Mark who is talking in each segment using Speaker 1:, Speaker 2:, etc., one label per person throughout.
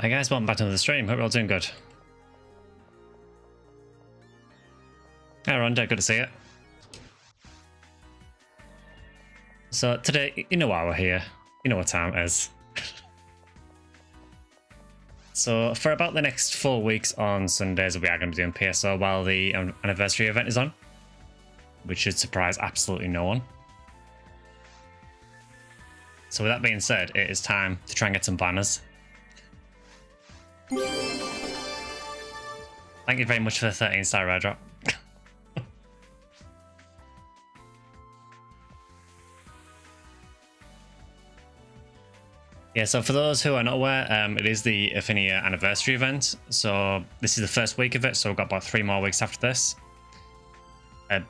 Speaker 1: Hi guys, welcome back to another stream. Hope you're all doing good. Hi Rhonda, good to see you. So today, you know why we're here. You know what time it is. So for about the next 4 weeks on Sundays, we are going to be doing PSO while the anniversary event is on, which should surprise absolutely no one. So with that being said, it is time to try and get some banners. Thank you very much for the 13-star rare drop. Yeah, so for those who are not aware, it is the Ephinea anniversary event. So this is the first week of it, so we've got about 3 more weeks after this.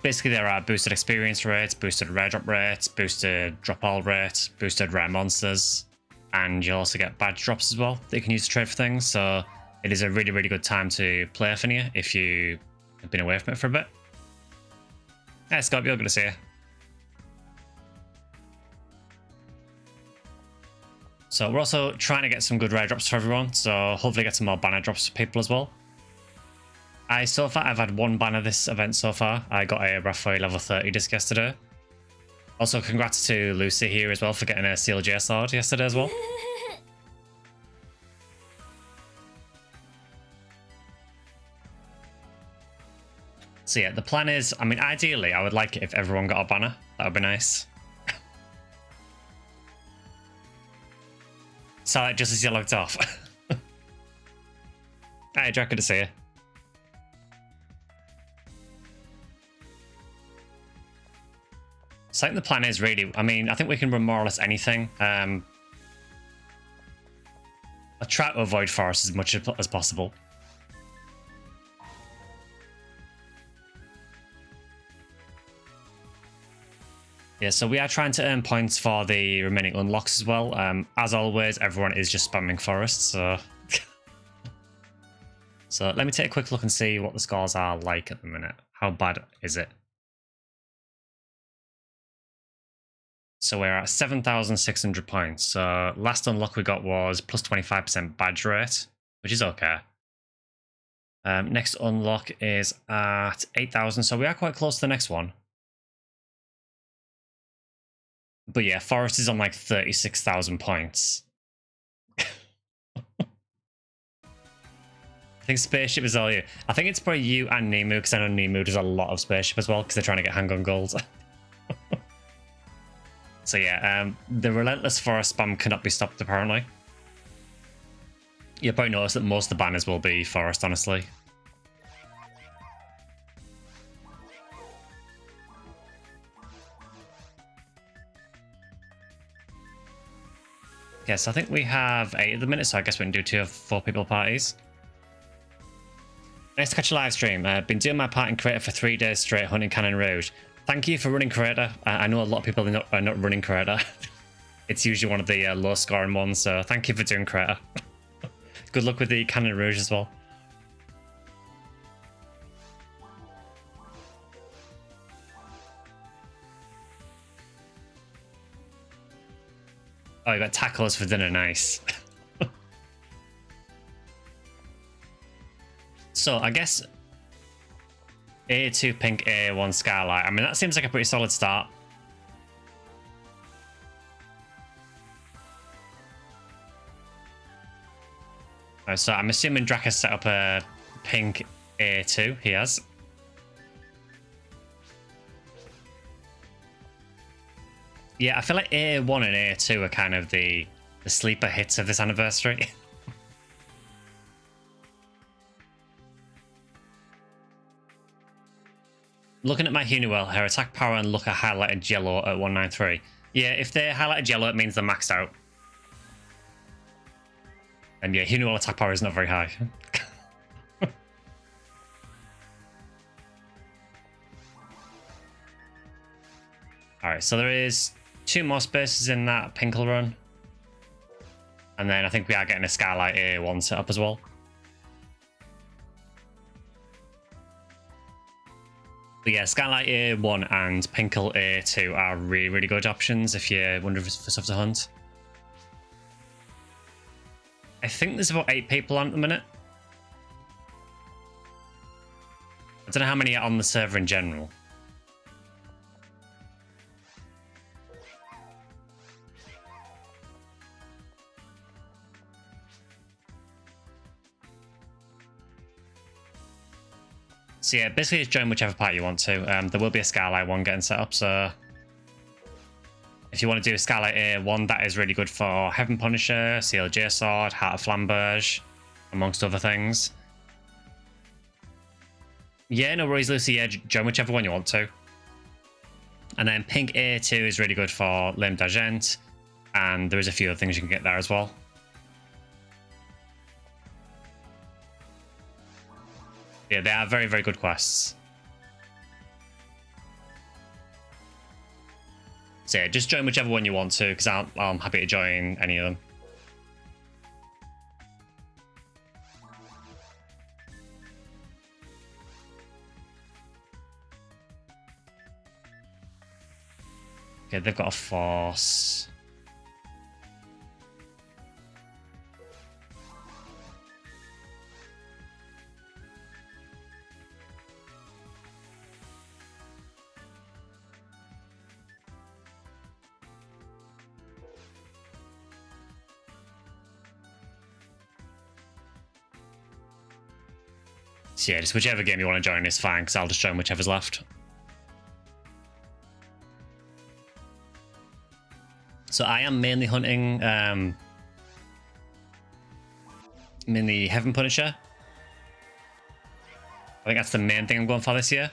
Speaker 1: Basically, there are boosted experience rates, boosted rare drop rates, boosted drop all rates, boosted rare monsters, and you'll also get badge drops as well that you can use to trade for things. So it is a really, really good time to play Ephinea if you have been away from it for a bit. Hey Scorpio, good to see you. So we're also trying to get some good rare drops for everyone, so hopefully get some more banner drops for people as well. So far, I've had 1 banner this event so far. I got a Rafael level 30 disc yesterday. Also, congrats to Lucy here as well for getting a CLJ sword yesterday as well. So yeah, the plan is, I mean, ideally, I would like it if everyone got a banner. That would be nice. So like just as you logged off. Hey, Jack, good to see you. So I think the plan is really, I mean, I think we can run more or less anything. I'll try to avoid forest as much as possible. Yeah, so we are trying to earn points for the remaining unlocks as well. As always, everyone is just spamming forest, so... So let me take a quick look and see what the scores are like at the minute. How bad is it? So we're at 7,600 points. So last unlock we got was plus 25% badge rate, which is okay. Next unlock is at 8,000, so we are quite close to the next one. But yeah, Forest is on like 36,000 points. I think Spaceship is all you. I think it's probably you and Nemu, because I know Nemu does a lot of Spaceship as well, because they're trying to get Hang-On Gold. So yeah, the relentless Forest spam cannot be stopped apparently. You'll probably notice that most of the banners will be Forest, honestly. Okay, so I think we have 8 at the minute, so I guess we can do 2 of 4 people parties. Nice to catch a live stream. I've been doing my part in Creator for 3 days straight, hunting Cannon Rouge. Thank you for running Creator. I know a lot of people are not running Creator. It's usually one of the low scoring ones, so thank you for doing Creator. Good luck with the Cannon Rouge as well. Oh, you got tacos for dinner, nice. So I guess A2 pink, A1 Skylight. I mean, that seems like a pretty solid start. Right, so I'm assuming Drac has set up a pink A2. He has. Yeah, I feel like A1 and A2 are kind of the sleeper hits of this anniversary. Looking at my Hunuel, her attack power and look are highlighted yellow at 193. Yeah, if they're highlighted yellow, it means they're maxed out. And yeah, Hunuel attack power is not very high. Alright, so there is 2 more spaces in that Pinkle run. And then I think we are getting a Skylight A1 set up as well. But yeah, Skylight A1 and Pinkle A2 are really, really good options if you're wondering for stuff to hunt. I think there's about 8 people on at the minute. I don't know how many are on the server in general. So yeah, basically just join whichever part you want to. There will be a Skylight one getting set up, so if you want to do a Skylight A one, that is really good for Heaven Punisher, CLJ Sword, Heart of Flamberge, amongst other things. Yeah, no worries, Lucy. Yeah, join whichever one you want to. And then Pink A2 is really good for Limb d'Argent, and there is a few other things you can get there as well. Yeah, they are very, very good quests. So yeah, just join whichever one you want to, because I'm happy to join any of them. Okay, they've got a force. So yeah, just whichever game you want to join is fine, because I'll just join whichever's left. So I am mainly hunting mainly Heaven Punisher. I think that's the main thing I'm going for this year.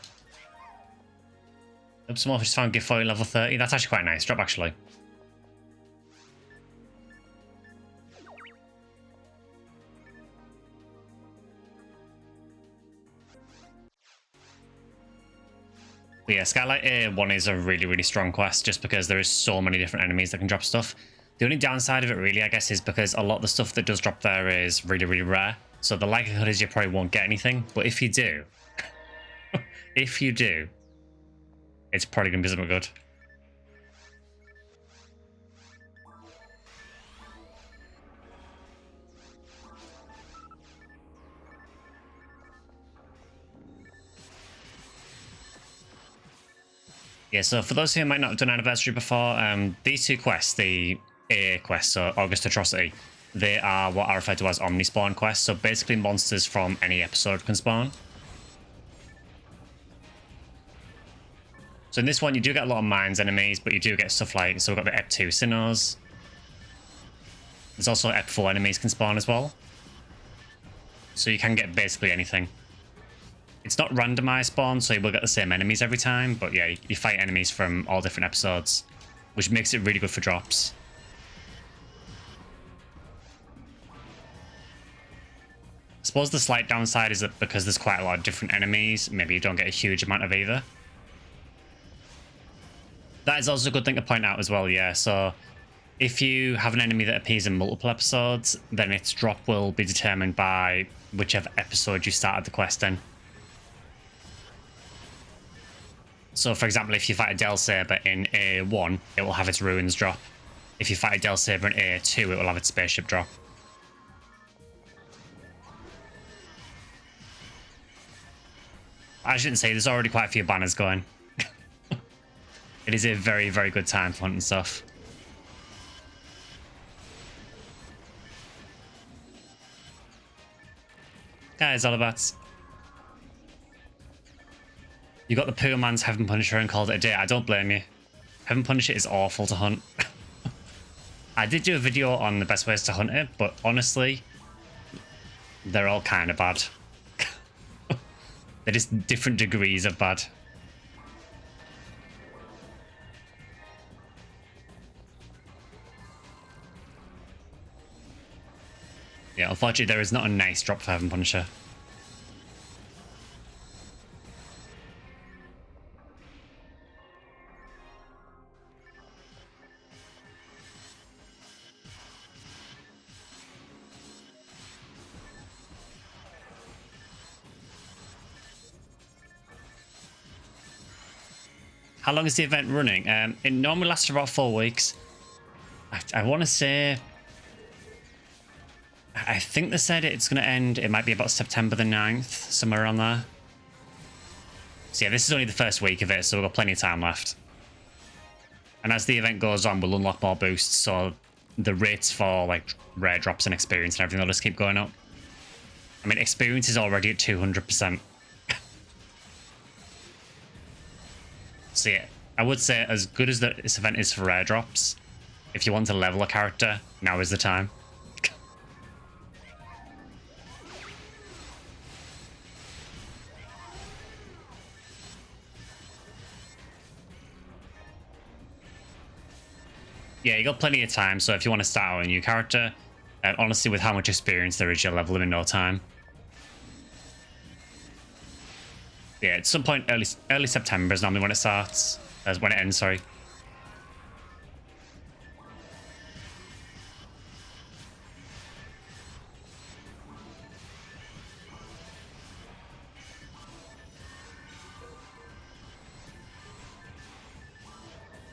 Speaker 1: Oops, someone just found gift foil level 30. That's actually quite nice. Drop actually. But yeah, Skylight A1 is a really, really strong quest just because there is so many different enemies that can drop stuff. The only downside of it really, I guess, is because a lot of the stuff that does drop there is really, really rare. So the likelihood is you probably won't get anything. But if you do, if you do, it's probably going to be something good. Yeah, so for those who might not have done Anniversary before, these two quests, the A quest, so August Atrocity, they are what are referred to as Omnispawn quests. So basically monsters from any episode can spawn. So in this one, you do get a lot of mines enemies, but you do get stuff like, so we've got the Ep2 Sinnohs. There's also Ep4 enemies can spawn as well. So you can get basically anything. It's not randomized spawn, so you will get the same enemies every time, but yeah, you fight enemies from all different episodes, which makes it really good for drops. I suppose the slight downside is that because there's quite a lot of different enemies, maybe you don't get a huge amount of either. That is also a good thing to point out as well, yeah, so if you have an enemy that appears in multiple episodes, then its drop will be determined by whichever episode you started the quest in. So, for example, if you fight a Del Saber in A1, it will have its ruins drop. If you fight a Del Saber in A2, it will have its spaceship drop. I shouldn't say, there's already quite a few banners going. It is a very, very good time for hunting stuff. Guys, all about. You got the poor man's Heaven Punisher and called it a day. I don't blame you. Heaven Punisher is awful to hunt. I did do a video on the best ways to hunt it, but honestly, they're all kind of bad. They're just different degrees of bad. Yeah, unfortunately, there is not a nice drop for Heaven Punisher. How long is the event running? It normally lasts for about 4 weeks. I want to say... I think they said it's going to end, it might be about September the 9th, somewhere around there. So yeah, this is only the first week of it, so we've got plenty of time left. And as the event goes on, we'll unlock more boosts, so the rates for like rare drops and experience and everything will just keep going up. I mean, experience is already at 200%. So yeah, I would say as good as this event is for rare drops, if you want to level a character, now is the time. Yeah, you got plenty of time, so if you want to start out a new character, honestly, with how much experience there is, you'll level them in no time. Yeah, at some point, early September is normally when it starts, when it ends, sorry.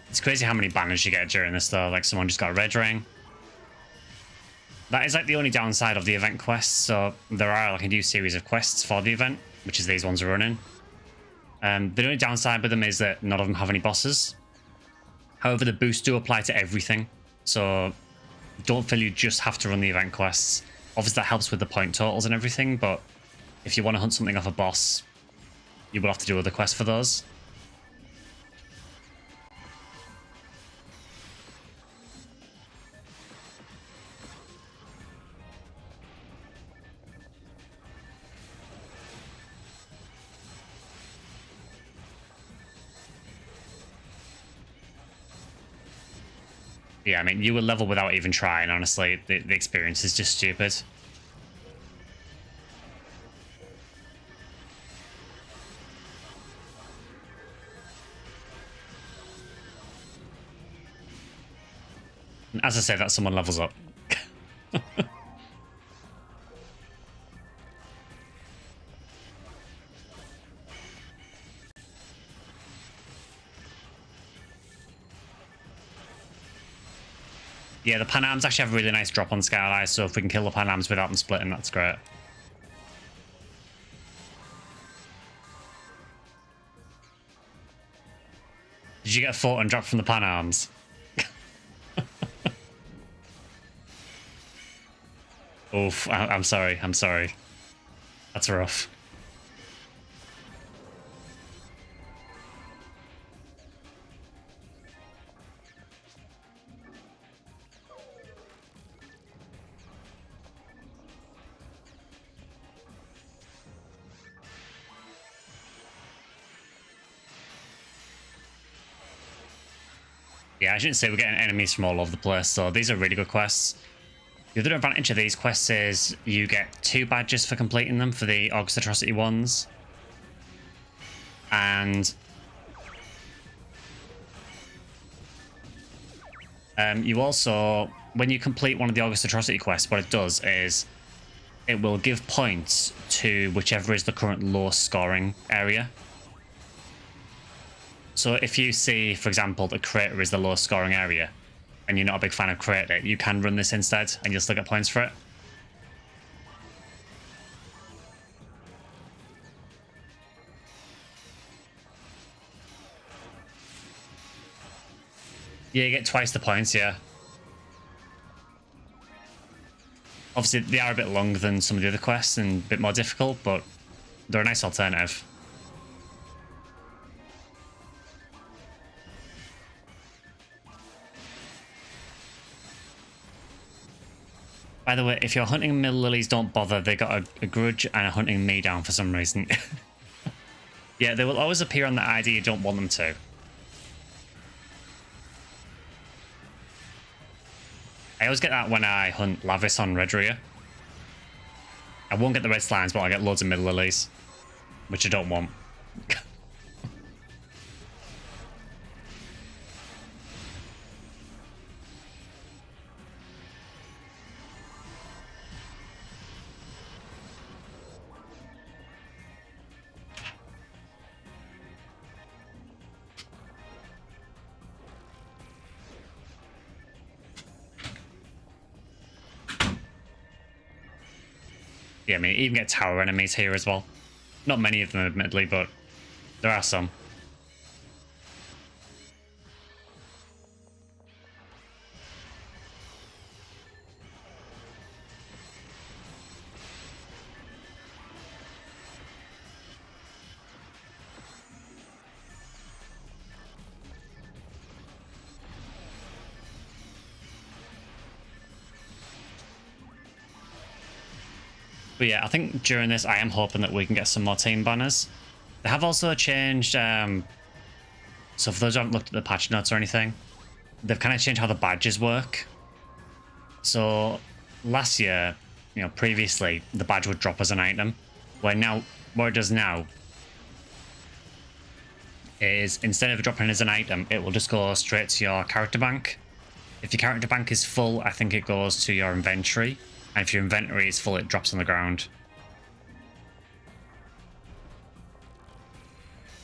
Speaker 1: It's crazy how many banners you get during this, though. Like, someone just got a red ring. That is, like, the only downside of the event quests. So there are, like, a new series of quests for the event, which is these ones we're running. The only downside with them is that none of them have any bosses. However, the boosts do apply to everything. So don't feel you just have to run the event quests. Obviously, that helps with the point totals and everything, but if you want to hunt something off a boss, you will have to do other quests for those. Yeah, I mean, you will level without even trying, honestly. The experience is just stupid. And as I say, that someone levels up. Yeah, the Panams actually have a really nice drop on Skyly, so if we can kill the Panams without them splitting, that's great. Did you get a photon drop from the Panams? Oof, I'm sorry, I'm sorry. That's rough. Yeah, I shouldn't say we're getting enemies from all over the place, so these are really good quests. The other advantage of these quests is you get 2 badges for completing them for the August Atrocity ones. And you also, when you complete one of the August Atrocity quests, what it does is it will give points to whichever is the current lowest scoring area. So if you see, for example, that Crater is the lowest scoring area, and you're not a big fan of Crater, you can run this instead, and you'll still get points for it. Yeah, you get twice the points, yeah. Obviously, they are a bit longer than some of the other quests and a bit more difficult, but they're a nice alternative. By the way, if you're hunting mill lilies, don't bother. They got a grudge and are hunting me down for some reason. Yeah, they will always appear on the ID you don't want them to. I always get that when I hunt Lavis on Redria. I won't get the red slimes, but I'll get loads of mill lilies, which I don't want. Yeah, I mean, you even get tower enemies here as well. Not many of them, admittedly, but there are some. But yeah, I think during this, I am hoping that we can get some more team banners. They have also changed, so for those who haven't looked at the patch notes or anything, they've kind of changed how the badges work. So last year, previously, the badge would drop as an item, where now, what it does now is instead of dropping as an item, it will just go straight to your character bank. If your character bank is full, I think it goes to your inventory. And if your inventory is full, it drops on the ground.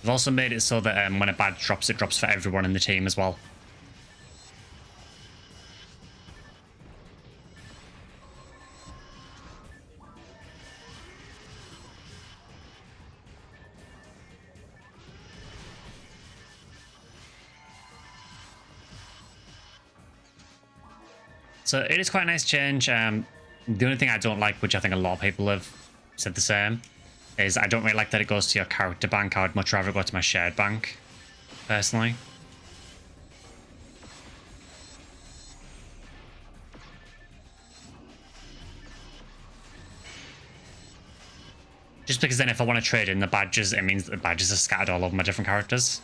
Speaker 1: They've also made it so that when a badge drops, it drops for everyone in the team as well. So it is quite a nice change. The only thing I don't like, which I think a lot of people have said the same, is I don't really like that it goes to your character bank. I would much rather go to my shared bank, personally. Just because then if I want to trade in the badges, it means that the badges are scattered all over my different characters.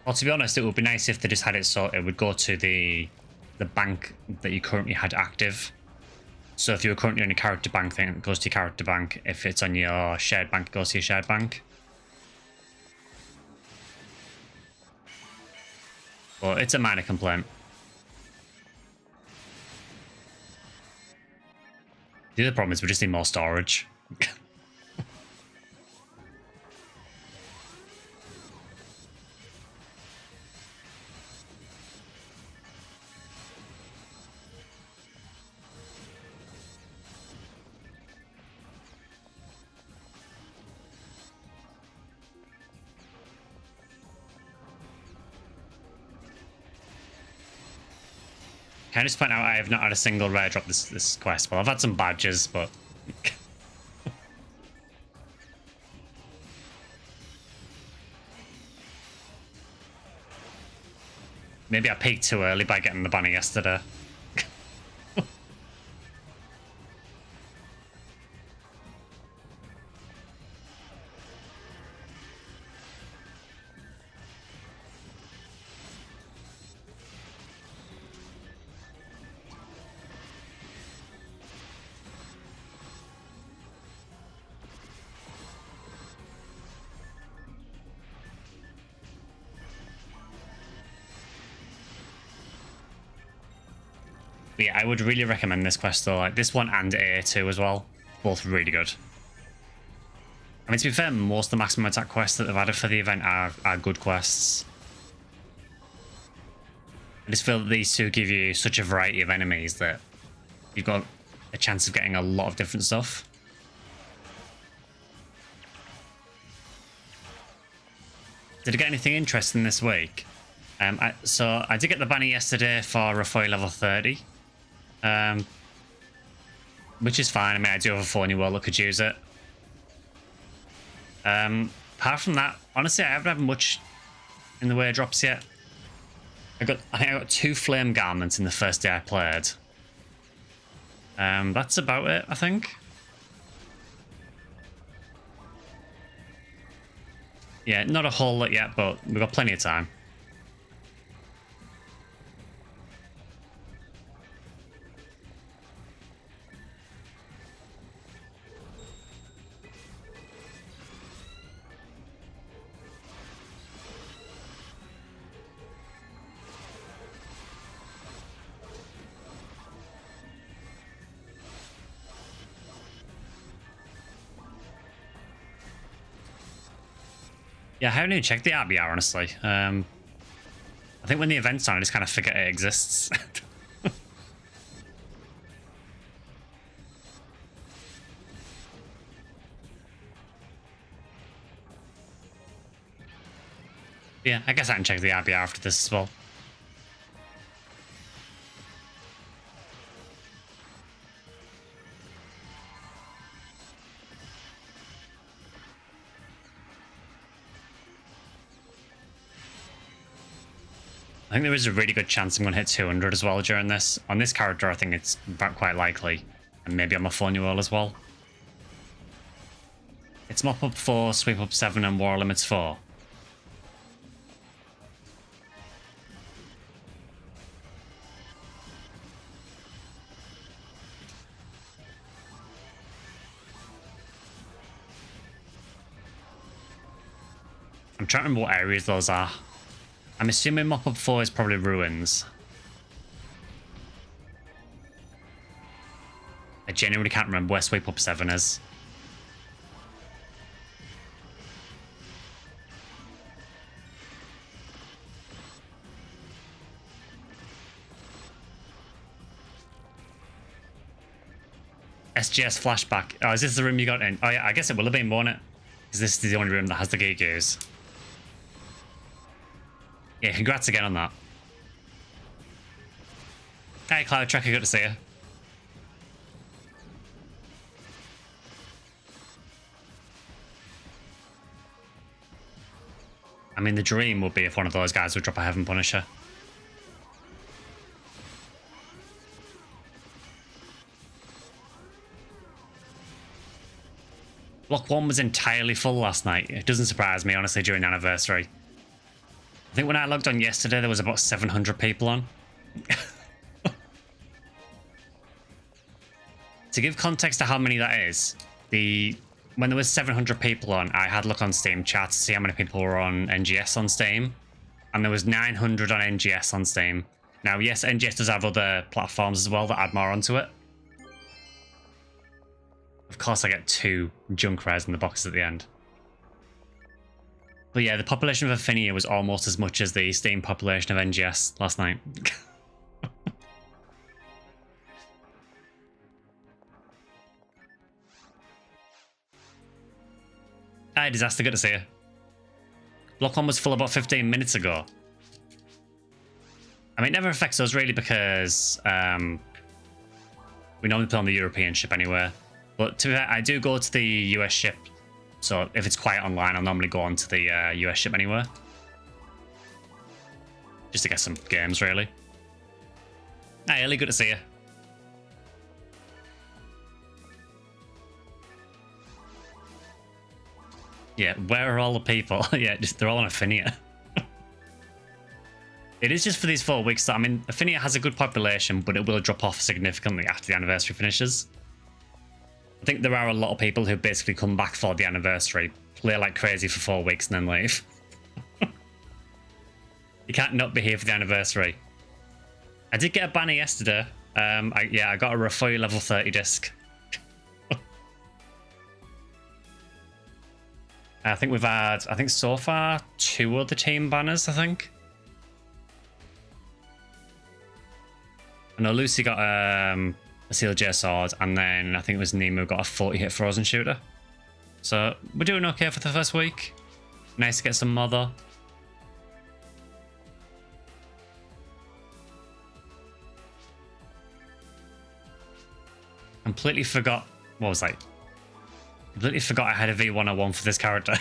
Speaker 1: Well, to be honest, it would be nice if they just had it so it would go to the bank that you currently had active. So if you were currently on your character bank, then it goes to your character bank. If it's on your shared bank, it goes to your shared bank. But it's a minor complaint. The other problem is we just need more storage. Can I just point out I have not had a single rare drop this quest? Well, I've had some badges, but... Maybe I peaked too early by getting the banner yesterday. But yeah, I would really recommend this quest though. Like this one and A2 as well. Both really good. I mean, to be fair, most of the maximum attack quests that they've added for the event are good quests. I just feel that these two give you such a variety of enemies that you've got a chance of getting a lot of different stuff. Did I get anything interesting this week? So I did get the banner yesterday for Rafoy level 30. Which is fine. I mean, I do have a 4 new world that could use it. Apart from that, honestly, I haven't had much in the way of drops yet. I think I got 2 flame garments in the first day I played. That's about it, I think. Yeah, not a whole lot yet, but we've got plenty of time. Yeah, I haven't even checked the RBR, honestly. I think when the event's on, I just kind of forget it exists. Yeah, I guess I can check the RBR after this as well. I think there is a really good chance I'm going to hit 200 as well during this. On this character, I think it's quite likely. And maybe on my Fornual as well. It's Mop Up 4, Sweep Up 7, and War Limits 4. I'm trying to remember what areas those are. I'm assuming Mop Up 4 is probably Ruins. I genuinely can't remember where Sweep Up 7 is. SGS flashback. Oh, is this the room you got in? Oh yeah, I guess it will have been, won't it? Because this is the only room that has the Gigus. Yeah, congrats again on that. Hey, Cloud Tracker, good to see you. I mean, the dream would be if one of those guys would drop a Heaven Punisher. Block 1 was entirely full last night. It doesn't surprise me, honestly, during the anniversary. I think when I logged on yesterday, there was about 700 people on. To give context to how many that is, when there was 700 people on, I had a look on Steam chat to see how many people were on NGS on Steam. And there was 900 on NGS on Steam. Now, yes, NGS does have other platforms as well that add more onto it. Of course, I get 2 junk rares in the boxes at the end. But yeah, the population of Ephinea was almost as much as the Steam population of NGS last night. Hi, Disaster, good to see you. Block 1 was full about 15 minutes ago. I mean, it never affects us really because we normally play on the European ship anyway. But to be fair, I do go to the US ship. So if it's quiet online, I'll normally go on to the US ship anyway. Just to get some games, really. Hi, Ellie, good to see you. Yeah, where are all the people? Yeah, they're all on Ephinea. It is just for these 4 weeks. I mean, Ephinea has a good population, but it will drop off significantly after the anniversary finishes. I think there are a lot of people who basically come back for the anniversary, play like crazy for 4 weeks, and then leave. You can't not be here for the anniversary. I did get a banner yesterday. I got a Rafoy level 30 disc. I think we've had, so far, 2 other team banners, I think. I know Lucy got a Seal J sword, and then I think it was Nemo got a 40-hit frozen shooter. So we're doing okay for the first week. Nice to get some more though. Completely forgot. What was I? Completely forgot I had a V101 for this character.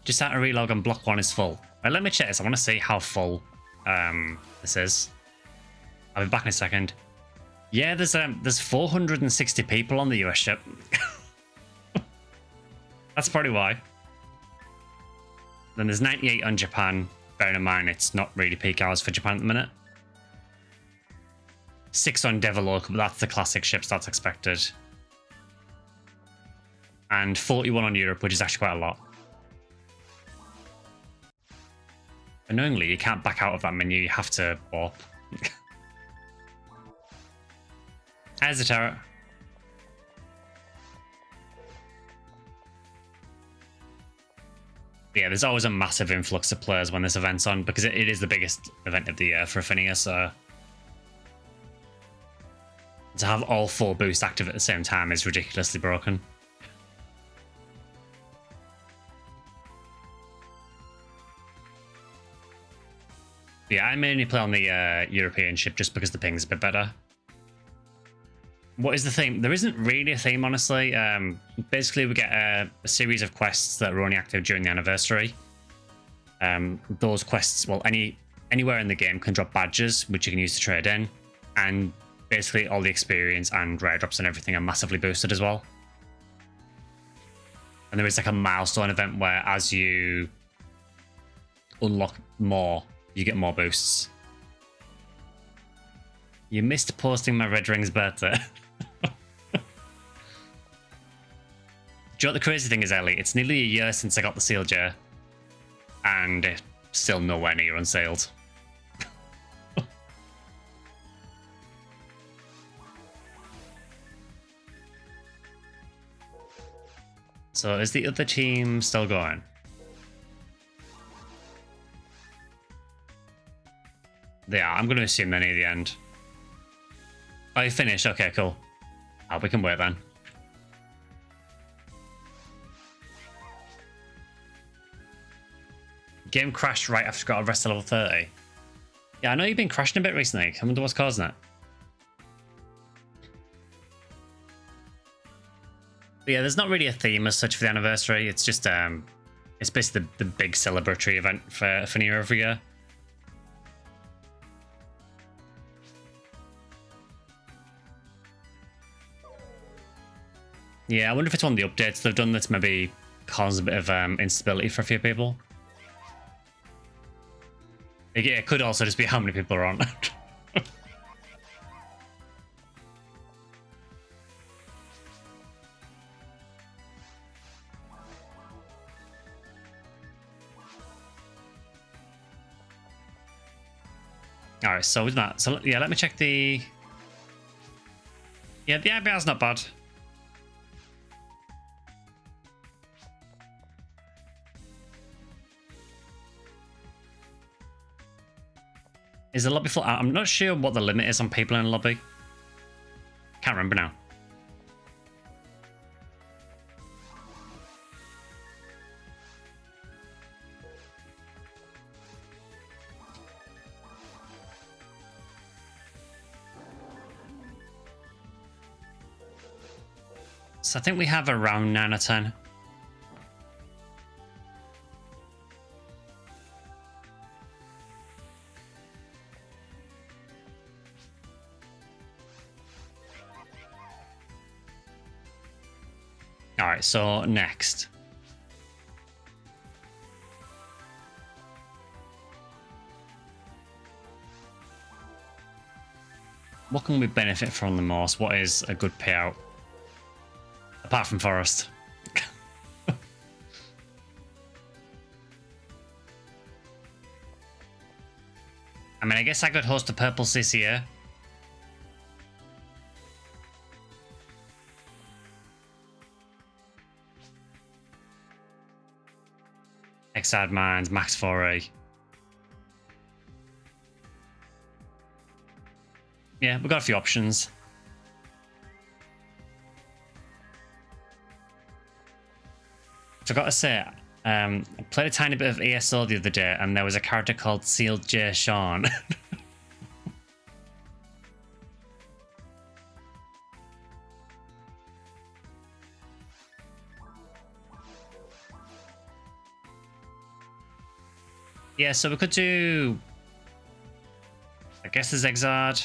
Speaker 1: Just had to relog and block 1 is full. Right, let me check this. I want to see how full this is. I'll be back in a second. Yeah, there's 460 people on the US ship. That's probably why. Then there's 98 on Japan. Bearing in mind, it's not really peak hours for Japan at the minute. 6 on Deviloka, but that's the classic ships, that's expected. And 41 on Europe, which is actually quite a lot. Annoyingly, you can't back out of that menu. You have to warp. As a turret. Yeah, there's always a massive influx of players when this event's on because it is the biggest event of the year for Ephinea, so to have all 4 boosts active at the same time is ridiculously broken. Yeah, I mainly play on the European ship just because the ping's a bit better. What is the theme? There isn't really a theme, honestly. Basically, we get a series of quests that are only active during the anniversary. Those quests, well, anywhere in the game can drop badges, which you can use to trade in. And basically, all the experience and rare drops and everything are massively boosted as well. And there is like a milestone event where as you unlock more, you get more boosts. You missed posting my Red Rings birthday. Do you know what the crazy thing is, Ellie? It's nearly a year since I got the Seal J, and it's still nowhere near unsealed. So is the other team still going? They are. I'm going to assume they're near the end. Oh, you finished? Okay, cool. Oh, we can wait then. Game crashed right after I got arrested level 30. Yeah, I know you've been crashing a bit recently. I wonder what's causing it. But yeah, there's not really a theme as such for the anniversary. It's just it's basically the big celebratory event for Ephinea every year. Yeah, I wonder if it's one of the updates they've done that's maybe caused a bit of instability for a few people. Yeah, it could also just be how many people are on. Alright, so with that, so yeah, let me check the... Yeah, the IBR's not bad. Is the lobby full? I'm not sure what the limit is on people in the lobby. Can't remember now. So I think we have around 9 or 10. Alright, so next. What can we benefit from the most? What is a good payout? Apart from Forest. I mean, I guess I could host a purple CCA. Exide Mines, Max 4A. Yeah, we've got a few options. Forgot to say, I played a tiny bit of ESO the other day, and there was a character called Seal J. Sean. Yeah, so we could do... I guess there's Exard.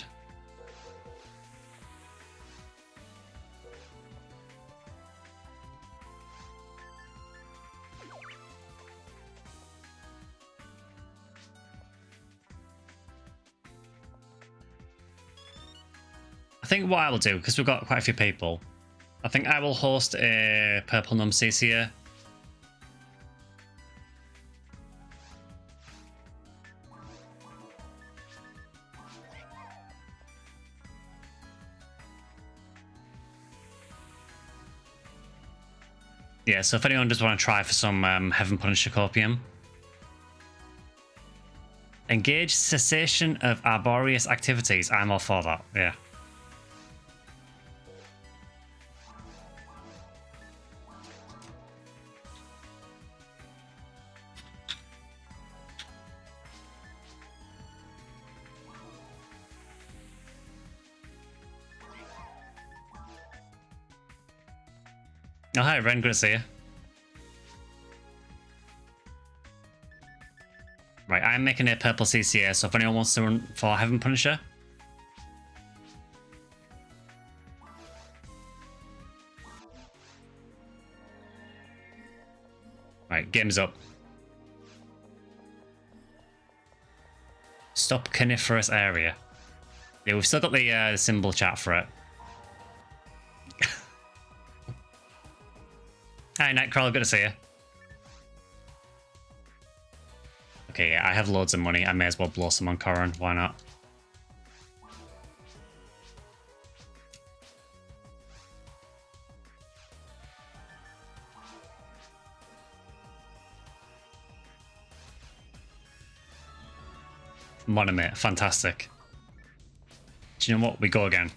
Speaker 1: I think what I will do, because we've got quite a few people, I think I will host a Purple Num CCA. Yeah, so if anyone does want to try for some Heaven Punisher Copium, engage cessation of arboreous activities. I'm all for that, yeah. Oh, hi, Ren. Good to see you. Right, I'm making a purple CCA, so if anyone wants to run for Heaven Punisher. Right, game's up. Stop coniferous area. Yeah, we've still got the symbol chat for it. Hi, Nightcrawler, good to see you. Okay, yeah, I have loads of money. I may as well blow some on Corrin. Why not? Monomate, fantastic. Do you know what? We go again.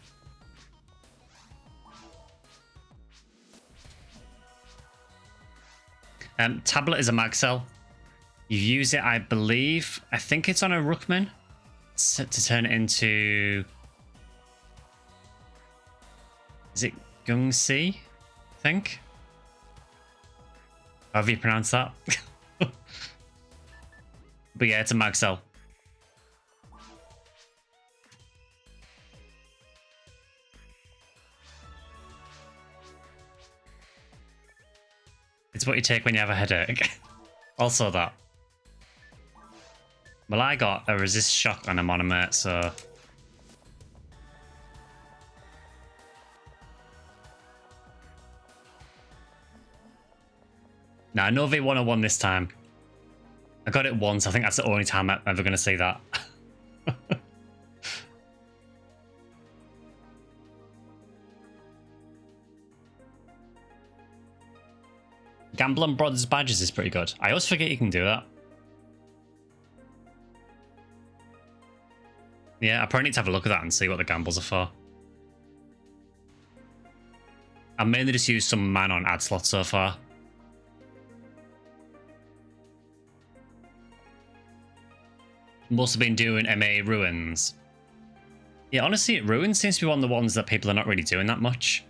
Speaker 1: Tablet is a mag cell. You use it, I believe. I think it's on a Ruckman to turn it into. Is it Gungsi? I think. However you pronounce that. But yeah, it's a mag cell. It's what you take when you have a headache. Also that. Well, I got a resist shock on a monomate, so... Nah, no V101 this time. I got it once. I think that's the only time I'm ever going to see that. Gambling Brothers badges is pretty good. I always forget you can do that. Yeah, I probably need to have a look at that and see what the gambles are for. I've mainly just used some man on ad slots so far. Must have been doing MA Ruins. Yeah, honestly, Ruins seems to be one of the ones that people are not really doing that much.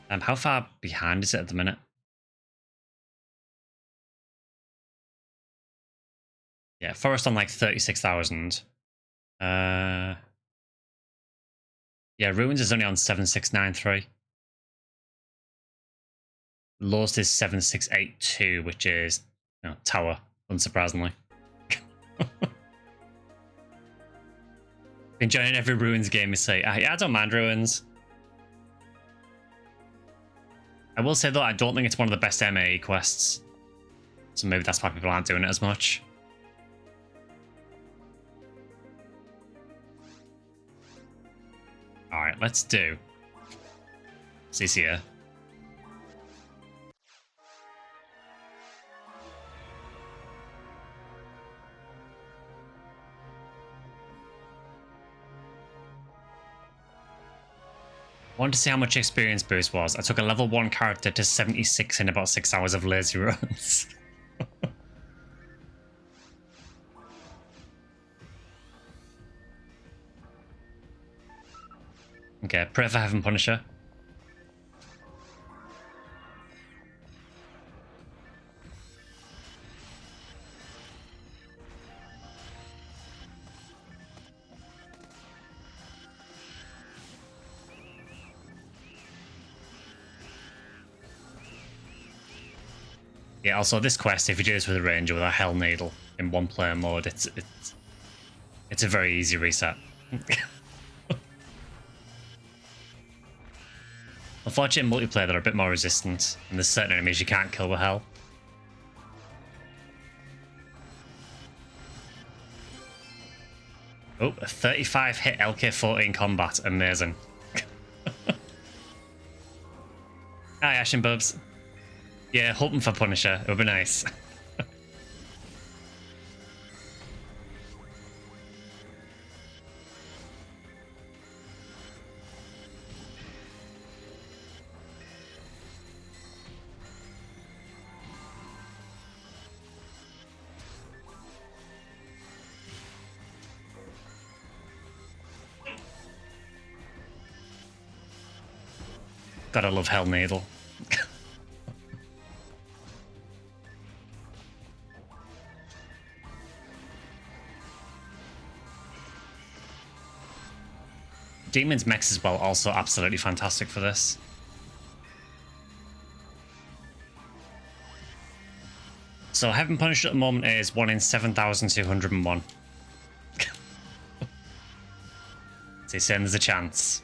Speaker 1: How far behind is it at the minute? Yeah, Forest on like 36,000. Yeah, Ruins is only on 7693. Lowest is 7682, which is, you know, Tower, unsurprisingly. Enjoying every Ruins game you say. I don't mind Ruins. I will say though, I don't think it's one of the best MAE quests. So maybe that's why people aren't doing it as much. Alright, let's do CCA. I wanted to see how much experience boost was. I took a level 1 character to 76 in about 6 hours of lazy runs. Okay, pray for Heaven Punisher. Yeah, also this quest, if you do this with a ranger with a Hell Needle in one player mode, it's a very easy reset. Unfortunately, in multiplayer, they're a bit more resistant, and there's certain enemies you can't kill with Hell. Oh, a 35 hit LK-14 combat. Amazing. Hi, Ash and Bubs. Yeah, hoping for Punisher. It would be nice. Gotta love Hell Needle. Demon's Mechs as well, also absolutely fantastic for this. So Heaven Punished at the moment is 1 in 7,201. So he's saying there's a chance.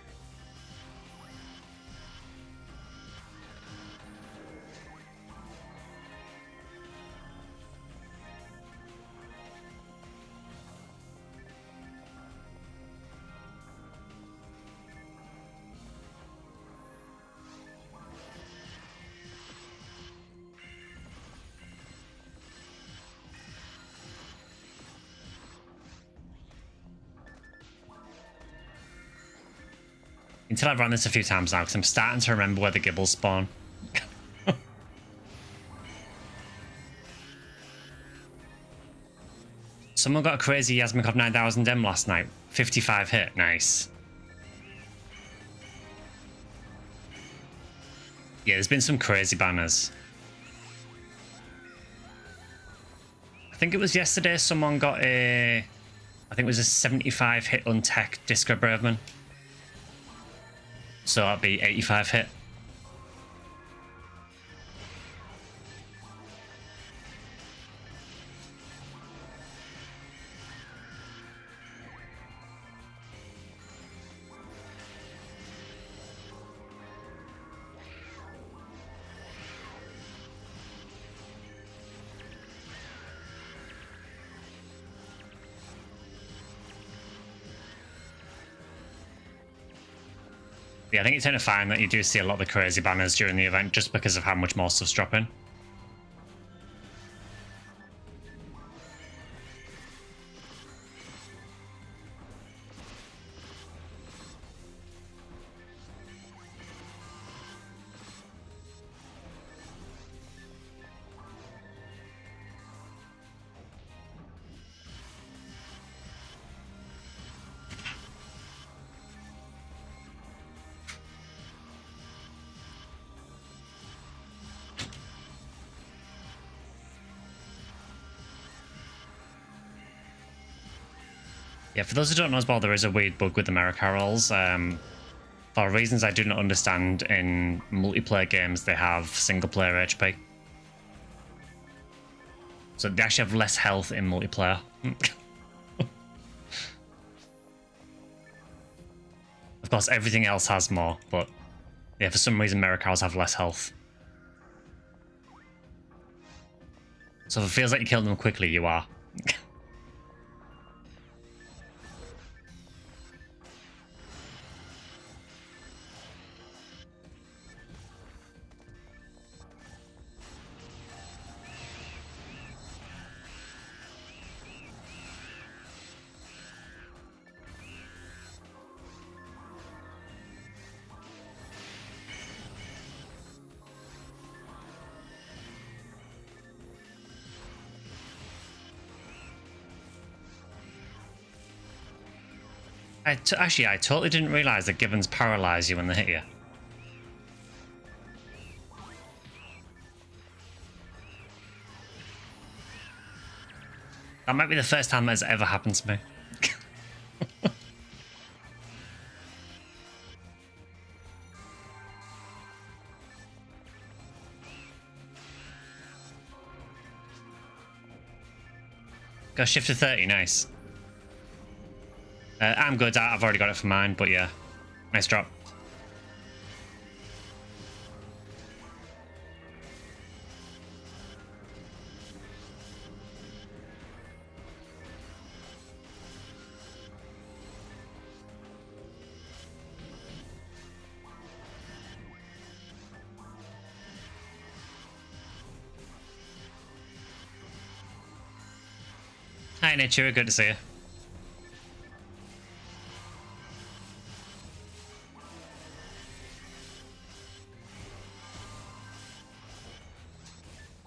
Speaker 1: Until I've run this a few times now, because I'm starting to remember where the Gibbles spawn. Someone got a crazy Yasmikov 9000M last night. 55 hit. Nice. Yeah, there's been some crazy banners. I think it was yesterday someone got a... I think it was a 75 hit untech Disco Braveman. So that'd be 85 hit. Yeah, I think you tend to find that you do see a lot of the crazy banners during the event just because of how much more stuff's dropping. Yeah, for those who don't know as well, there is a weird bug with the America rolls. For reasons I do not understand, in multiplayer games, they have single-player HP. So they actually have less health in multiplayer. Of course, everything else has more, but yeah, for some reason, Mericals have less health. So if it feels like you killed them quickly, you are. Actually, I totally didn't realize that Givens paralyze you when they hit you. That might be the first time that's ever happened to me. Got shift to 30, nice. I'm good, I've already got it for mine, but yeah. Nice drop. Hi, Nature. Good to see you.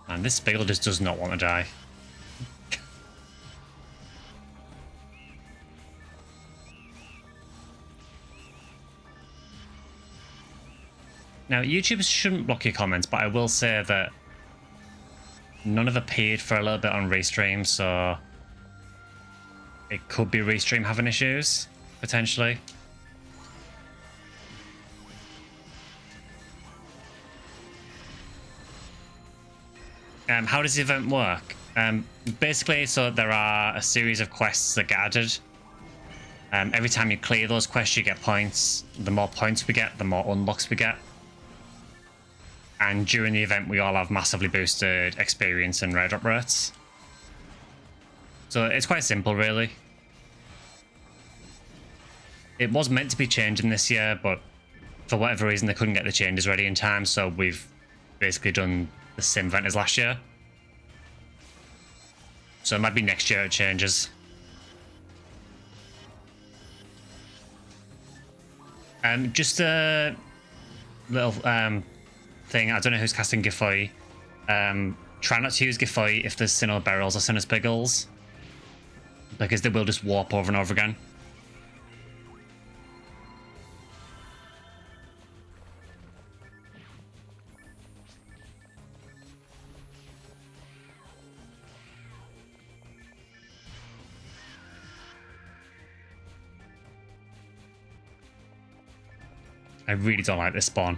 Speaker 1: And this Spiggle just does not want to die. Now, YouTube shouldn't block your comments, but I will say that none have appeared for a little bit on Restream, so it could be Restream having issues, potentially. How does the event work? Basically, so there are a series of quests that get added. Every time you clear those quests, you get points. The more points we get, the more unlocks we get. And during the event, we all have massively boosted experience and rare drop rates. So it's quite simple, really. It was meant to be changing this year, but for whatever reason, they couldn't get the changes ready in time, so we've basically done the same event as last year. So it might be next year it changes. Just a little thing. I don't know who's casting Gifoy. Try not to use Gifoy if there's Sinnoh Barrels or Sinnoh Spiggles, because they will just warp over and over again. I really don't like this spawn.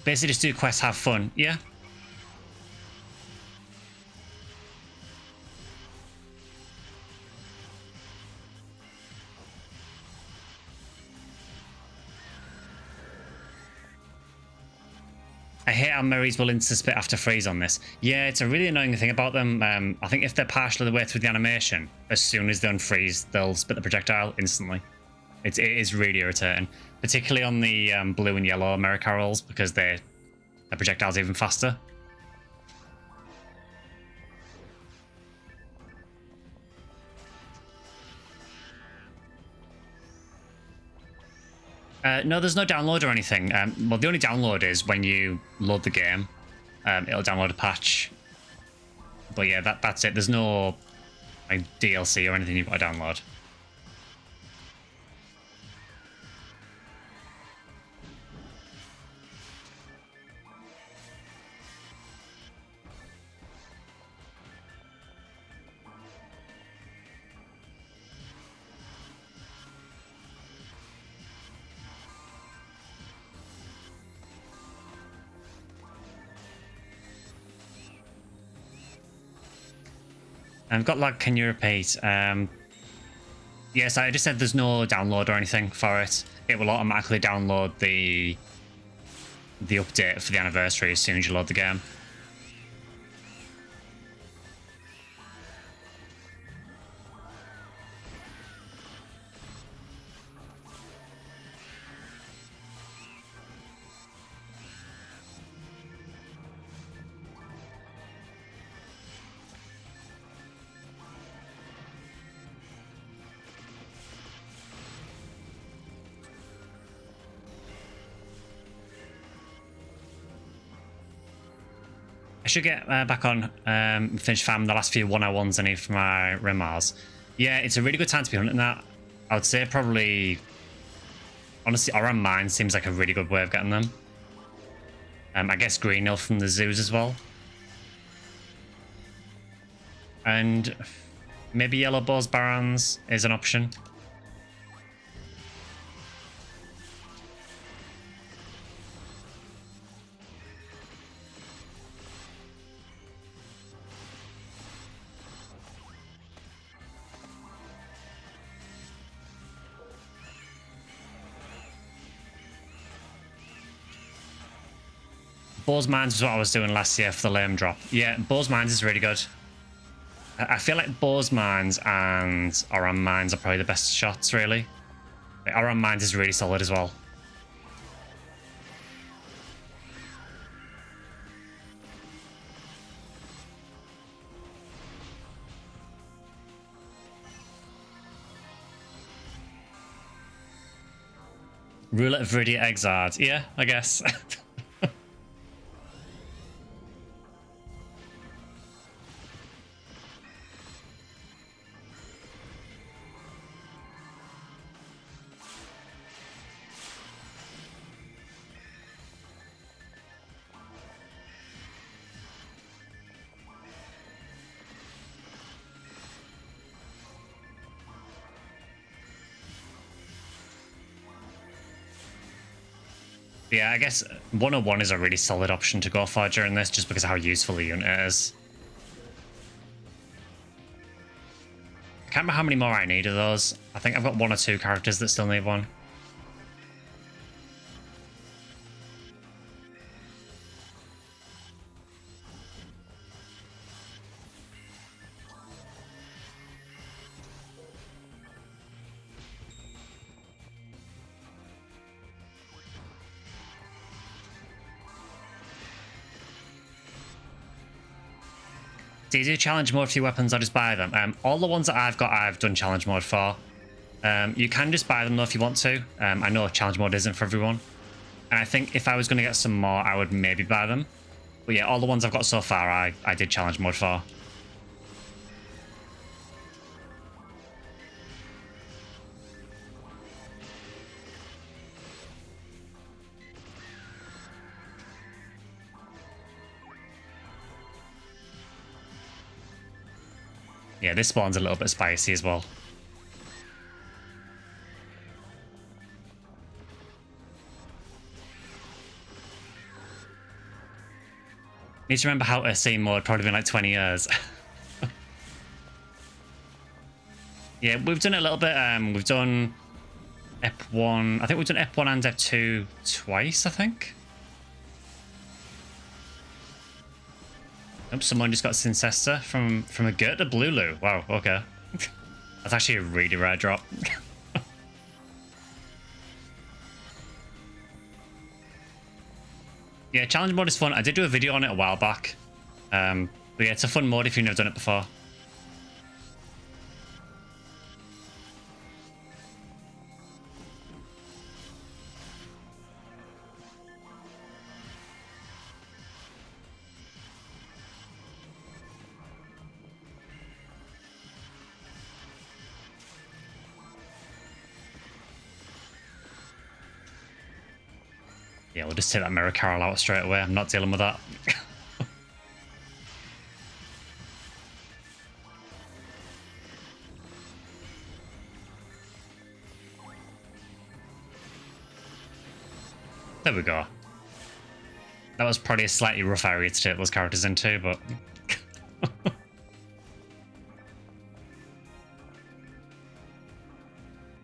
Speaker 1: Basically just do quests, have fun, yeah? I hate how Mary's willing to spit after freeze on this. Yeah, it's a really annoying thing about them. I think if they're partially the way through the animation, as soon as they unfreeze, they'll spit the projectile instantly. It is really irritating, particularly on the blue and yellow Americarols, because the projectile's even faster. No, there's no download or anything. Well, the only download is when you load the game. It'll download a patch. But yeah, that's it. There's no like DLC or anything you've got to download. I've got lag, can you repeat? Yes, I just said there's no download or anything for it. It will automatically download the update for the anniversary as soon as you load the game. I should get back on finish farming the last few 101s I need for my Rimars. Yeah, it's a really good time to be hunting that. I would say probably, honestly, around mine seems like a really good way of getting them. I guess Green Hill from the zoos as well. And maybe Yellow Bows Barons is an option. Boar's Mines is what I was doing last year for the lame drop. Yeah, Boar's Mines is really good. I feel like Boar's Mines and Oran Mines are probably the best shots, really. Like, Oran Mines is really solid as well. Roulette of Viridia Exard. Yeah, I guess. Yeah, I guess 101 is a really solid option to go for during this, just because of how useful the unit is. I can't remember how many more I need of those. I think I've got 1 or 2 characters that still need one. Do you do challenge mode for your weapons or just buy them? All the ones that I've got, I've done challenge mode for. You can just buy them though if you want to. I know challenge mode isn't for everyone. And I think if I was going to get some more, I would maybe buy them. But yeah, all the ones I've got so far, I did challenge mode for. Yeah, this spawn's a little bit spicy as well. Need to remember how to say mode, probably been like 20 years. Yeah, we've done it a little bit. We've done EP1. I think we've done EP1 and EP2 twice, I think. Oops, someone just got Cincesta from a Gert to Blulu. Wow, okay. That's actually a really rare drop. Yeah, challenge mode is fun. I did do a video on it a while back. But yeah, it's a fun mode if you've never done it before. Yeah, we'll just take that Mirror Carol out straight away. I'm not dealing with that. There we go. That was probably a slightly rough area to take those characters into, but...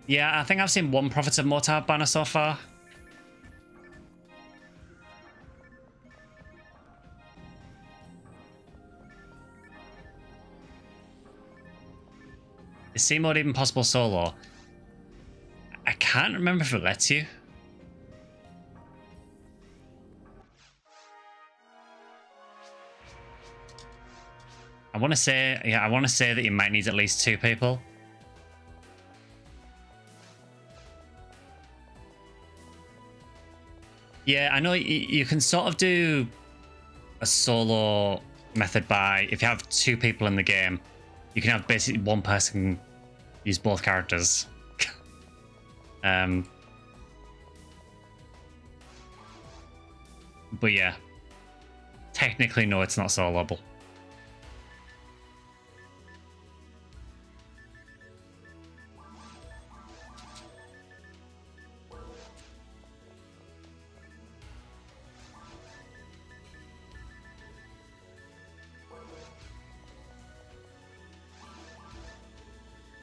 Speaker 1: Yeah, I think I've seen one Prophet of Mortar banner so far. Is C mode even possible solo? I can't remember if it lets you. I want to say, yeah, I want to say that you might need at least 2 people. Yeah, I know you can sort of do a solo method by, if you have 2 people in the game, you can have basically one person use both characters. But yeah, technically no, it's not soloable.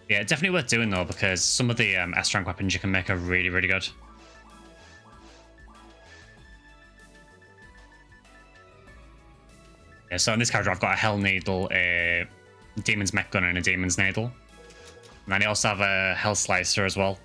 Speaker 1: Yeah, definitely worth doing though, because some of the S-rank weapons you can make are really, really good. Yeah, so in this character, I've got a Hell Needle, a Demon's Mech Gun, and a Demon's Needle. And then I also have a Hell Slicer as well.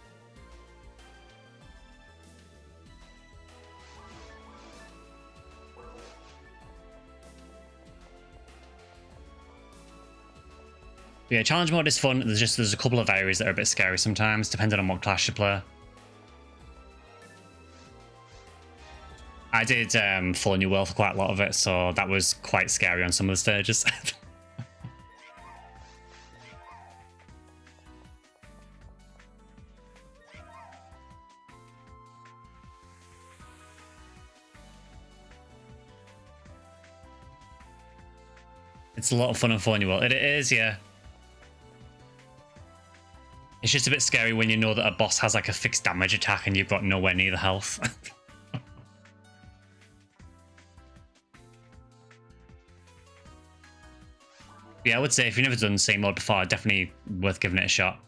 Speaker 1: But yeah, challenge mode is fun. There's a couple of areas that are a bit scary sometimes, depending on what class you play. I did Full New World for quite a lot of it, so that was quite scary on some of the stages. It's a lot of fun on Full New World. It is, yeah. It's just a bit scary when you know that a boss has like a fixed damage attack and you've got nowhere near the health. Yeah, I would say if you've never done the same mode before, definitely worth giving it a shot.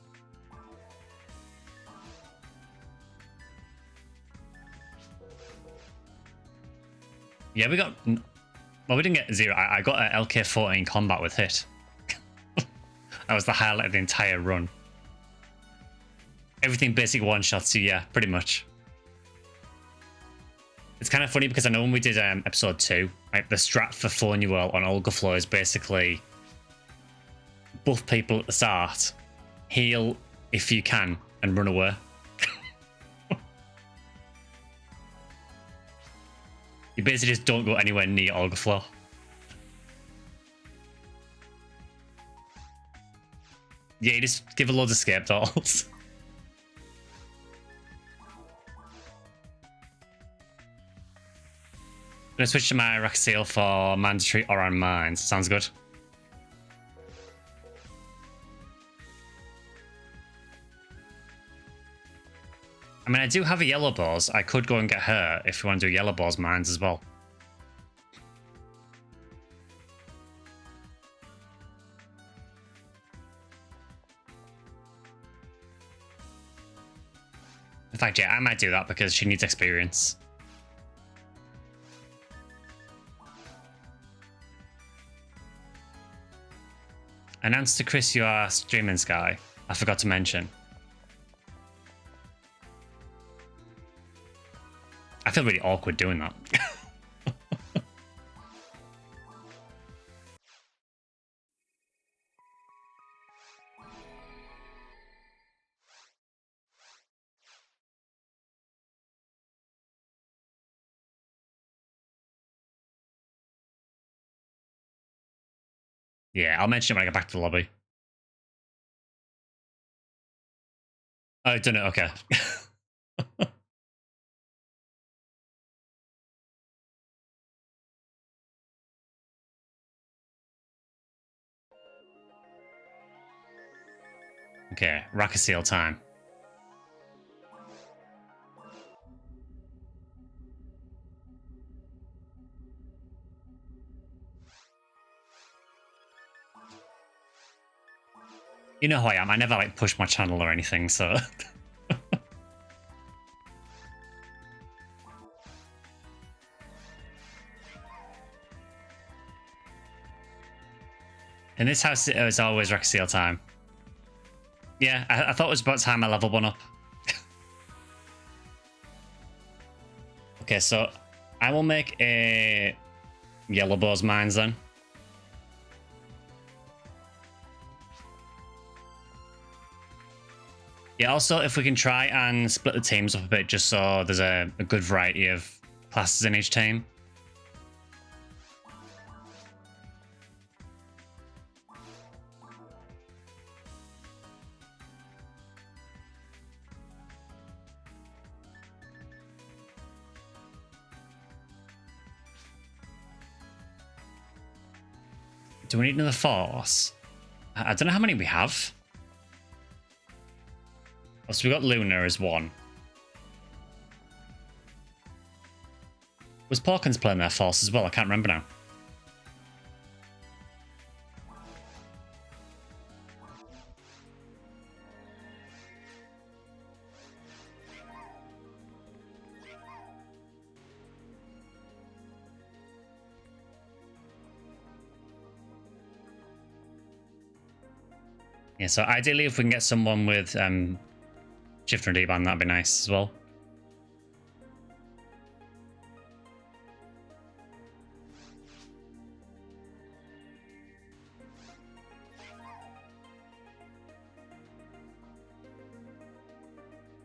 Speaker 1: Yeah, we got... Well, we didn't get 0. I got an LK-14 combat with hit. That was the highlight of the entire run. Everything basic one-shots, so yeah, pretty much. It's kind of funny because I know when we did episode 2, like the strat for Full New World on Olga Flow is basically buff people at the start, heal if you can, and run away. You basically just don't go anywhere near Olga Flow. Yeah, you just give a load of escape dolls. I'm gonna switch to my Raxil for mandatory or on mines. Sounds good. I mean, I do have a yellow balls. I could go and get her if you want to do yellow balls mines as well. In fact, yeah, I might do that because she needs experience. Announce to Chris you are streaming, Sky. I forgot to mention. I feel really awkward doing that. Yeah, I'll mention it when I get back to the lobby. Oh, done it, okay. Okay, Rakasiel time. You know who I am. I never like push my channel or anything, so. In this house, it was always Rakasiel time. Yeah, I thought it was about time I leveled one up. Okay, so I will make a yellow balls mines then. Yeah, also, if we can try and split the teams up a bit just so there's a good variety of classes in each team. Do we need another force? I don't know how many we have. Oh, so we got Luna as one. Was Porkins playing their force as well? I can't remember now. Yeah, so ideally if we can get someone with Shifter and D-Ban, that'd be nice as well.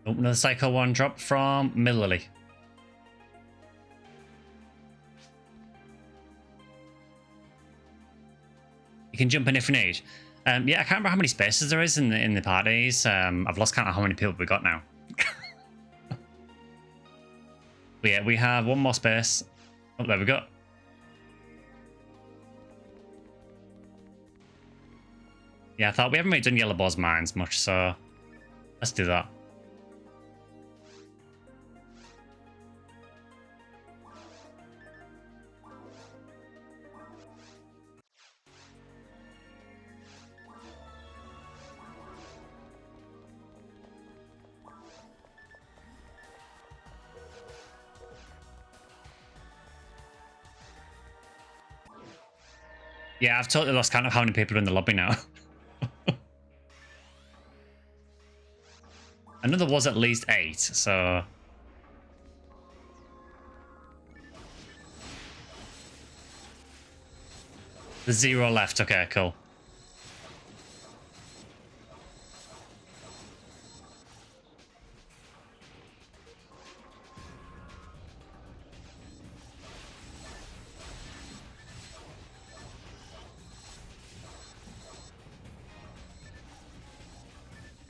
Speaker 1: Oh, another Psycho 1 drop from Millily. You can jump in if you need. Yeah, I can't remember how many spaces there is in the parties. I've lost count of how many people we got now. But yeah, we have one more space. Oh, there we go. Yeah, I thought we haven't really done Yellow Ball's mines much, so let's do that. Yeah, I've totally lost count of how many people are in the lobby now. I know there was at least 8, so... There's 0 left, okay, cool.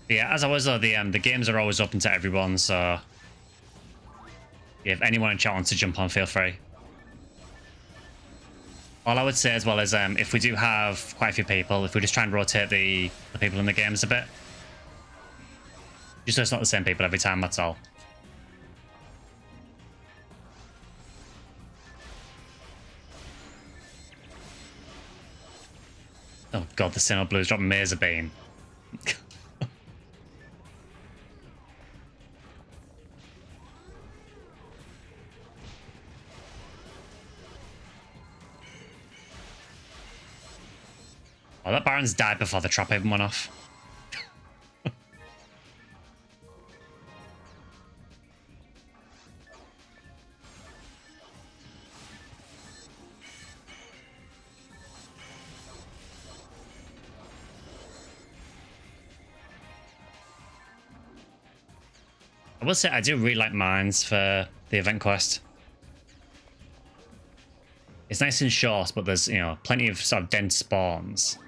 Speaker 1: Yeah, as always though, the games are always open to everyone, so yeah, if anyone in chat wants to jump on, feel free. All I would say as well is if we do have quite a few people, if we just try and rotate the people in the games a bit. Just so it's not the same people every time, that's all. Oh god, the Sinnoh Blues dropped Mazer Beam. Oh, that Baron's died before the trap even went off. I will say I do really like mines for the event quest. It's nice and short, but there's, you know, plenty of sort of dense spawns.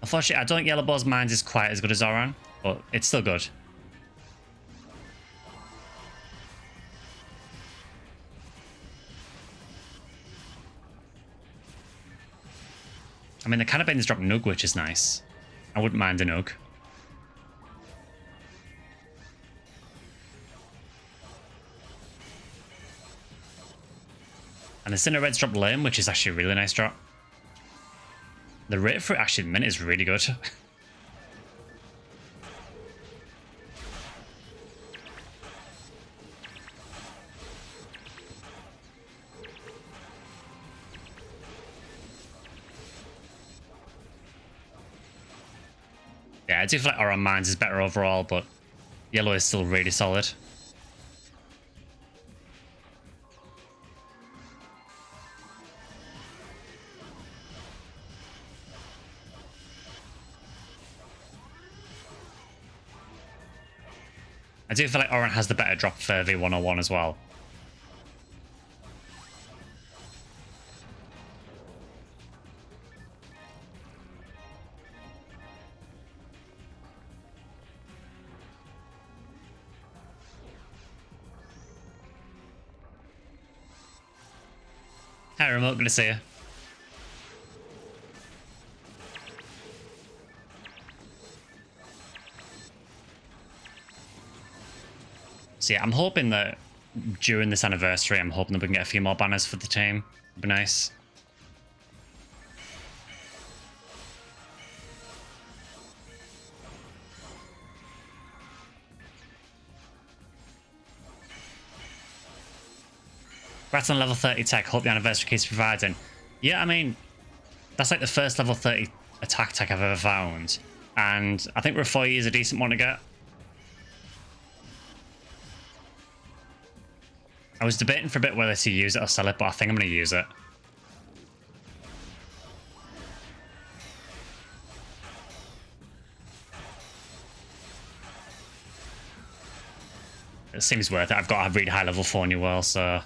Speaker 1: Unfortunately, I don't think Yellow Ball's mines is quite as good as Zoran, but it's still good. I mean, the Cannabines drop Nug, which is nice. I wouldn't mind a Nug. And the Sinnoh Reds drop Lame, which is actually a really nice drop. The rate for it actually mint is really good. Yeah, I do feel like Oran Mines is better overall, but Yellow is still really solid. I do feel like Oran has the better drop for V101 as well. Hi, Remote, good to see you. So yeah, I'm hoping that during this anniversary, I'm hoping that we can get a few more banners for the team. It'd be nice. Congrats on level 30 tech. Hope the anniversary keeps providing. Yeah, I mean, that's like the first level 30 attack tech I've ever found. And I think Rafoi is a decent one to get. I was debating for a bit whether to use it or sell it, but I think I'm going to use it. It seems worth it. I've got a really high level 4 new world, so...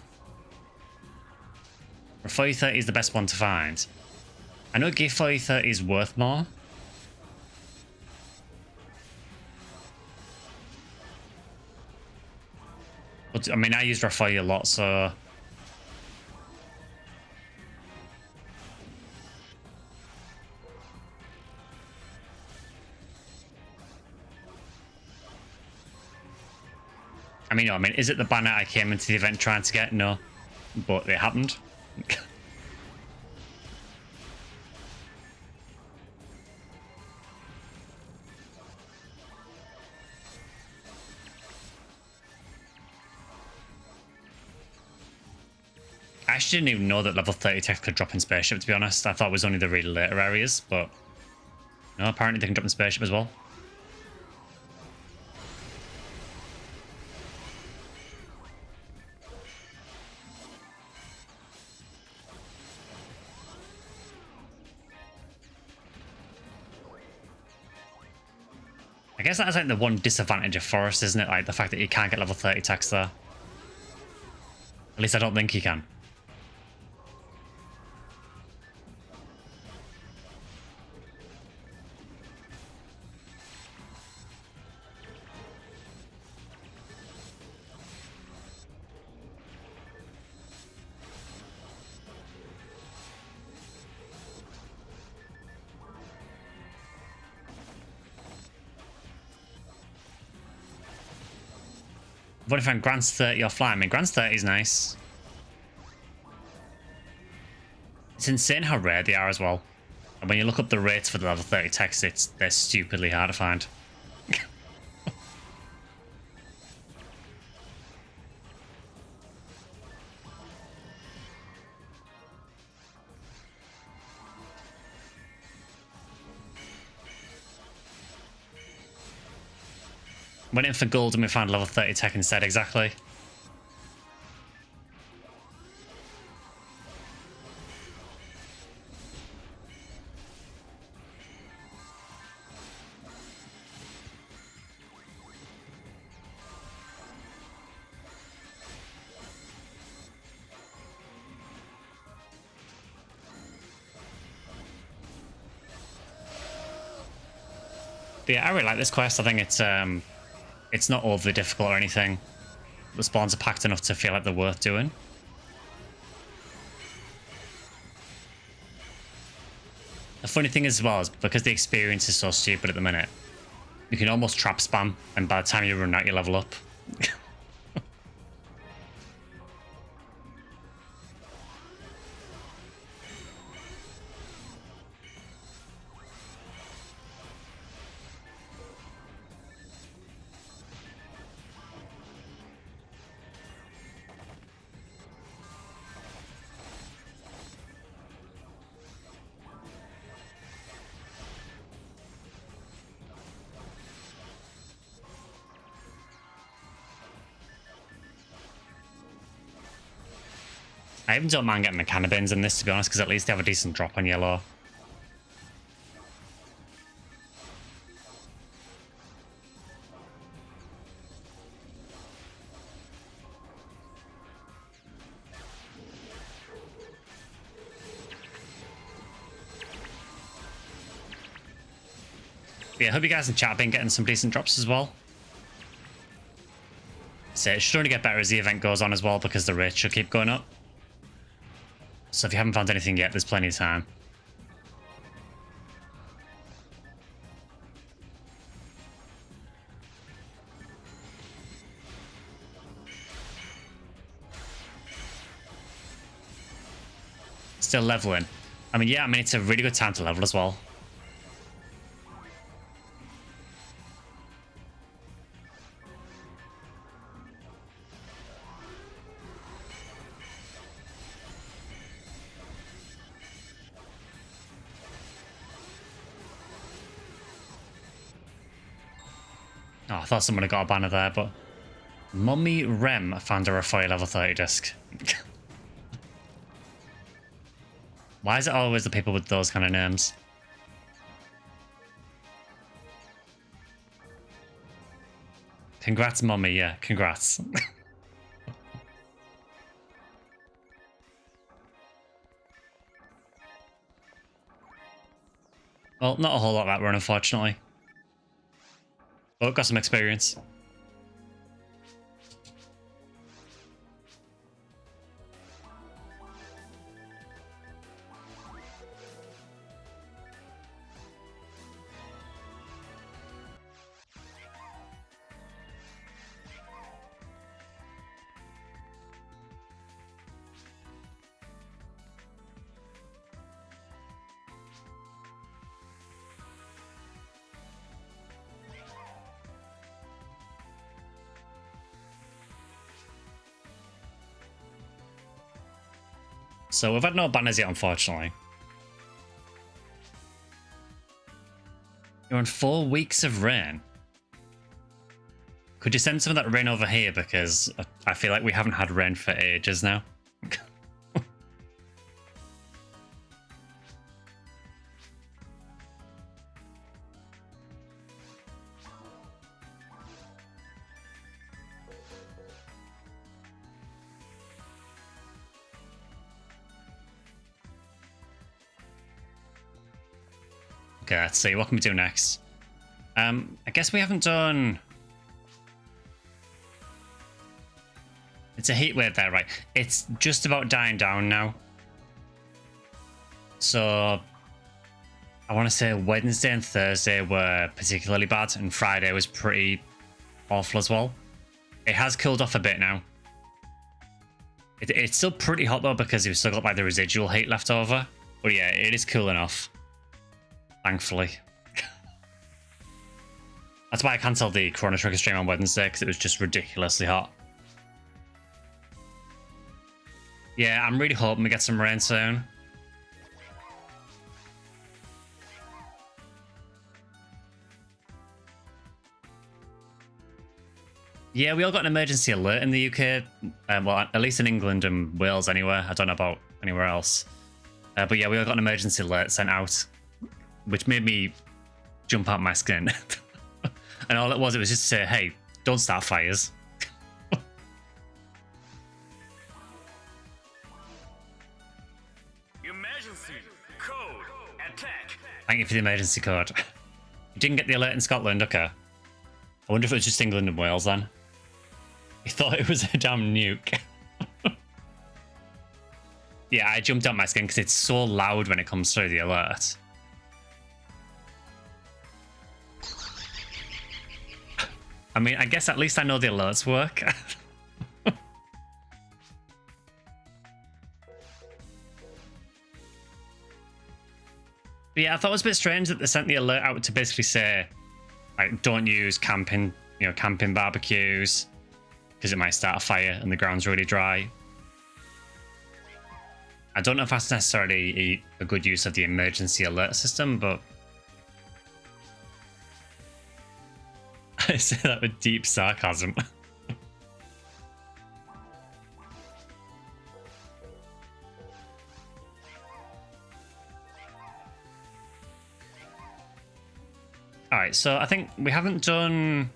Speaker 1: Rafoi 30 is the best one to find. I know Rafoi 30 is worth more. But, I mean, I use Rafoi a lot, so... I mean, is it the banner I came into the event trying to get? No. But it happened. I actually didn't even know that level 30 tech could drop in spaceship, to be honest. I thought it was only the really later areas, but no, apparently they can drop in spaceship as well. I guess that's like the one disadvantage of Forest, isn't it? Like the fact that you can't get level 30 techs there. At least I don't think you can. What if I'm Grant's 30 offline? I mean, Grant's 30 is nice. It's insane how rare they are as well. And when you look up the rates for the level 30 techs, they're stupidly hard to find. Went in for gold and we found level 30 tech instead, exactly. But yeah, I really like this quest. I think it's not overly difficult or anything. The spawns are packed enough to feel like they're worth doing. The funny thing as well is because the experience is so stupid at the minute, you can almost trap spam, and by the time you run out, you level up. I even don't mind getting the cannabins in this, to be honest, because at least they have a decent drop on yellow. Yeah, I hope you guys in chat have been getting some decent drops as well. So it should only get better as the event goes on as well, because the rates should keep going up. So if you haven't found anything yet, there's plenty of time. still leveling. I mean, yeah, I mean, it's a really good time to level as well. Oh, I thought someone had got a banner there, but... Mummy Rem found her a fire level 30 disc. Why is it always the people with those kind of names? Congrats, Mummy. Yeah, congrats. Well, not a whole lot that run, unfortunately. But got some experience. So we've had no banners yet, unfortunately. You're on 4 weeks of rain. Could you send some of that rain over here? Because I feel like we haven't had rain for ages now. Okay, let's see. What can we do next? I guess we haven't done... It's a heat wave there, right? It's just about dying down now. So... I want to say Wednesday and Thursday were particularly bad, and Friday was pretty awful as well. It has cooled off a bit now. It's still pretty hot though, because we've still got like the residual heat left over. But yeah, it is cool enough. Thankfully. That's why I cancelled the Chrono Trigger stream on Wednesday, because it was just ridiculously hot. Yeah, I'm really hoping we get some rain soon. Yeah, we all got an emergency alert in the UK. Well, at least in England and Wales anyway. I don't know about anywhere else. But yeah, we all got an emergency alert sent out, which made me jump out my skin. And all it was just to say, hey, don't start fires.
Speaker 2: Emergency code attack.
Speaker 1: Thank you for the emergency code. You didn't get the alert in Scotland, okay. I wonder if it was just England and Wales then. You thought it was a damn nuke. Yeah, I jumped out my skin because it's so loud when it comes through the alert. I mean, I guess at least I know the alerts work. But yeah, I thought it was a bit strange that they sent the alert out to basically say, like, don't use camping, camping barbecues, because it might start a fire and the ground's really dry. I don't know if that's necessarily a good use of the emergency alert system, but I say that with deep sarcasm. Alright, so I think we haven't done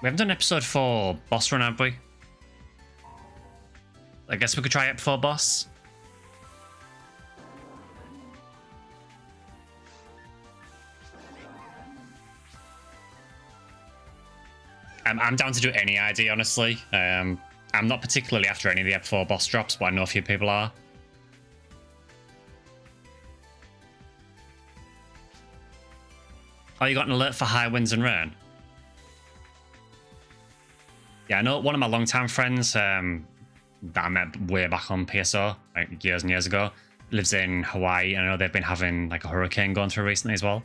Speaker 1: episode 4 boss run, have we? I guess we could try it before boss. I'm down to do any ID, honestly. I'm not particularly after any of the Ep4 boss drops, but I know a few people are. Oh, you got an alert for high winds and rain? Yeah, I know one of my longtime friends, that I met way back on PSO, like years and years ago. Lives in Hawaii, and I know they've been having like a hurricane going through recently as well.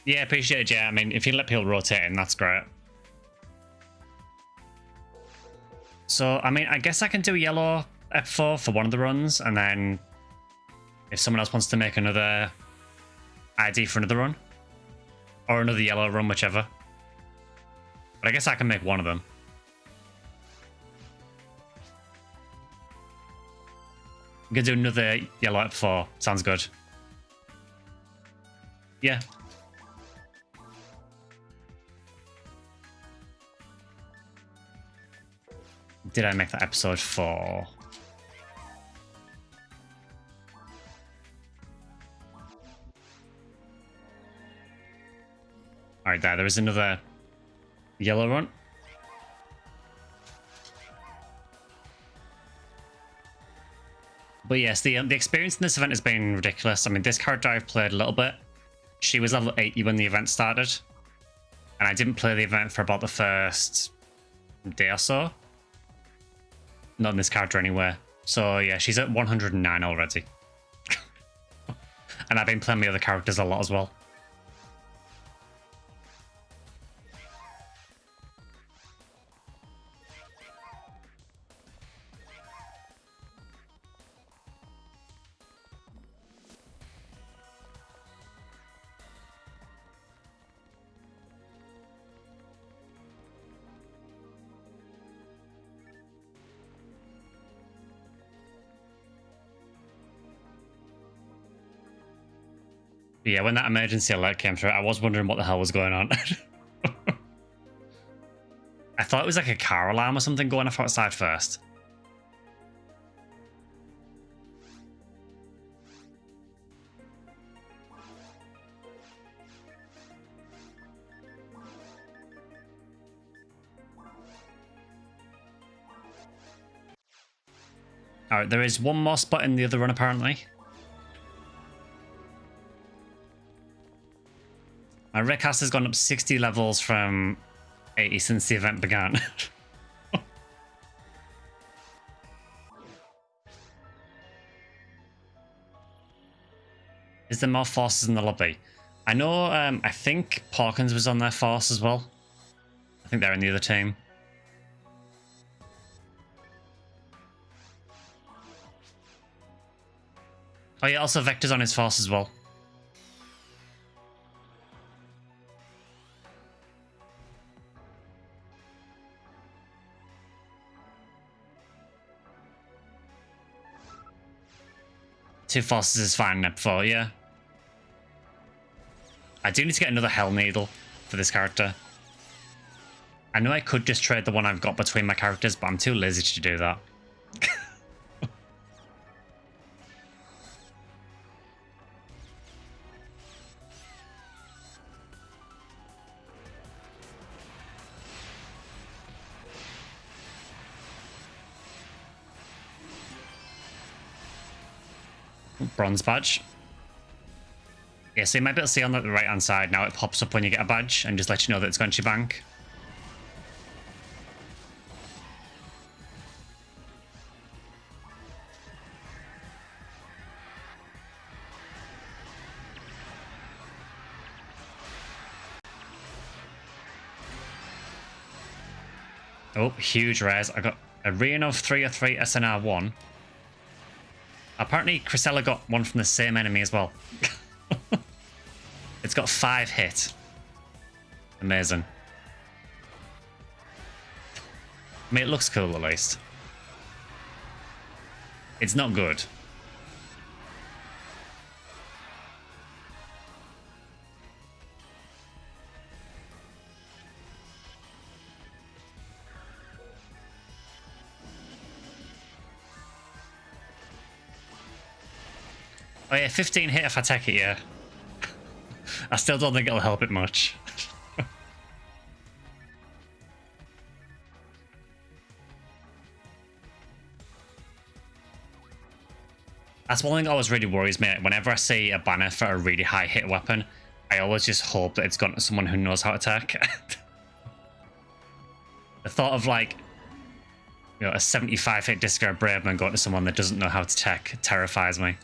Speaker 1: Yeah, appreciate it, yeah. I mean, if you let people rotate in, that's great. So, I mean, I guess I can do yellow F4 for one of the runs, and then if someone else wants to make another ID for another run, or another yellow run, whichever. But I guess I can make one of them. I'm gonna do another yellow F4. Sounds good. Yeah. Did I make that episode 4? Alright, there is another yellow run. But yes, the experience in this event has been ridiculous. I mean, this character I've played a little bit. She was level 80 when the event started. And I didn't play the event for about the first day or so. Not in this character anywhere. So yeah, she's at 109 already. And I've been playing the other characters a lot as well. But yeah, when that emergency alert came through, I was wondering what the hell was going on. I thought it was like a car alarm or something going off outside first. Alright, there is one more spot in the other run apparently. My Recast has gone up 60 levels from 80 since the event began. Is there more forces in the lobby? I know, I think Porkins was on their force as well. I think they're in the other team. Oh yeah, also Vector's on his force as well. Two forces is fine in Ep4, yeah. I do need to get another Hell Needle for this character. I know I could just trade the one I've got between my characters, but I'm too lazy to do that. Bronze badge. Yeah, so you might be able to see on the right hand side now it pops up when you get a badge and just let you know that it's gone to your bank. Oh, huge res. I got a Rionov 303 SNR1. Apparently, Chrysella got one from the same enemy as well. It's got 5 hit. Amazing. I mean, it looks cool at least. It's not good. Oh yeah, 15 hit if I take it, yeah. I still don't think it'll help it much. That's one thing that always really worries me. Whenever I see a banner for a really high hit weapon, I always just hope that it's gone to someone who knows how to attack. The thought of like, you know, a 75 hit Disco Braveman going to someone that doesn't know how to tech terrifies me.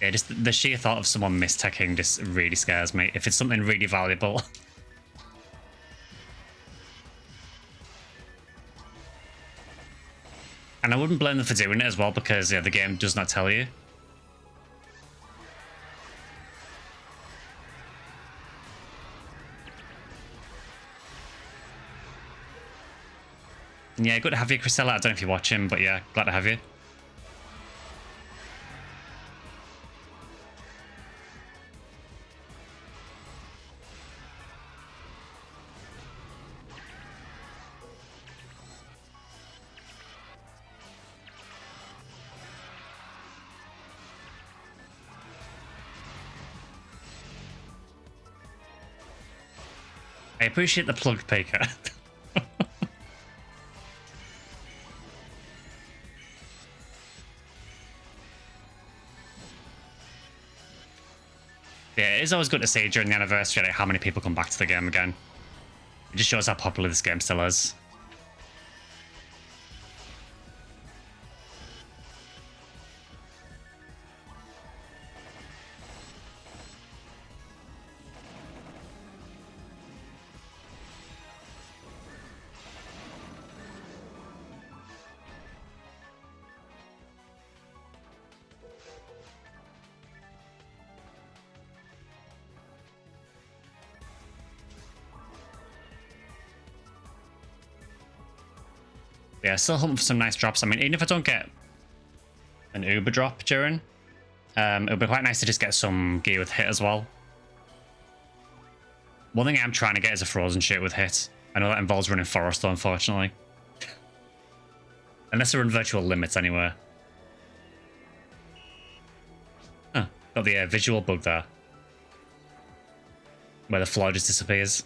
Speaker 1: Yeah, just the sheer thought of someone misteching just really scares me. If it's something really valuable. And I wouldn't blame them for doing it as well because yeah, the game does not tell you. And yeah, good to have you, Christella. I don't know if you're watching, but yeah, glad to have you. I appreciate the plugged Paker. Yeah, it is always good to see during the anniversary like how many people come back to the game again. It just shows how popular this game still is. Yeah, still hoping for some nice drops. I mean, even if I don't get an Uber drop during, it would be quite nice to just get some gear with hit as well. One thing I'm trying to get is a frozen shit with hit. I know that involves running forest though, unfortunately. Unless they're in virtual limits anywhere. Huh, got the visual bug there. Where the floor just disappears.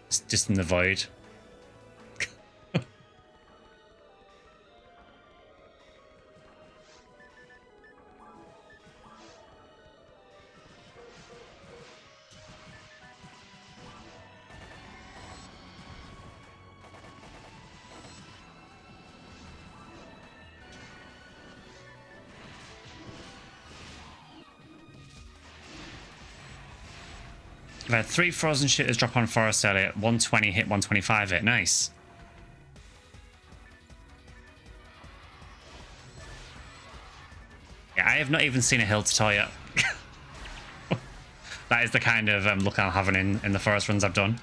Speaker 1: It's just in the void. I've had 3 frozen shitters drop on forest earlier. 120 hit, 125 hit. Nice. Yeah, I have not even seen a hill tutorial yet. That is the kind of look I'm having in the forest runs I've done.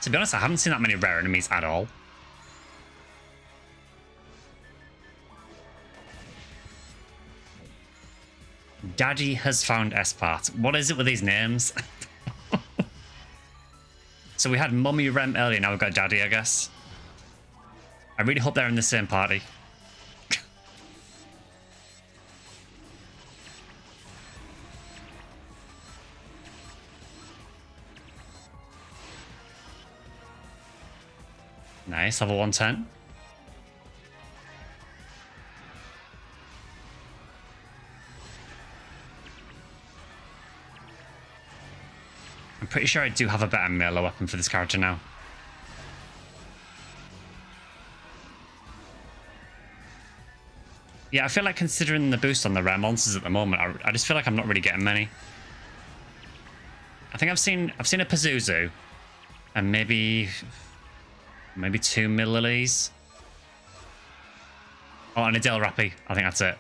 Speaker 1: To be honest, I haven't seen that many rare enemies at all. Daddy has found S-Part. What is it with these names? So we had Mummy Rem earlier, now we've got Daddy, I guess. I really hope they're in the same party. Nice, level 110. I'm pretty sure I do have a better melee weapon for this character now. Yeah, I feel like considering the boost on the rare monsters at the moment, I just feel like I'm not really getting many. I think I've seen a Pazuzu and maybe 2 Millilies. Oh, and a Del Rappy. I think that's it.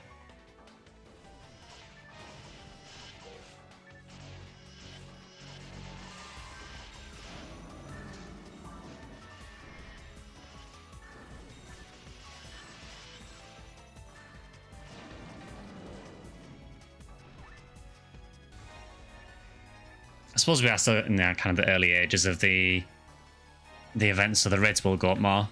Speaker 1: I suppose we are still in the kind of the early ages of the the event, so the rates will go up more.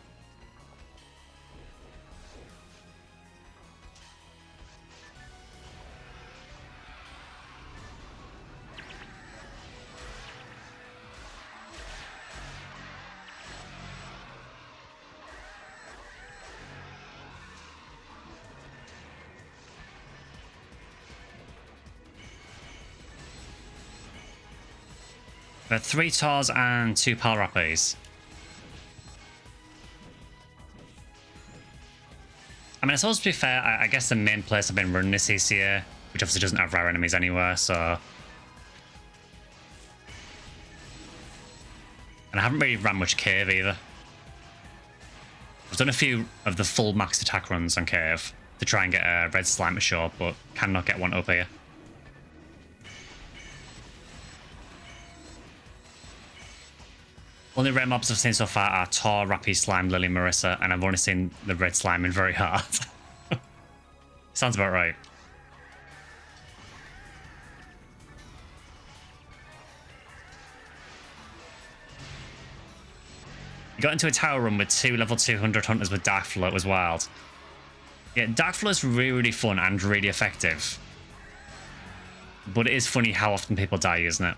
Speaker 1: There are 3 Tors and 2 Pal Rappies. I mean, I suppose to be fair, I guess the main place I've been running this CCA, which obviously doesn't have rare enemies anywhere, so... And I haven't really ran much Cave either. I've done a few of the full maxed attack runs on Cave to try and get a red slime to show up, but cannot get one up here. Only rare mobs I've seen so far are Tor, Rappy, Slime, Lily, Marissa, and I've only seen the red slime in very hard. Sounds about right. You got into a tower run with 2 level 200 hunters with Dark Flow. It was wild. Yeah, Dark Flow is really, really fun and really effective. But it is funny how often people die using it.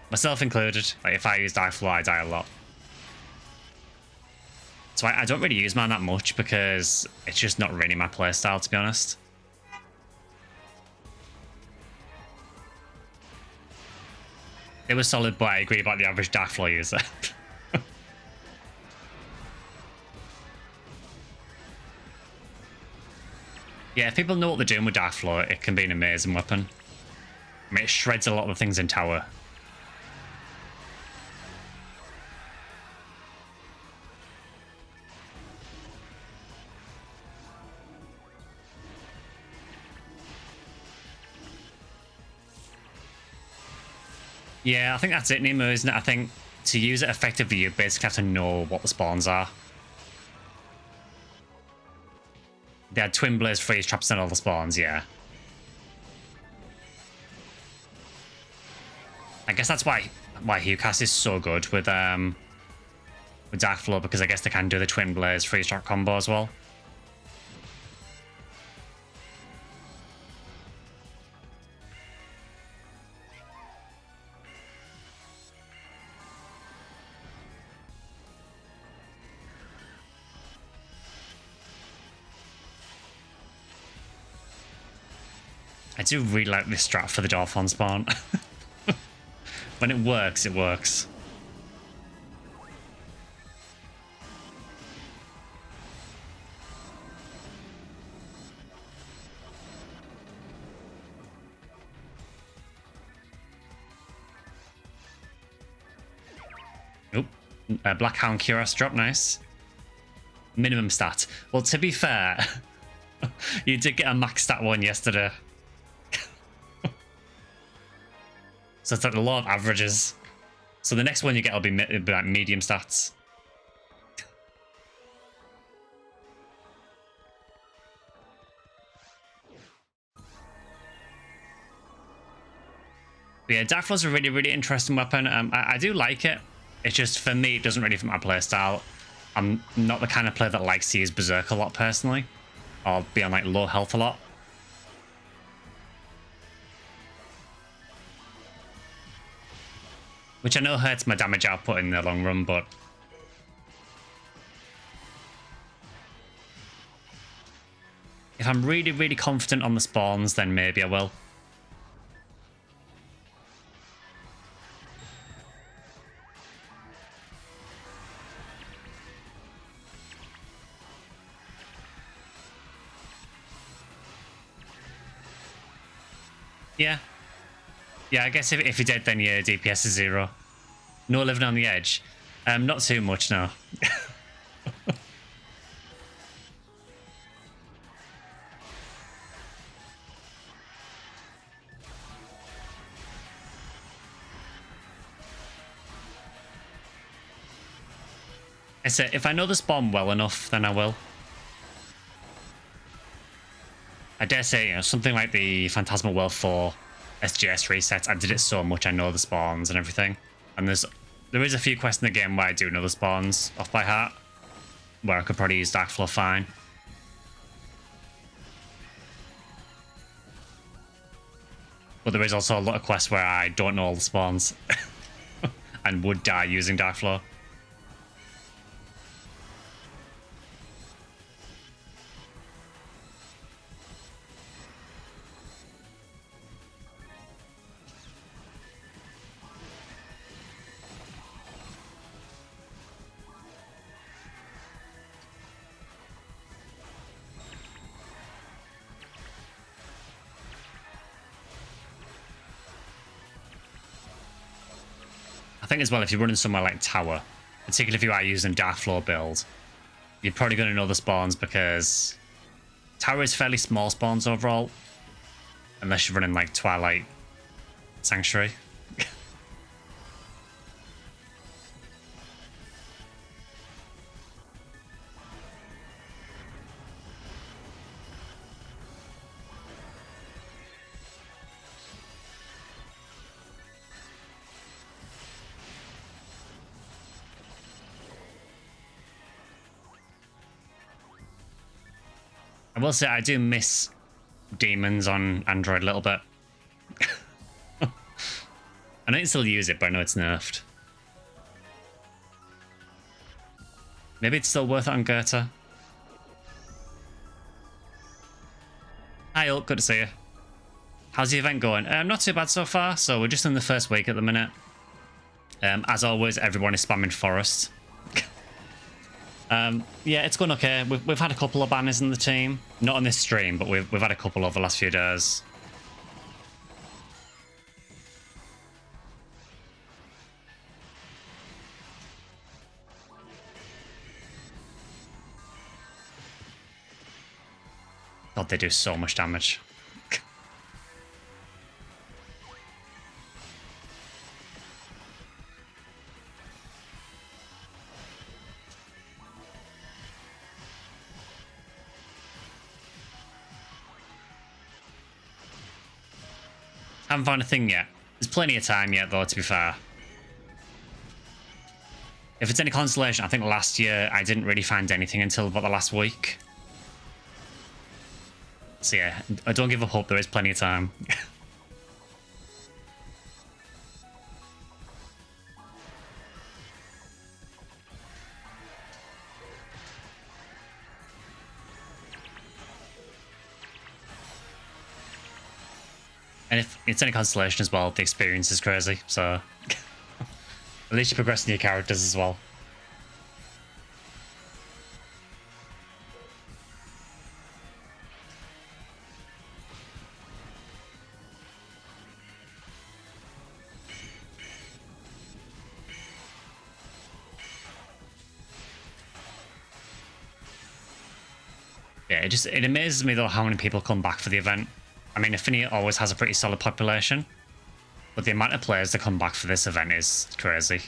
Speaker 1: Myself included. Like, if I use Dark Flow, I die a lot. So I don't really use mine that much because it's just not really my playstyle, to be honest. It was solid, but I agree about the average Dark Flow user. Yeah, if people know what they're doing with Dark Flow, it can be an amazing weapon. I mean, it shreds a lot of things in tower. Yeah, I think that's it, Nemo, isn't it? I think to use it effectively, you basically have to know what the spawns are. They had Twin Blaze, Freeze Traps, and all the spawns, yeah. I guess that's why Hucast is so good with Dark Flow, because I guess they can do the Twin Blaze, Freeze Trap combo as well. I do really like this strat for the Dolphin spawn. When it works, it works. Nope. Blackhound Cuirass drop, nice. Minimum stat. Well, to be fair, you did get a max stat one yesterday. So it's like the law of averages. So the next one you get will be like medium stats. But yeah, Dark Flow's a really, really interesting weapon. I do like it. It's just, for me, it doesn't really fit my playstyle. I'm not the kind of player that likes to use Berserk a lot, personally. Or be on like low health a lot. Which I know hurts my damage output in the long run, but... if I'm really, really confident on the spawns, then maybe I will. Yeah. Yeah, I guess if you're dead, then your DPS is 0. No living on the edge. Not too much, no. I say, if I know the spawn well enough, then I will. I dare say, you know, something like the Phantasmal World 4 SGS resets, I did it so much, I know the spawns and everything. And there's There is a few quests in the game where I do know the spawns off by heart, where I could probably use Dark Flow fine. But there is also a lot of quests where I don't know all the spawns and would die using Dark Flow. I think as well, if you're running somewhere like Tower, particularly if you are using Dark Floor build, you're probably going to know the spawns because Tower is fairly small spawns overall, unless you're running like Twilight Sanctuary. I will say I do miss demons on Android a little bit. I know you still use it, but I know it's nerfed. Maybe it's still worth it on Goethe. Hi Ulk, good to see you. How's the event going? Not too bad so far, so we're just in the first week at the minute. As always, everyone is spamming Forest. Yeah, it's going okay. We've had a couple of banners in the team. Not on this stream, but we've had a couple over the last few days. God, they do so much damage. Haven't found a thing yet. There's plenty of time yet, though, to be fair. If it's any consolation, I think last year I didn't really find anything until about the last week. So yeah, I don't give up hope. There is plenty of time. And if it's any consolation as well, the experience is crazy, so at least you're progressing your characters as well. Yeah, it amazes me though how many people come back for the event. I mean, Ephinea always has a pretty solid population, but the amount of players that come back for this event is crazy.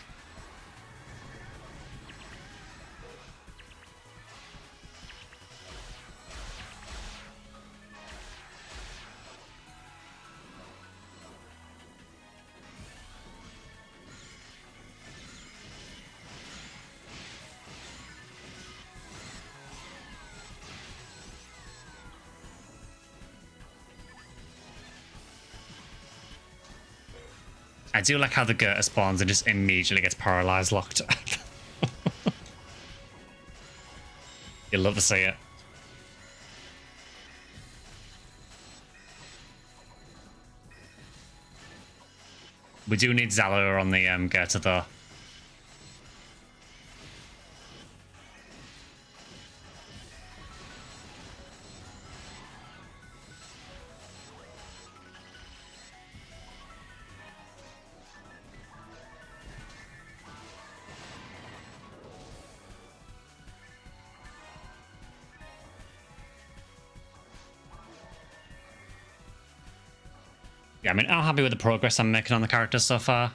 Speaker 1: I do like how the Goethe spawns and just immediately gets paralyzed locked. You'll love to see it. We do need Zalor on the Goethe though. Yeah, I mean, I'm happy with the progress I'm making on the characters so far.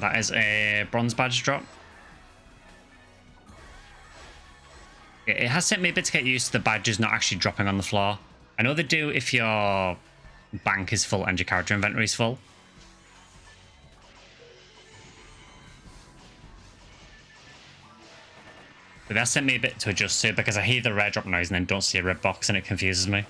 Speaker 1: That is a bronze badge drop. It has taken me a bit to get used to the badges not actually dropping on the floor. I know they do if your bank is full and your character inventory is full. But that sent me a bit to adjust to because I hear the rare drop noise and then don't see a red box and it confuses me.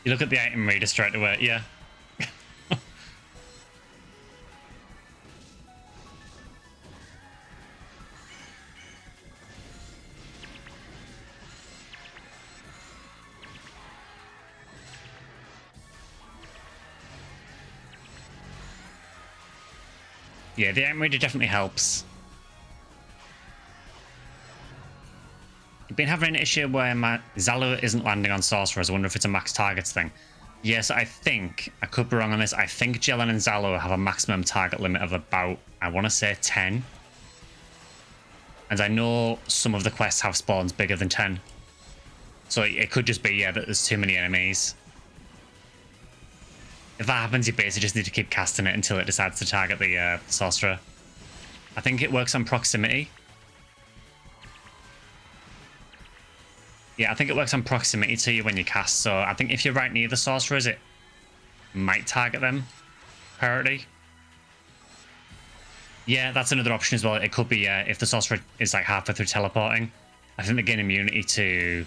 Speaker 1: You look at the item reader straight away, yeah. Yeah, the item reader definitely helps. I've been having an issue where my Zalo isn't landing on sorcerers. I wonder if it's a max targets thing. Yes, I could be wrong on this. I think Jelen and Zalo have a maximum target limit of about, I want to say 10. And I know some of the quests have spawns bigger than 10. So it could just be, yeah, that there's too many enemies. If that happens, you basically just need to keep casting it until it decides to target the sorcerer. I think it works on proximity. Yeah, I think it works on proximity to you when you cast, so I think if you're right near the sorcerers, it might target them. Priority. Yeah, that's another option as well. It could be if the sorcerer is like halfway through teleporting. I think they gain immunity to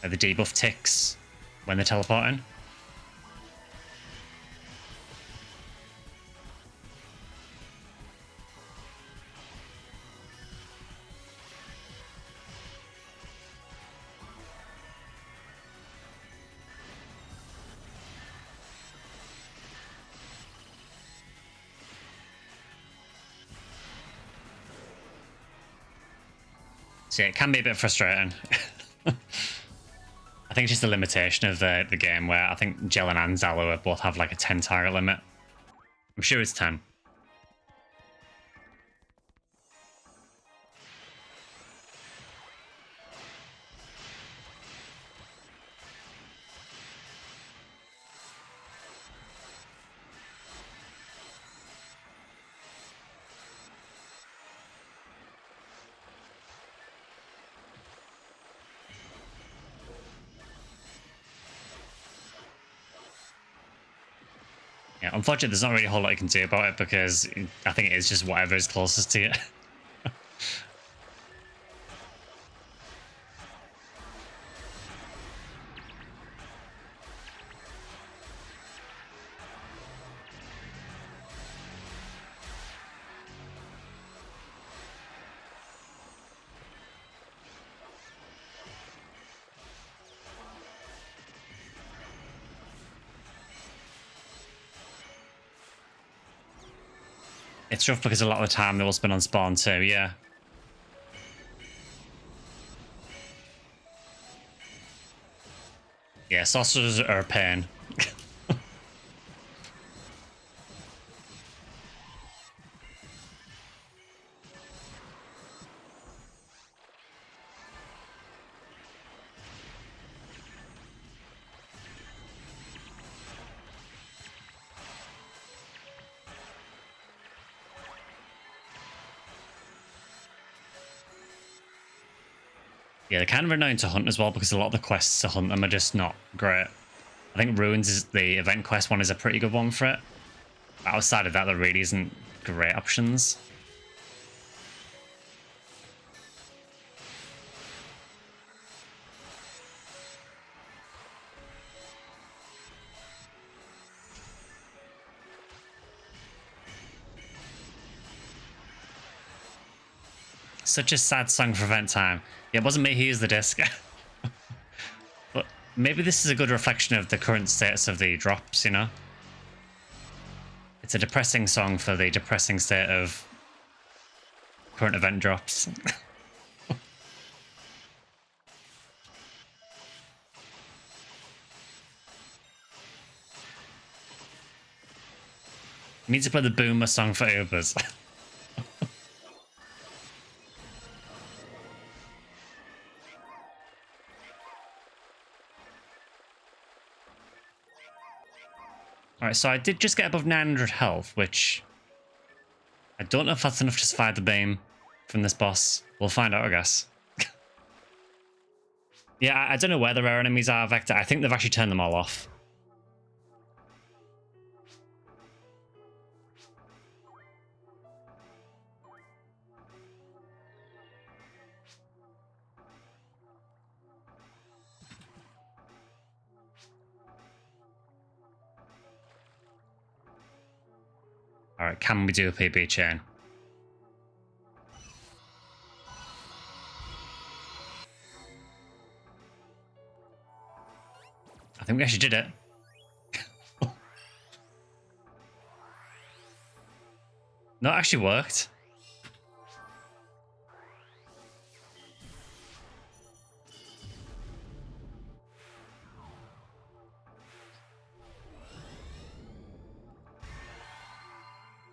Speaker 1: the debuff ticks when they're teleporting. So yeah, it can be a bit frustrating. I think it's just a limitation of the game where I think Jelen and Zalo both have like a 10 target limit. I'm sure it's 10. Yeah, unfortunately, there's not really a whole lot you can do about it because I think it is just whatever is closest to you. It's rough because a lot of the time they will spin on spawn too, yeah. Yeah, sorcerers are a pain. Yeah, they're kind of annoying to hunt as well because a lot of the quests to hunt them are just not great. I think Ruins is the event quest one is a pretty good one for it. But outside of that, there really isn't great options. Such a sad song for event time. Yeah, it wasn't me who used the disc. But maybe this is a good reflection of the current status of the drops, you know? It's a depressing song for the depressing state of current event drops. We need to play the Boomer song for Ubers. Alright, so I did just get above 900 health, which I don't know if that's enough to survive the beam from this boss. We'll find out, I guess. Yeah, I don't know where the rare enemies are, Vector. I think they've actually turned them all off. Alright, can we do a PB chain? I think we actually did it. No, it actually worked.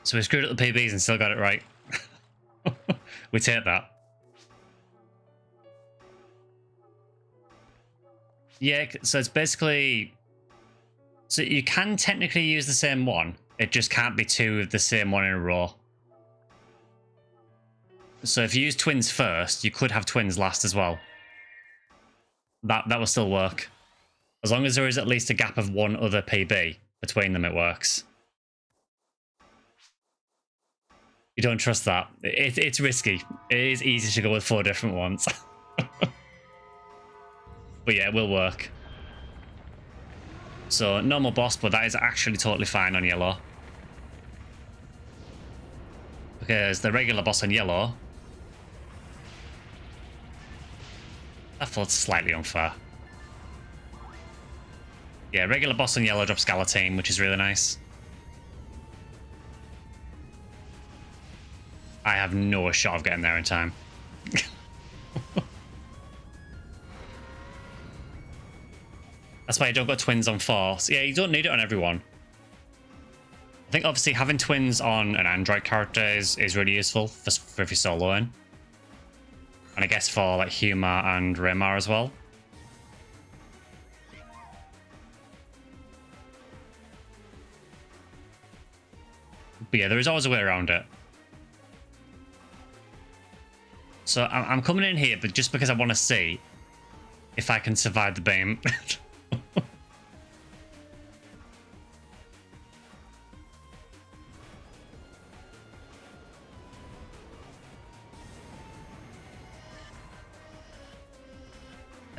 Speaker 1: So we screwed up the PBs and still got it right. We take that. Yeah, so it's basically... So you can technically use the same one. It just can't be two of the same one in a row. So if you use twins first, you could have twins last as well. That will still work. As long as there is at least a gap of one other PB between them, it works. You don't trust that. It's risky. It is easy to go with 4 different ones. But yeah, it will work. So, normal boss, but that is actually totally fine on yellow. Because the regular boss on yellow... That felt slightly unfair. Yeah, regular boss on yellow drops Galatine, which is really nice. I have no shot of getting there in time. That's why you don't got twins on Force. Yeah, you don't need it on everyone. I think obviously having twins on an Android character is really useful for if you're soloing. And I guess for like Huma and Raymar as well. But yeah, there is always a way around it. So I'm coming in here, but just because I want to see if I can survive the beam.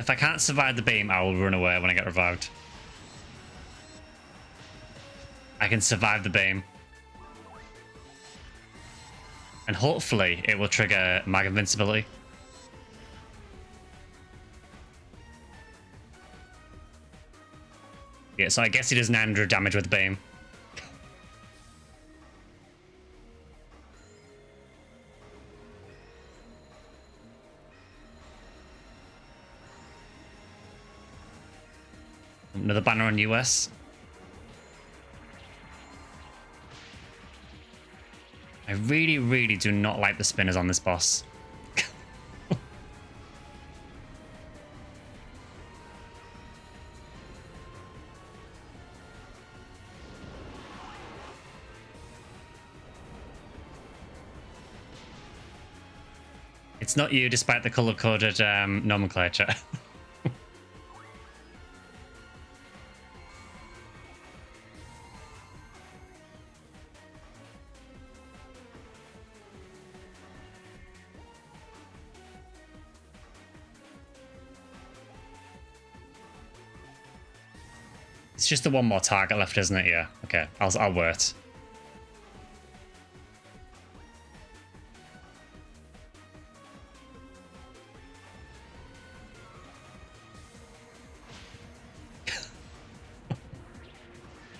Speaker 1: If I can't survive the beam, I will run away when I get revived. I can survive the beam. And hopefully it will trigger mag invincibility. Yeah, so I guess he does 900 damage with the beam. Another banner on US. I really, really do not like the spinners on this boss. It's not you, despite the color-coded nomenclature. It's just the one more target left, isn't it? Yeah. Okay. I'll wait.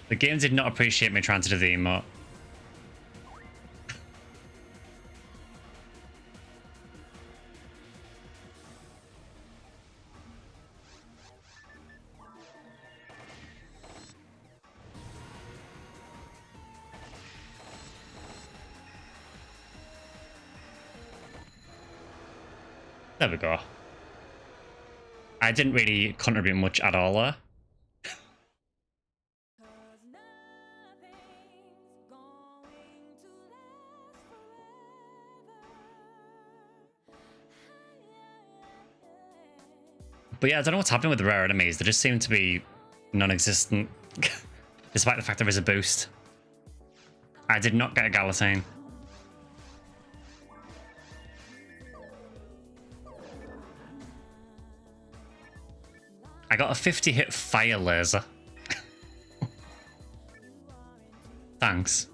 Speaker 1: The game did not appreciate me trying to do the emote. There we go. I didn't really contribute much at all there. But yeah, I don't know what's happening with the rare enemies. They just seem to be non-existent, despite the fact there is a boost. I did not get a Galatine. I got a 50-hit fire laser. Thanks.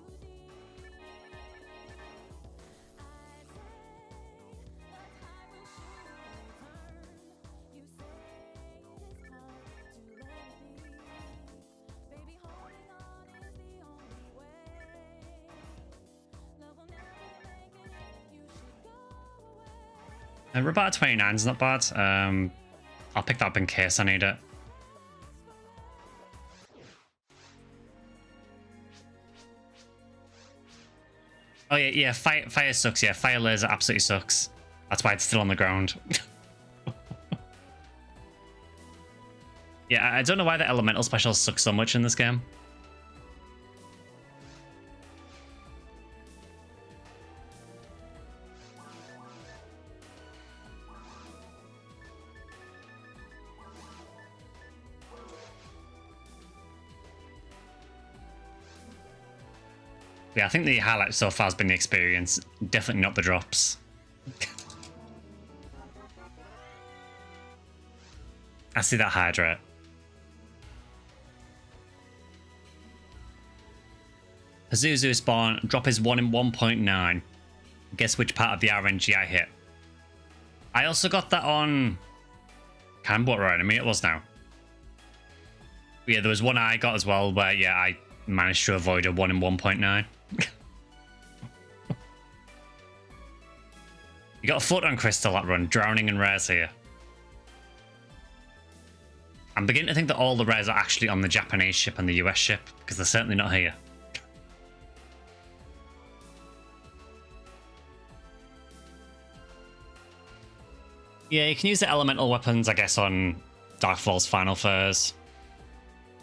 Speaker 1: Rebata 29 is not bad. I'll pick that up in case I need it. Oh yeah, fire sucks. Yeah, fire laser absolutely sucks. That's why it's still on the ground. Yeah, I don't know why the elemental specials suck so much in this game. Yeah, I think the highlight so far has been the experience, definitely not the drops. I see that hydrate. Pazuzu spawn, drop is 1 in 1.9. Guess which part of the RNG I hit. I also got that on... Can't remember what enemy it was now. But yeah, there was one I got as well where, yeah, I managed to avoid a 1 in 1.9. You got a foot on Crystal that run, drowning and rares here. I'm beginning to think that all the rares are actually on the Japanese ship and the US ship, because they're certainly not here. Yeah, you can use the elemental weapons, I guess, on Darkfall's Final Phase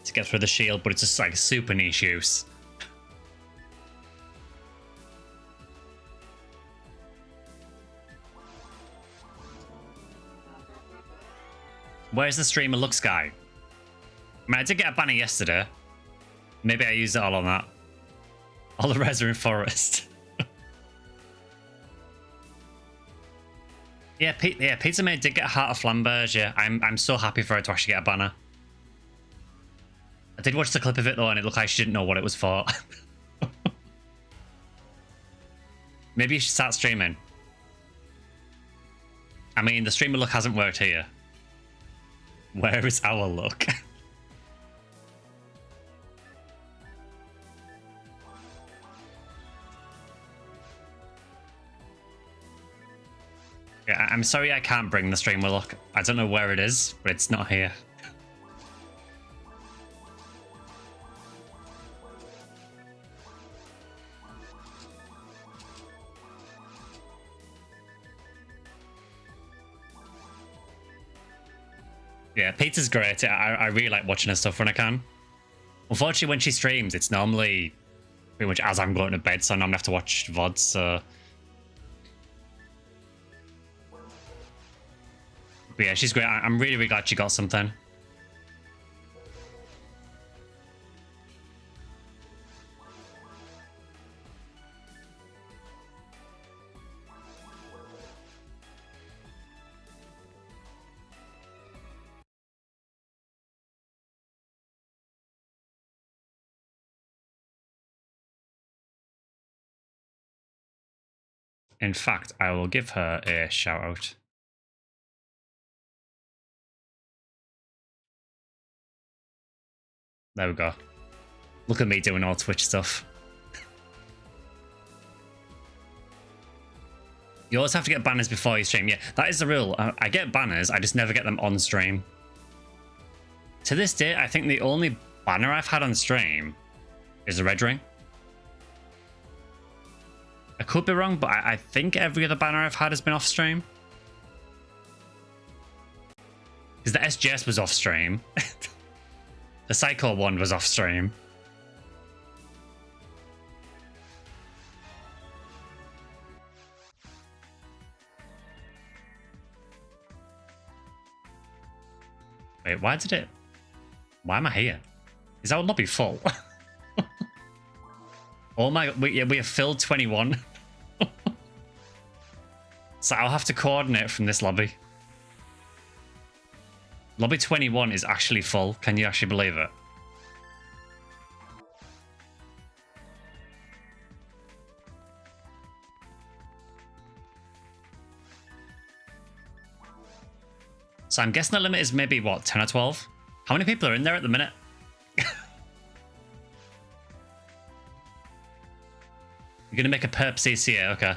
Speaker 1: to get through the shield, but it's just like super niche use. Where's the streamer looks guy? I mean, I did get a banner yesterday. Maybe I used it all on that. All the res are in Forest. Yeah, Pizza Maid did get a Heart of Flamberge. Yeah, I'm so happy for her to actually get a banner. I did watch the clip of it though, and it looked like she didn't know what it was for. Maybe you should start streaming. I mean, the streamer look hasn't worked here. Where is our look? Yeah, I'm sorry I can't bring the streamer look. I don't know where it is, but it's not here. Yeah, Peter's great. I really like watching her stuff when I can. Unfortunately, when she streams, it's normally pretty much as I'm going to bed, so I normally have to watch VODs, so... But yeah, she's great. I'm really, really glad she got something. In fact, I will give her a shout out. There we go. Look at me doing all Twitch stuff. You always have to get banners before you stream. Yeah, that is the rule. I get banners, I just never get them on stream. To this day, I think the only banner I've had on stream is a red ring. I could be wrong, but I think every other banner I've had has been off stream. Because the SGS was off stream. The Psycho one was off stream. Wait, why did it... Why am I here? Is our lobby full? Oh my god, we have filled 21. So I'll have to coordinate from this lobby. Lobby 21 is actually full. Can you actually believe it? So I'm guessing the limit is maybe, what, 10 or 12? How many people are in there at the minute? You're going to make a perp CCA, okay.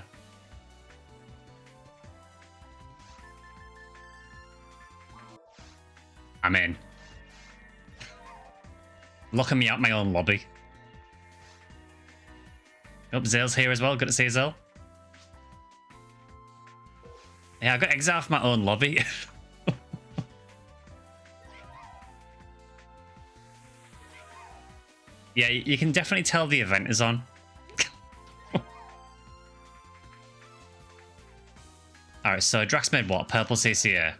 Speaker 1: I'm in. Locking me out my own lobby. Oh, Zale's here as well. Good to see you, Zale. Yeah, I got exiled from my own lobby. Yeah, you can definitely tell the event is on. Alright, so Drax made what? Purple CCA.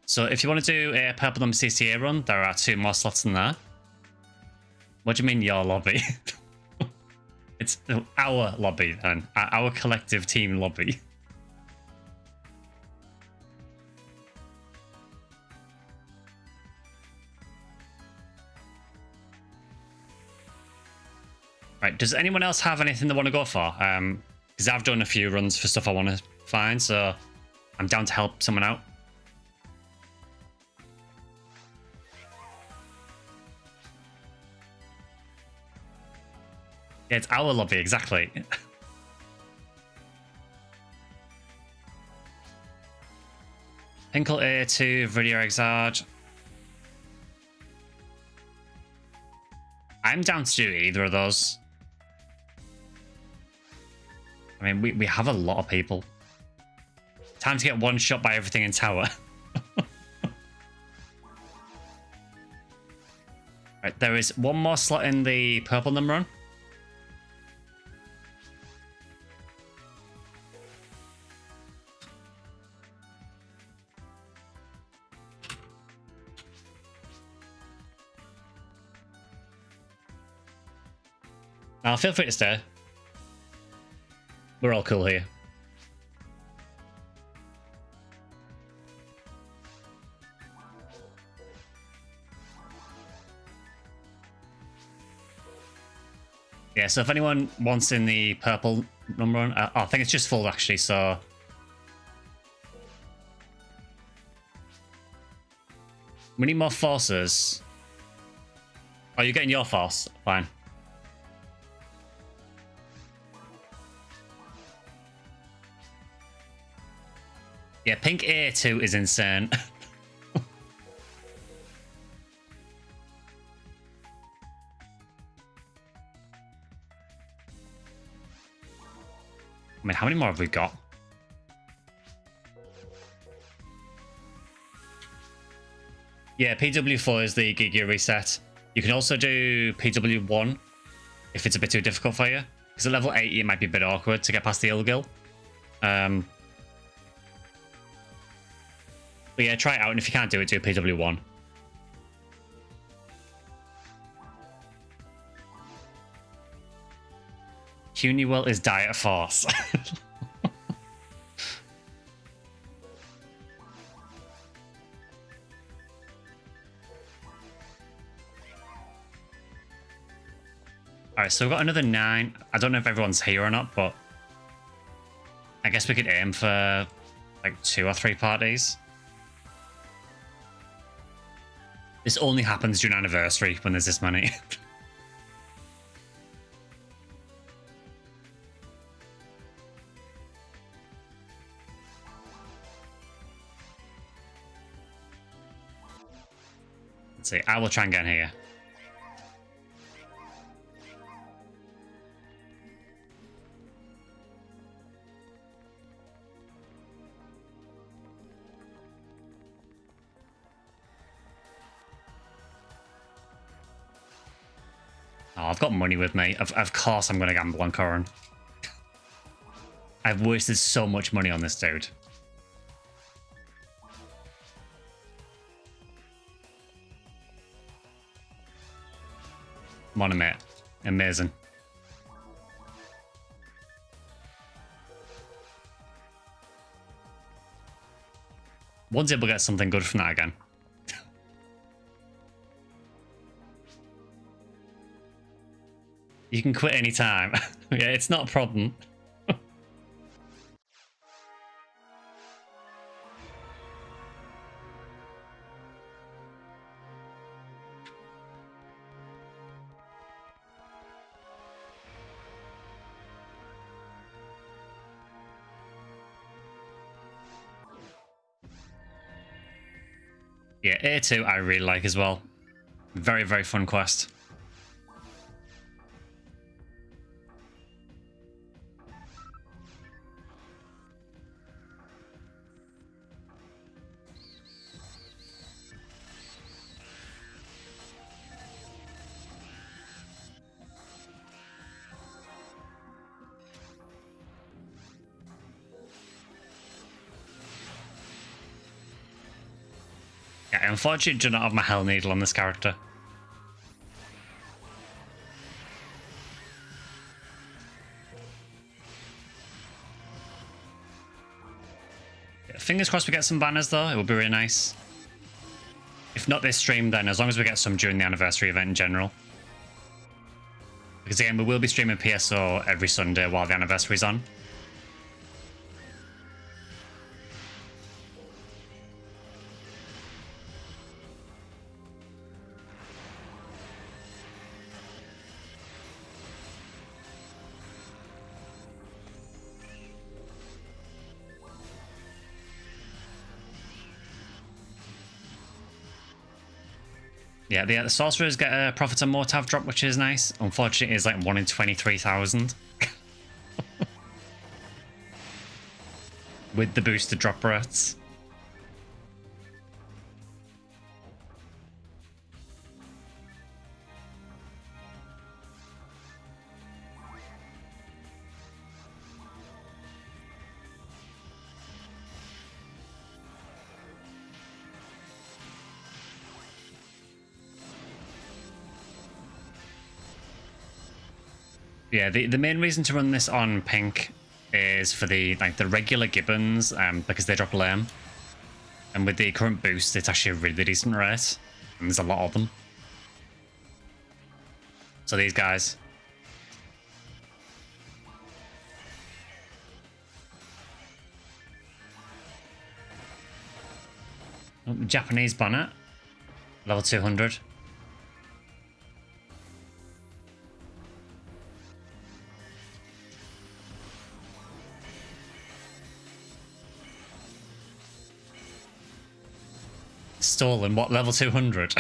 Speaker 1: So if you want to do a purple number CCA run, there are 2 more slots in there. What do you mean your lobby? It's our lobby then. Our collective team lobby. Right, does anyone else have anything they want to go for? Because I've done a few runs for stuff I want to find, so I'm down to help someone out. Yeah, it's our lobby, exactly. Pinkle A2, Video Exard. I'm down to do either of those. I mean, we have a lot of people. Time to get one shot by everything in tower. Right, there is one more slot in the purple number run. Now, feel free to stay. We're all cool here. Yeah, so if anyone wants in the purple number one, I think it's just full actually, so... We need more forces. Oh, you're getting your force? Fine. Yeah, pink A2 is insane. I mean, how many more have we got? Yeah, PW4 is the Giga reset. You can also do PW1 if it's a bit too difficult for you. Because at level 80 it might be a bit awkward to get past the Ilgil. But yeah, try it out, and if you can't do it, do PW1. Cunewell is Diet Force. Alright, so we've got another 9. I don't know if everyone's here or not, but I guess we could aim for like 2 or 3 parties. This only happens during anniversary when there's this many. Let's see, I will try and get in here. Oh, I've got money with me. Of course I'm going to gamble on Corrin. I've wasted so much money on this dude. Come on, mate. Amazing. One's able to get something good from that again. You can quit anytime. Yeah, it's not a problem. Yeah, A2 I really like as well. Very, very fun quest. Yeah, unfortunately, I do not have my Hell Needle on this character. Yeah, fingers crossed we get some banners though, it would be really nice. If not this stream, then as long as we get some during the anniversary event in general. Because again, we will be streaming PSO every Sunday while the anniversary's on. Yeah, the sorcerers get a Prophet and Mortav drop, which is nice. Unfortunately, it's like 1 in 23,000. With the boosted drop rates. Yeah, the main reason to run this on pink is for the regular gibbons, because they drop lame. And with the current boost, it's actually a really decent rate. And there's a lot of them. So these guys. Oh, Japanese bonnet. Level 200. Stolen, what, level 200?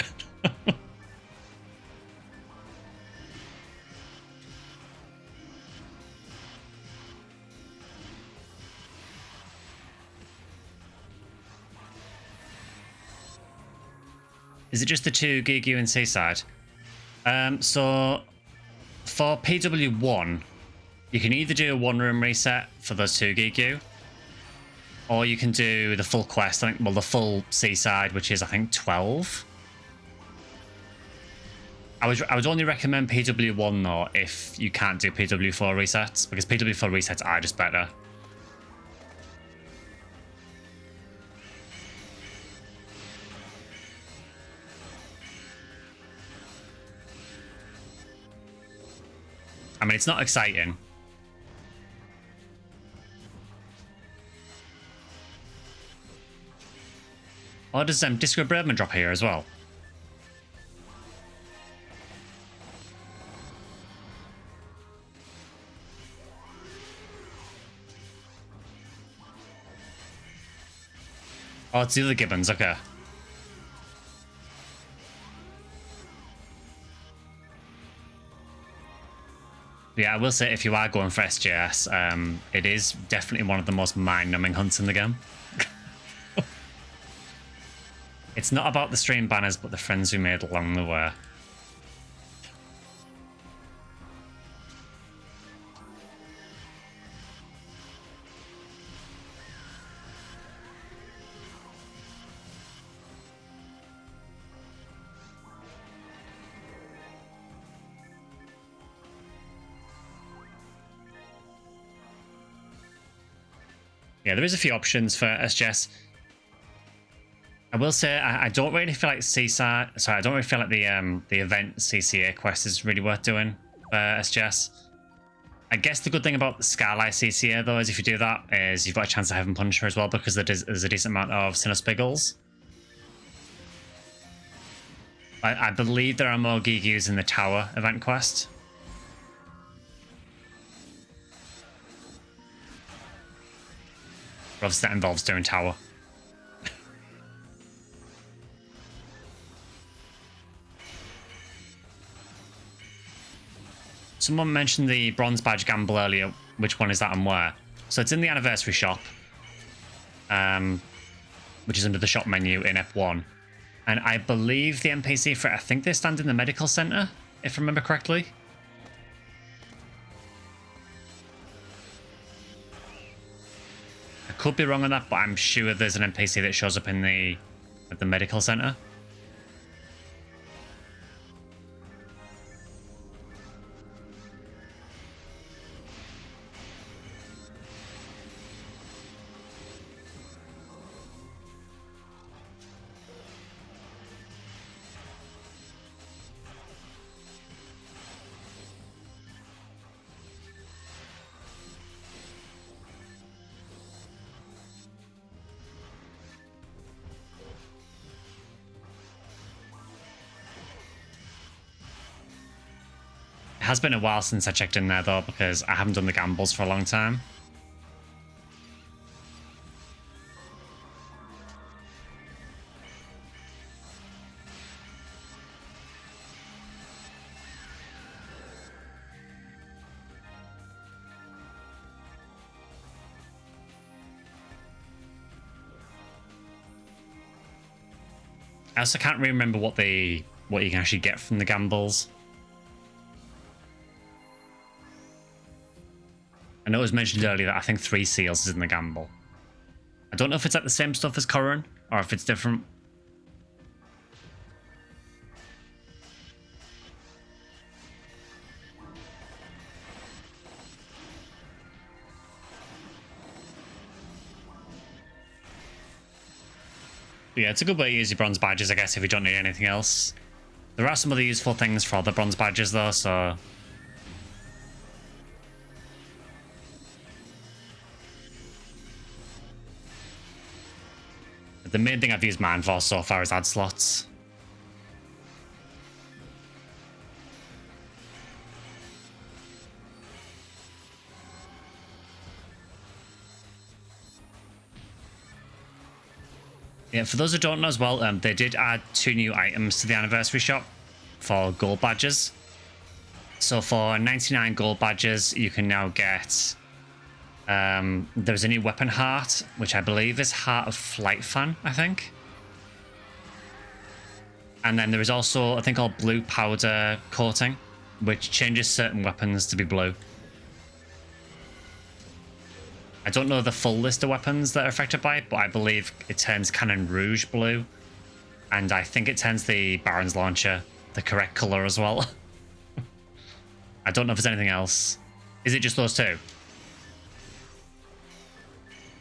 Speaker 1: Is it just the 2 Gigu and Seaside? So for PW1, you can either do a 1-room reset for those 2 Gigu, or you can do the full quest, I think, well, the full Seaside, which is, I think, 12. I would only recommend PW1, though, if you can't do PW4 resets, because PW4 resets are just better. I mean, it's not exciting. Or does Disco Braveman drop here as well? Oh, it's the other Gibbons, okay. Yeah, I will say if you are going for SJS, it is definitely one of the most mind-numbing hunts in the game. It's not about the stream banners, but the friends we made along the way. Yeah, there is a few options for SGS. I will say I don't really feel like Seaside. Sorry, I don't really feel like the event CCA quest is really worth doing for SGS. I guess the good thing about the Skyly CCA though is if you do that is you've got a chance of Heaven Punisher as well because there's a decent amount of Sinnoh I believe there are more Gigus in the Tower event quest. But obviously that involves doing Tower. Someone mentioned the Bronze Badge gamble earlier. Which one is that and where? So it's in the Anniversary shop, which is under the shop menu in F1. And I believe the NPC for it, I think they stand in the medical center, if I remember correctly. I could be wrong on that, but I'm sure there's an NPC that shows up in at the medical center. It has been a while since I checked in there though, because I haven't done the gambles for a long time. I also can't really remember what you can actually get from the gambles. I know it was mentioned earlier that I think 3 seals is in the gamble. I don't know if it's like the same stuff as Curran or if it's different. But yeah, it's a good way to use your bronze badges, I guess, if you don't need anything else. There are some other useful things for the bronze badges though, so... The main thing I've used mine for so far is ad slots. Yeah, for those who don't know as well, they did add 2 new items to the Anniversary shop for gold badges. So for 99 gold badges, you can now get... there's a new weapon heart, which I believe is Heart of Flight Fan, I think. And then there is also a thing called Blue Powder Coating, which changes certain weapons to be blue. I don't know the full list of weapons that are affected by it, but I believe it turns Cannon Rouge blue. And I think it turns the Baron's Launcher the correct colour as well. I don't know if there's anything else. Is it just those 2?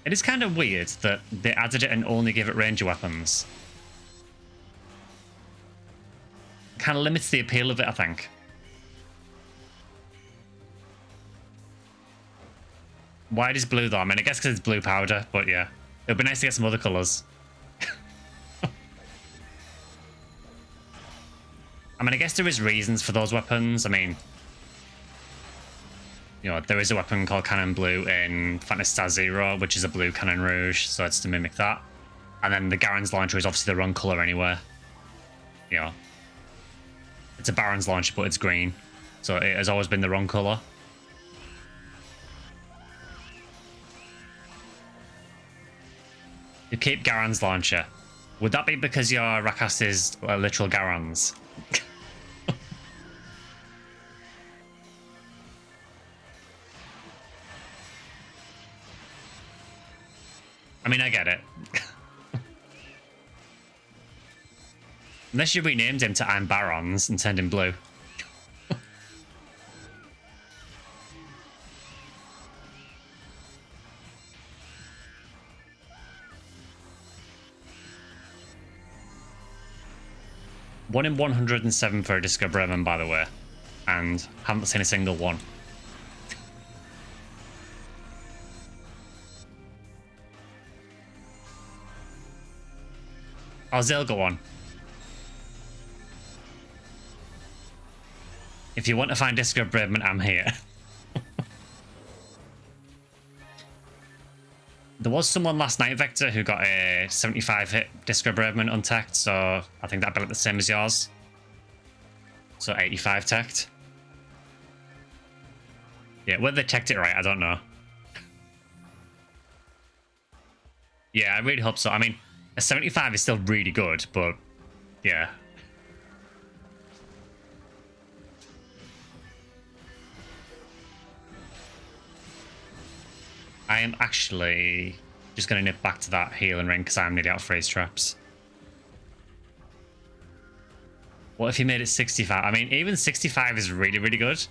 Speaker 1: It is kind of weird that they added it and only give it ranger weapons. Kind of limits the appeal of it, I think. Why it is blue though? I mean, I guess because it's blue powder, but yeah. It would be nice to get some other colours. I mean, I guess there is reasons for those weapons. I mean, you know, there is a weapon called Cannon Blue in Phantasy Zero, which is a blue Cannon Rouge, so it's to mimic that. And then the Baron's Launcher is obviously the wrong colour anyway. You know, it's a Baron's Launcher, but it's green, so it has always been the wrong colour. You keep Garan's Launcher. Would that be because your Rakas is literal Garan's? I mean, I get it. Unless you renamed him to I'm Barons and turned him blue. 1 in 107 for a Disco Bremen, by the way. And haven't seen a single one. Oh, Zil, go on. If you want to find Disco Bremen, I'm here. There was someone last night, Vector, who got a 75 hit Disco Bremen untacked, so I think that'd be like the same as yours. So 85 tacked. Yeah, whether they checked it right, I don't know. Yeah, I really hope so. I mean, a 75 is still really good, but yeah. I am actually just going to nip back to that healing ring because I'm nearly out of freeze traps. What if you made it 65? I mean, even 65 is really, really good.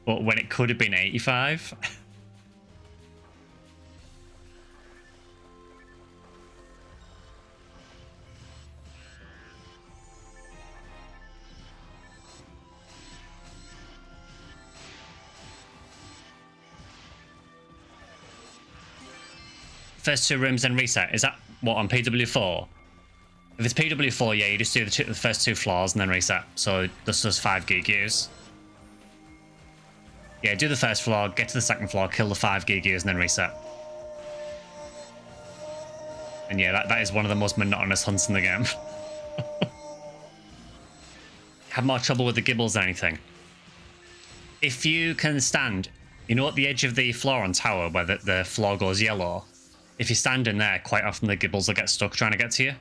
Speaker 1: But when it could have been 85... First 2 rooms then reset. Is that what, on PW4? If it's PW4, yeah, you just do the first 2 floors and then reset. So this does 5 GGUs. Yeah, do the first floor, get to the second floor, kill the 5 GGUs and then reset. And yeah, that is one of the most monotonous hunts in the game. Have more trouble with the gibbles than anything. If you can stand, you know, at the edge of the floor on tower where the floor goes yellow, if you stand in there, quite often the gibbles will get stuck trying to get to you.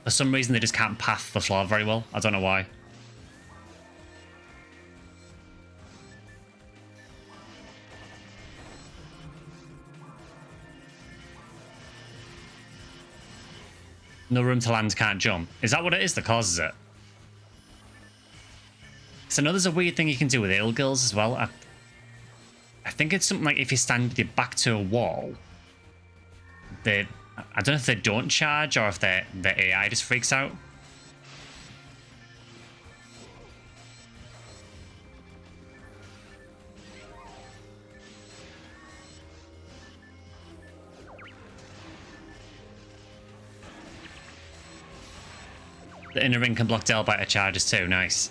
Speaker 1: For some reason, they just can't path the floor very well. I don't know why. No room to land, can't jump. Is that what it is that causes it? So I know there's a weird thing you can do with ill girls as well. I think it's something like if you stand with your back to a wall, I don't know if they don't charge or if the AI just freaks out. The inner ring can block Delbiter charges too, nice.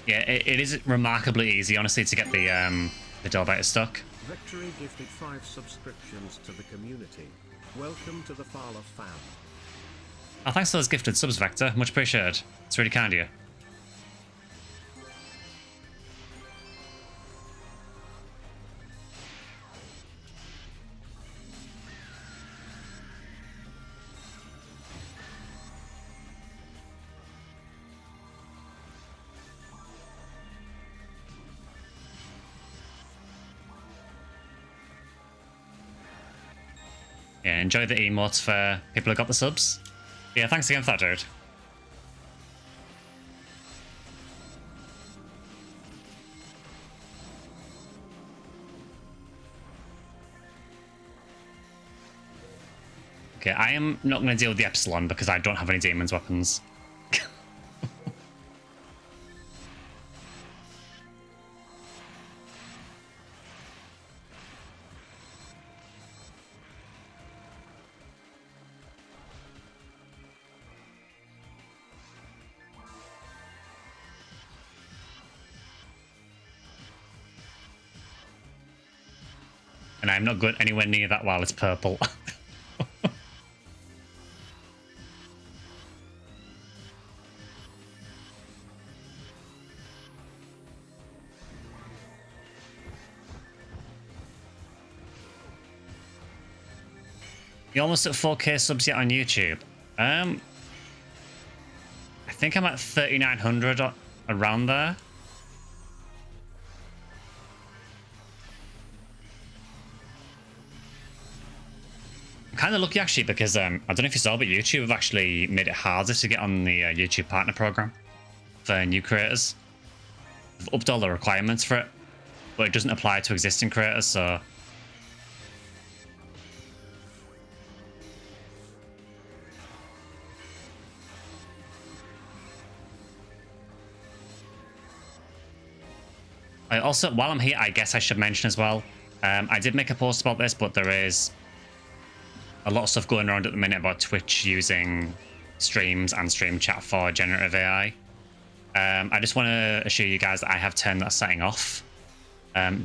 Speaker 1: Yeah, it is remarkably easy, honestly, to get the Delbiter stuck.
Speaker 3: Victory gifted 5 subscriptions to the community. Welcome to the Farloff fam.
Speaker 1: Oh, thanks for those gifted subs, Vector. Much appreciated. It's really kind of you. Yeah, enjoy the emotes for people who got the subs. Yeah, thanks again for that, dude. Okay, I am not going to deal with the Epsilon because I don't have any Demon's weapons. And I'm not going anywhere near that while it's purple. You almost at 4K subs yet on YouTube? I think I'm at 3,900 around there. kind of lucky actually because I don't know if you saw, but YouTube have actually made it harder to get on the YouTube partner program for new creators. They've upped all the requirements for it, but it doesn't apply to existing creators, so also, while I'm here, I guess I should mention as well, I did make a post about this, but there is a lot of stuff going around at the minute about Twitch using streams and stream chat for generative AI. I just want to assure you guys that I have turned that setting off.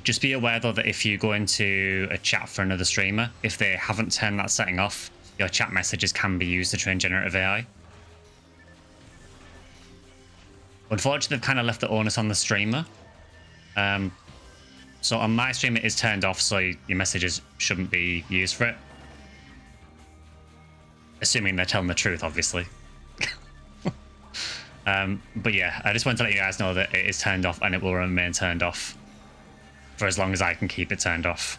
Speaker 1: Just be aware though that if you go into a chat for another streamer, if they haven't turned that setting off, your chat messages can be used to train generative AI. Unfortunately, they've kind of left the onus on the streamer. So on my stream it is turned off, so your messages shouldn't be used for it. Assuming they're telling the truth, obviously. But yeah, I just wanted to let you guys know that it is turned off and it will remain turned off for as long as I can keep it turned off.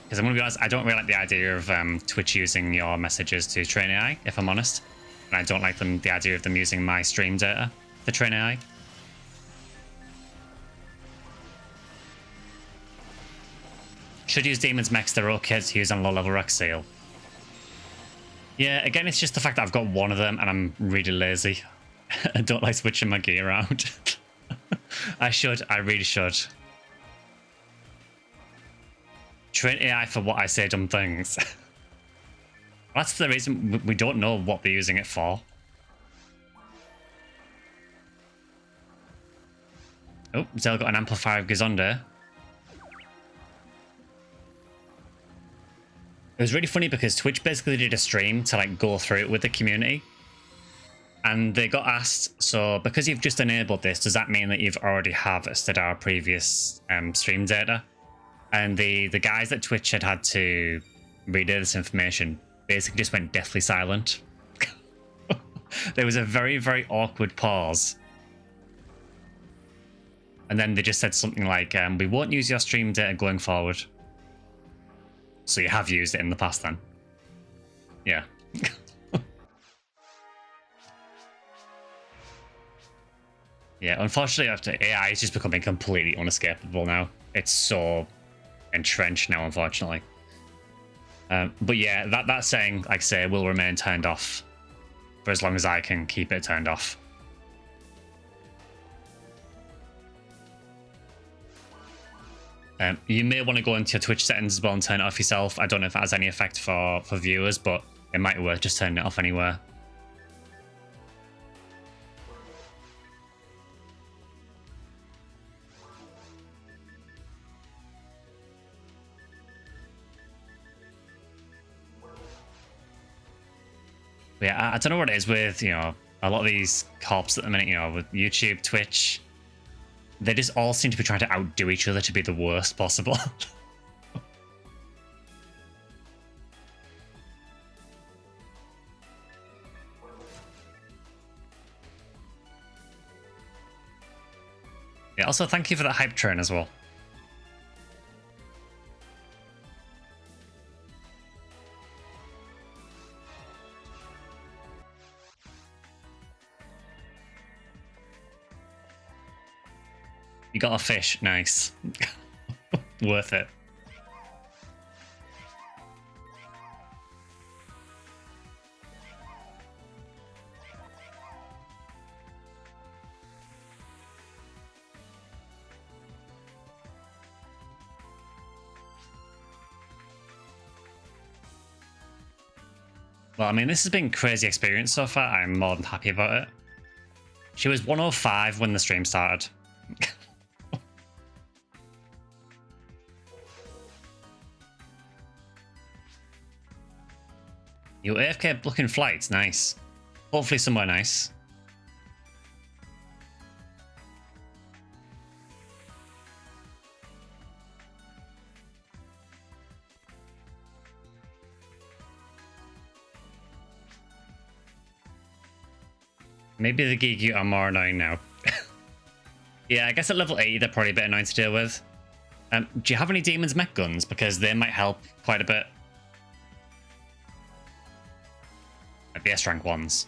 Speaker 1: Because I'm going to be honest, I don't really like the idea of Twitch using your messages to train AI, if I'm honest. And I don't like the idea of them using my stream data to train AI. Should use Demon's Mechs, they're okay to use on low-level Rex Seal. Yeah, again, it's just the fact that I've got one of them and I'm really lazy. I don't like switching my gear around. I really should. Train AI for what I say dumb things. That's the reason we don't know what they're using it for. Oh, Zell got an amplifier of Gazonda. It was really funny because Twitch basically did a stream to like go through it with the community. And they got asked, so because you've just enabled this, does that mean that you've already harvested our previous stream data? And the guys at Twitch had to relay this information basically just went deathly silent. There was a very, very awkward pause. And then they just said something like, we won't use your stream data going forward. So you have used it in the past then? Yeah. Yeah, unfortunately, after AI is just becoming completely unescapable now. It's so entrenched now, unfortunately. But yeah, that saying, like I say, will remain turned off for as long as I can keep it turned off. You may want to go into your Twitch settings as well and turn it off yourself. I don't know if it has any effect for viewers, but it might be worth just turning it off anywhere. But yeah, I don't know what it is with, a lot of these corps at the minute, with YouTube, Twitch. They just all seem to be trying to outdo each other to be the worst possible. Yeah, also thank you for that hype train as well. You got a fish, nice. Worth it. Well, I mean, this has been a crazy experience so far. I'm more than happy about it. She was 105 when the stream started. Your AFK looking flights, nice. Hopefully somewhere nice. Maybe the Gigu are more annoying now. Yeah, I guess at level 80 they're probably a bit annoying to deal with. Do you have any demons mech guns? Because they might help quite a bit. Like the S rank ones.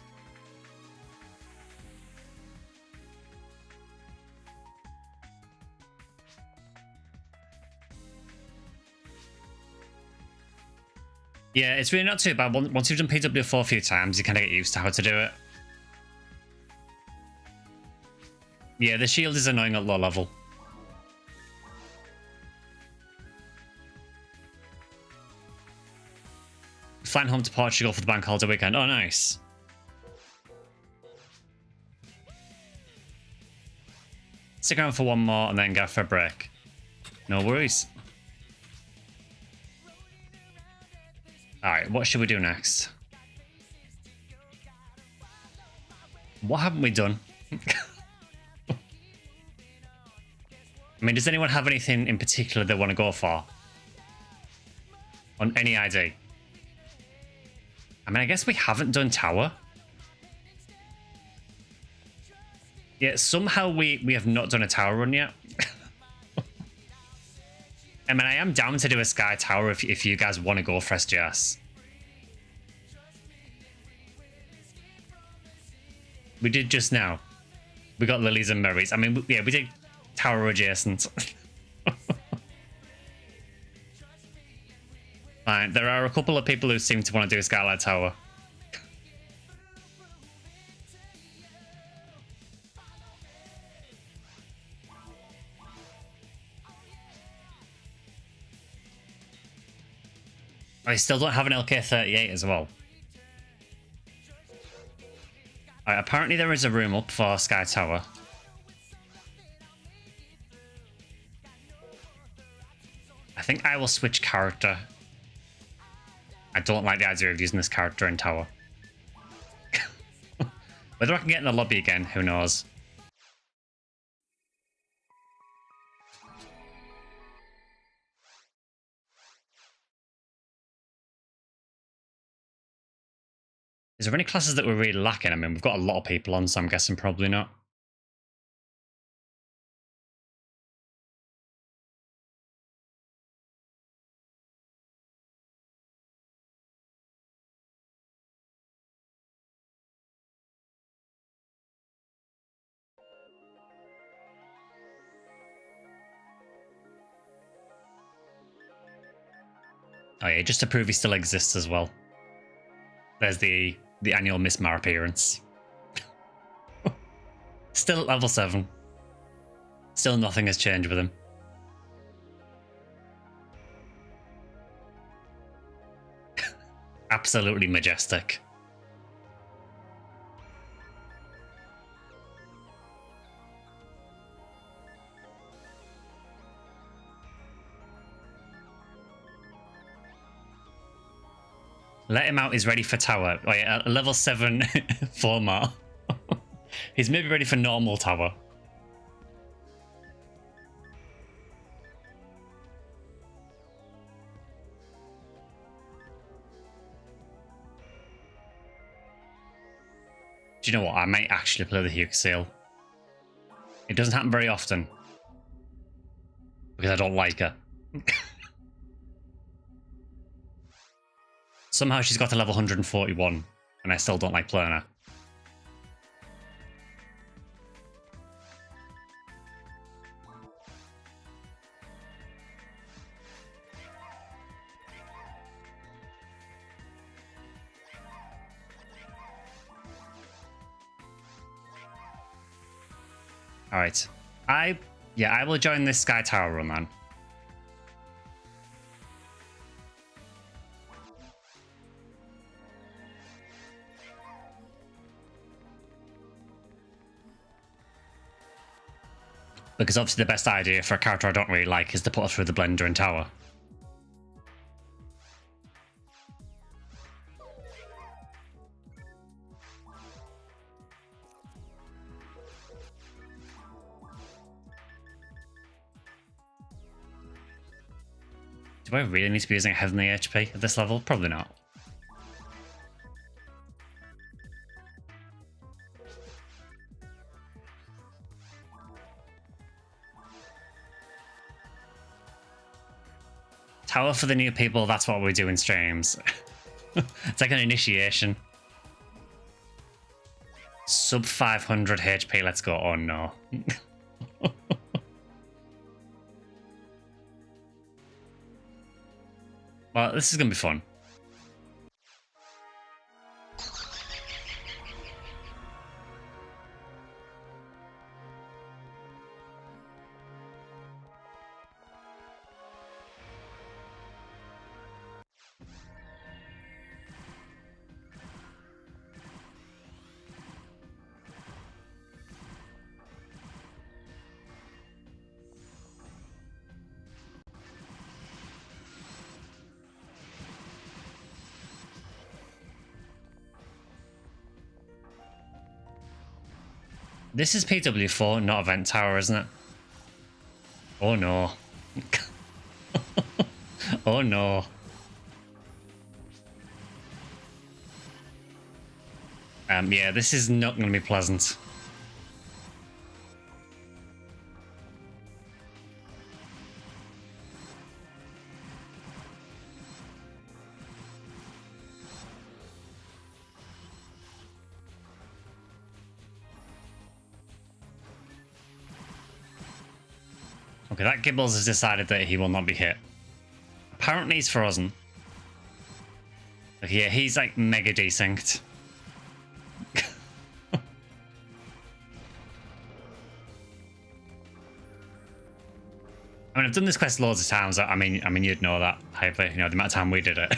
Speaker 1: Yeah, it's really not too bad. Once you've done PW4 a few times, you kind of get used to how to do it. Yeah, the shield is annoying at low level. Flying home to Portugal for the bank holiday weekend. Oh, nice. Stick around for one more and then go for a break. No worries. Alright, what should we do next? What haven't we done? I mean, does anyone have anything in particular they want to go for? On any ID? I mean, I guess we haven't done tower. Yeah, somehow we have not done a tower run yet. I mean, I am down to do a sky tower if you guys want to go for SGS. We did just now. We got lilies and berries. I mean, yeah, we did tower adjacent. Fine, there are a couple of people who seem to want to do a skylight tower. I still don't have an LK38 as well. Right, apparently there is a room up for Sky Tower. I think I will switch character. I don't like the idea of using this character in tower. Whether I can get in the lobby again, who knows. Is there any classes that we're really lacking? I mean, we've got a lot of people on, so I'm guessing probably not. Oh yeah, just to prove he still exists as well. There's the annual Miss Mar appearance. Still at level 7. Still nothing has changed with him. Absolutely majestic. Let him out is ready for tower. Oh yeah, a level 7 format. He's maybe ready for normal tower. Do you know what? I might actually play the Huxil. It doesn't happen very often. Because I don't like her. Somehow she's got to level 141, and I still don't like playing her. Alright. I will join this Sky Tower run then. Because obviously the best idea for a character I don't really like is to put her through the blender and tower. Do I really need to be using a heavenly HP at this level? Probably not. Tower for the new people, that's what we do in streams. It's like an initiation. Sub 500 HP, let's go. Oh no. Well, this is going to be fun. This is PW4, not Event Tower, isn't it? Oh no. Oh no. Yeah, this is not going to be pleasant. Okay, that Gibbles has decided that he will not be hit. Apparently he's frozen. Okay, yeah, he's like mega desynced. I mean, I've done this quest loads of times. I mean, you'd know that, hopefully, you know, the amount of time we did it.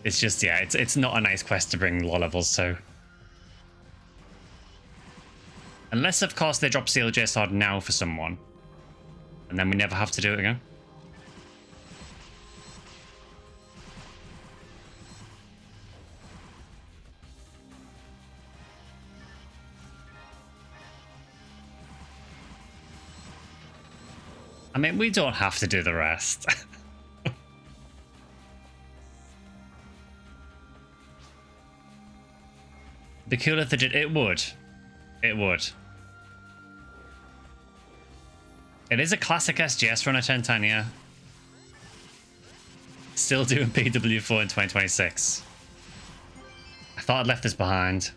Speaker 1: It's just, yeah, it's not a nice quest to bring low levels to. Unless, of course, they drop CLJ Sword now for someone. And then we never have to do it again. I mean, we don't have to do the rest. The cool if they did, it would. It would. It is a classic SGS run at 1010, yeah. Still doing PW4 in 2026. I thought I'd left this behind.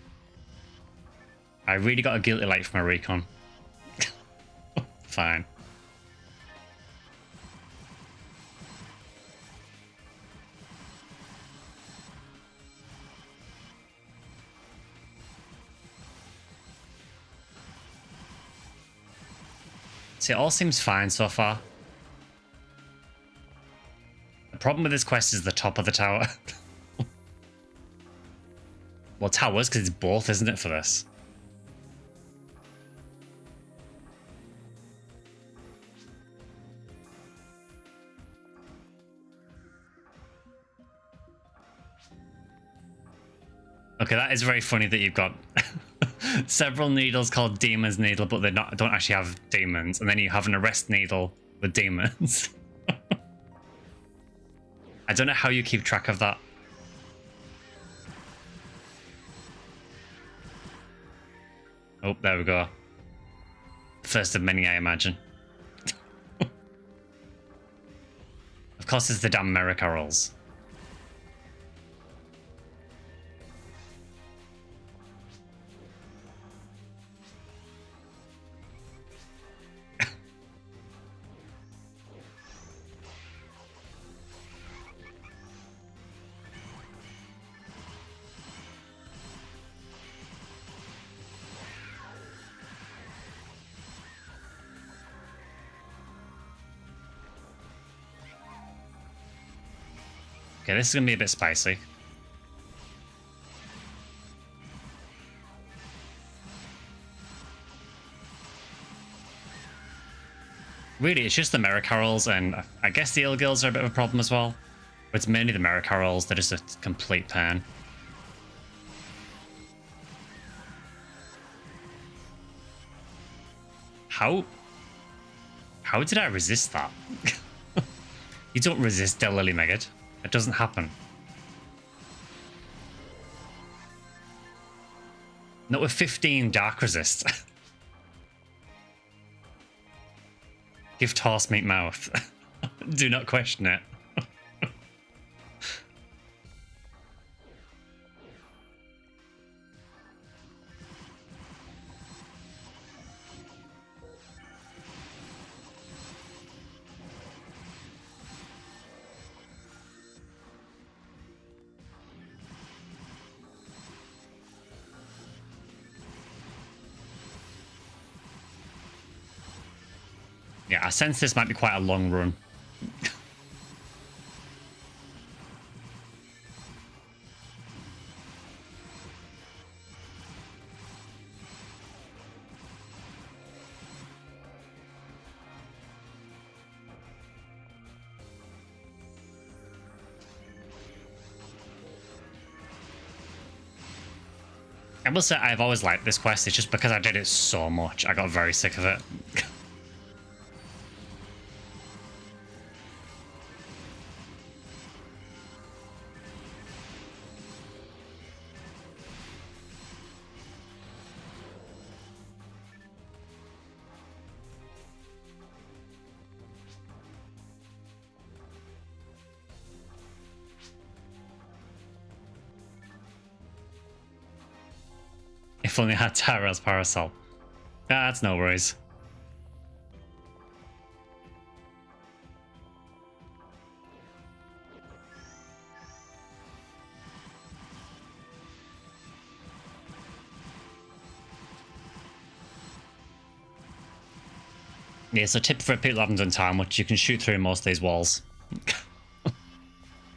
Speaker 1: I really got a guilty light for my recon. Fine. See, it all seems fine so far. The problem with this quest is the top of the tower. Well, towers, because it's both, isn't it, for this? Okay, that is very funny that you've got several needles called Demon's Needle, but they don't actually have demons, and then you have an arrest needle with demons. I don't know how you keep track of that. Oh, there we go. First of many, I imagine. Of course, it's the damn America rolls. Okay, this is going to be a bit spicy. Really, it's just the Mericarrols, and I guess the Ill-Gills are a bit of a problem as well. But it's mainly the Mericarrols, they're just a complete pain. How did I resist that? You don't resist Del Lily Megad. It doesn't happen. Not with 15 Dark Resist. Gift horse meat mouth. Do not question it. Yeah, I sense this might be quite a long run. I will say I've always liked this quest, it's just because I did it so much, I got very sick of it. If only I had Tyrell's Parasol. Ah, that's no worries. Yeah, so tip for people who haven't done timeout, you can shoot through most of these walls.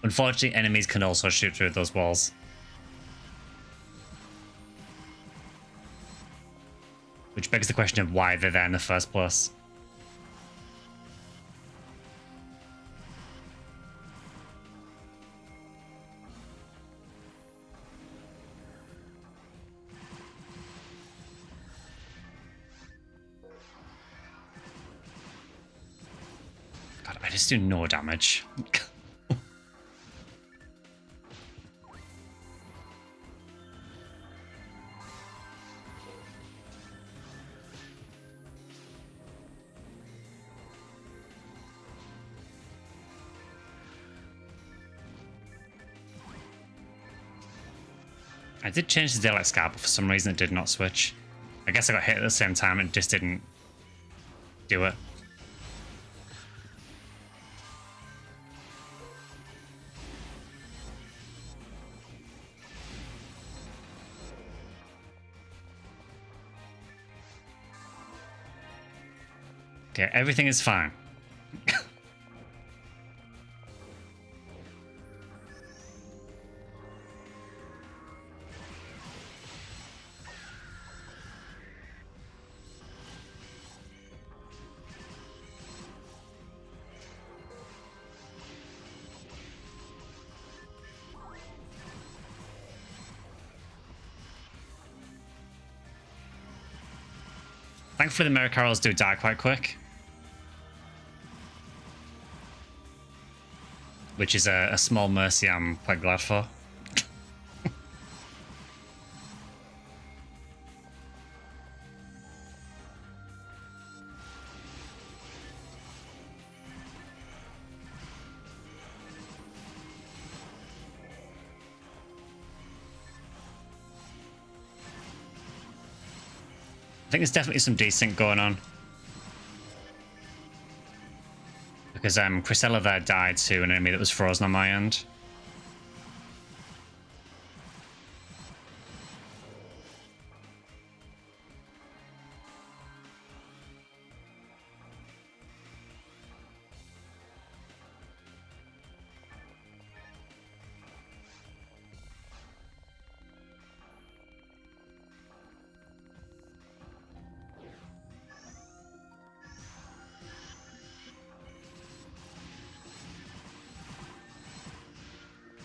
Speaker 1: Unfortunately, enemies can also shoot through those walls. Which begs the question of why they're there in the first place. God, I just do no damage. I did change the daylight scar, but for some reason it did not switch. I guess I got hit at the same time and it just didn't do it. Okay, everything is fine. Thankfully, the mirror carols do die quite quick. Which is a small mercy I'm quite glad for. I think there's definitely some desync going on. Because Chrysella there died to an enemy that was frozen on my end.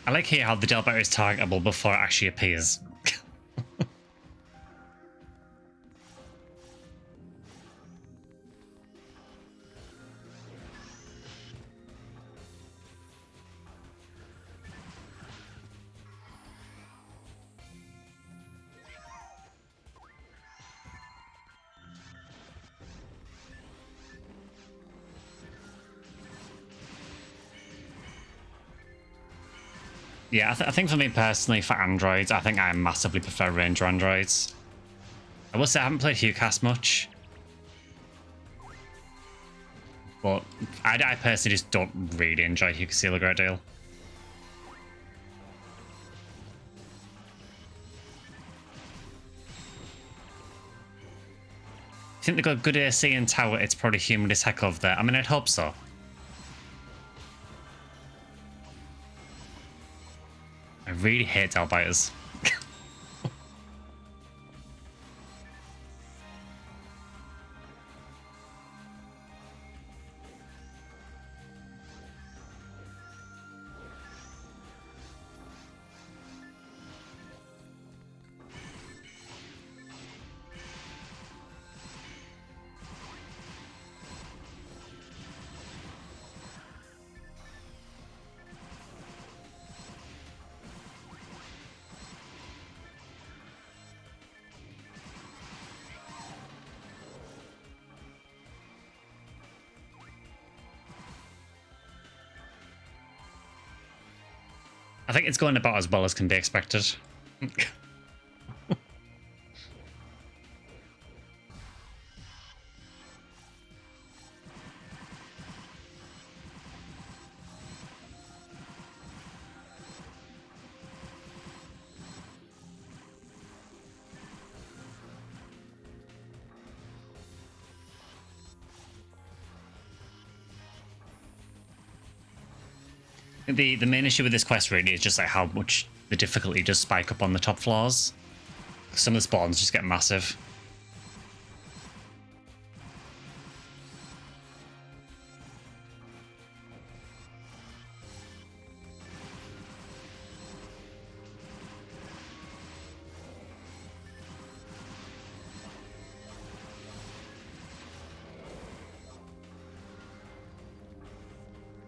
Speaker 1: I like here how the Delbert is targetable before it actually appears. Yeah, I think for me personally, for androids, I think I massively prefer ranger androids. I will say I haven't played HuCast much, but I personally just don't really enjoy HuCasile a great deal. I think they've got good AC and tower. It's probably humid as heck over there. I mean, I'd hope so. I really hate Delbiters. I think it's going about as well as can be expected. The main issue with this quest really is just like how much the difficulty does spike up on the top floors. Some of the spawns just get massive.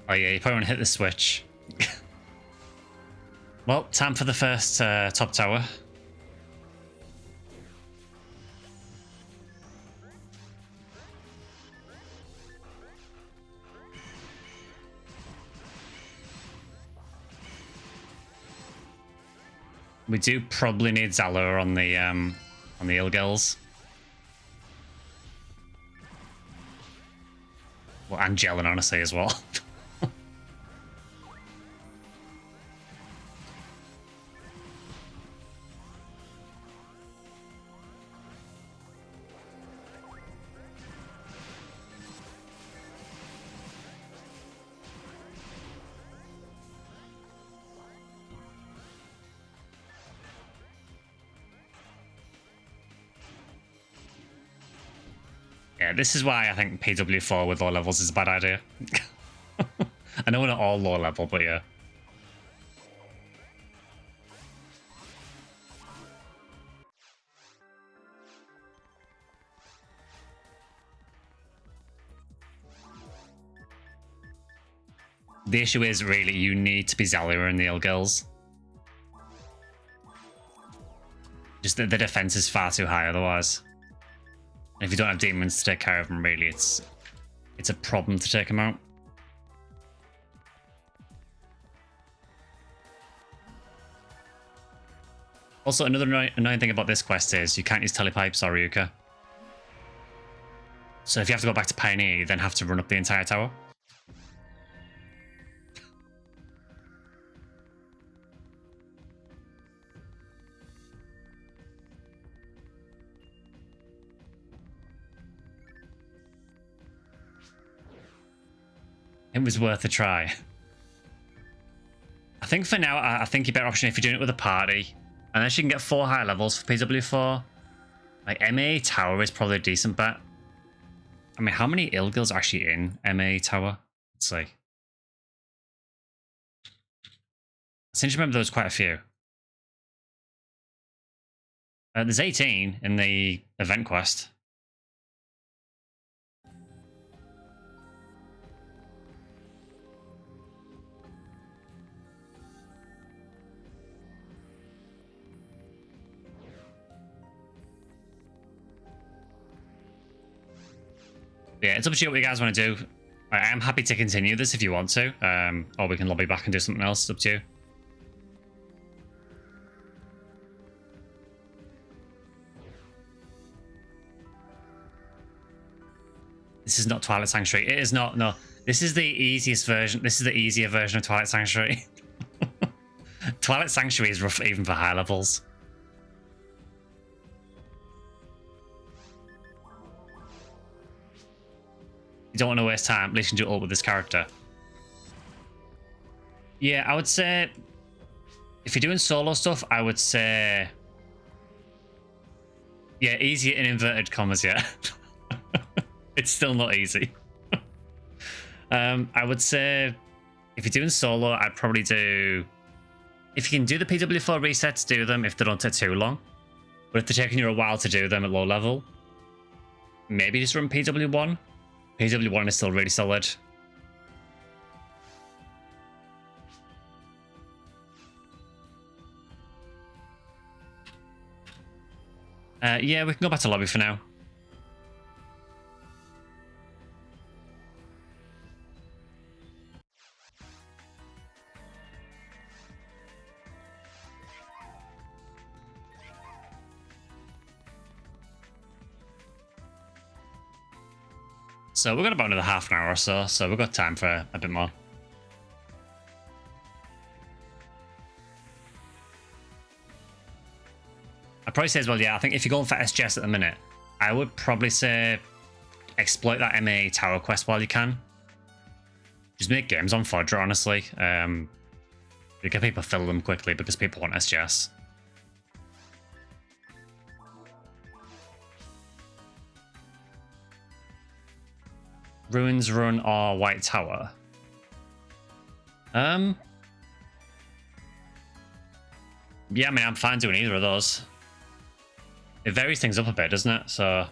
Speaker 1: Oh yeah, you probably want to hit the switch. Well, time for the first top tower. We do probably need Zalor on the Ilgels. Well, and Jelen, honestly, as well. Yeah, this is why I think PW4 with low levels is a bad idea. I know we're not all low level, but yeah. The issue is really you need to be Zalia in the Ilgils. Just the defense is far too high otherwise. And if you don't have demons to take care of them, really, it's a problem to take them out. Also, another annoying thing about this quest is you can't use telepipes or Ryuka. So if you have to go back to Pioneer, you then have to run up the entire tower. It was worth a try. I think for now, I think your better option if you're doing it with a party. Unless you can get 4 high levels for PW4. Like, MA Tower is probably a decent bet. I mean, how many Ilgils are actually in MA Tower? Let's see. I seem to remember there was quite a few. There's 18 in the event quest. Yeah, it's up to you what you guys want to do. I am happy to continue this if you want to, or we can lobby back and do something else. It's up to you. this is not Twilight Sanctuary. It is not. No, this is the easiest version. This is the easier version of Twilight Sanctuary. Twilight Sanctuary is rough even for high levels. You don't want to waste time. At least you can do it all with this character. Yeah, I would say if you're doing solo stuff, I would say yeah, easier in inverted commas. Yeah, it's still not easy. I would say if you're doing solo, I'd probably do, if you can do the PW4 resets, do them if they don't take too long. But if they're taking you a while to do them at low level, maybe just run PW1. PW1 is still really solid. Yeah, we can go back to lobby for now. So we've got about another half an hour or so we've got time for a bit more. I'd probably say as well, yeah, I think if you're going for SGS at the minute, I would probably say exploit that MA tower quest while you can. Just make games on Fodra, honestly. You get people fill them quickly because people want SGS. Ruins Run or White Tower? Yeah, I mean, I'm fine doing either of those. It varies things up a bit, doesn't it? So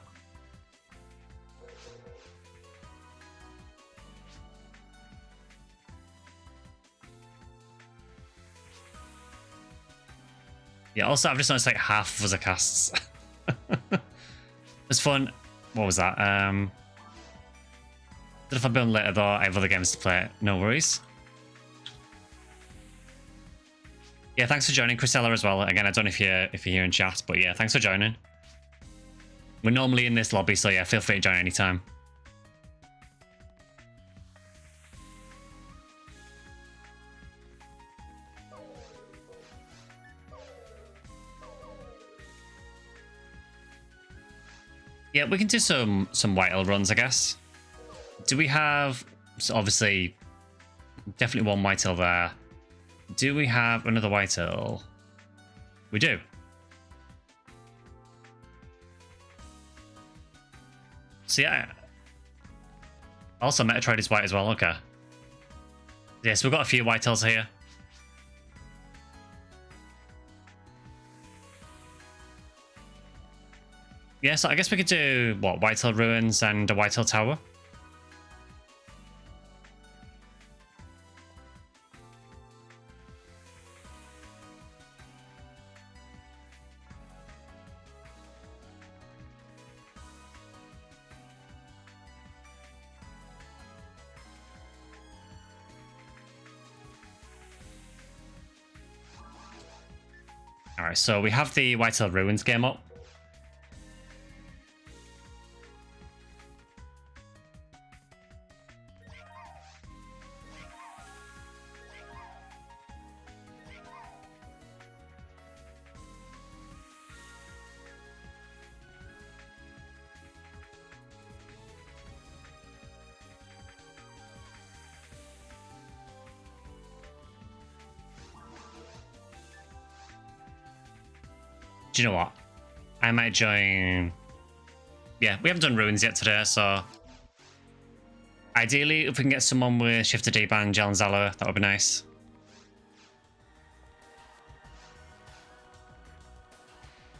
Speaker 1: yeah, also I've just noticed like half of us are casts. It was fun. What was that? If I've been later though, I have other games to play. No worries. Yeah, thanks for joining, Chrisella, as well. Again, I don't know if you're here in chat, but yeah, thanks for joining. We're normally in this lobby, so yeah, feel free to join anytime. Yeah, we can do some White Hill runs, I guess. Do we have... So obviously, definitely one White Hill there. Do we have another White Hill? We do. So yeah. Also, Metroid is white as well. Okay. Yeah, so we've got a few White Hills here. Yeah, so I guess we could do, what, White Hill Ruins and a White Hill Tower? Alright, so we have the White Hill Ruins game up. Do you know what? I might join... Yeah, we haven't done Ruins yet today, so... Ideally, if we can get someone with Shifter D-Band, Jelen Zala, that would be nice.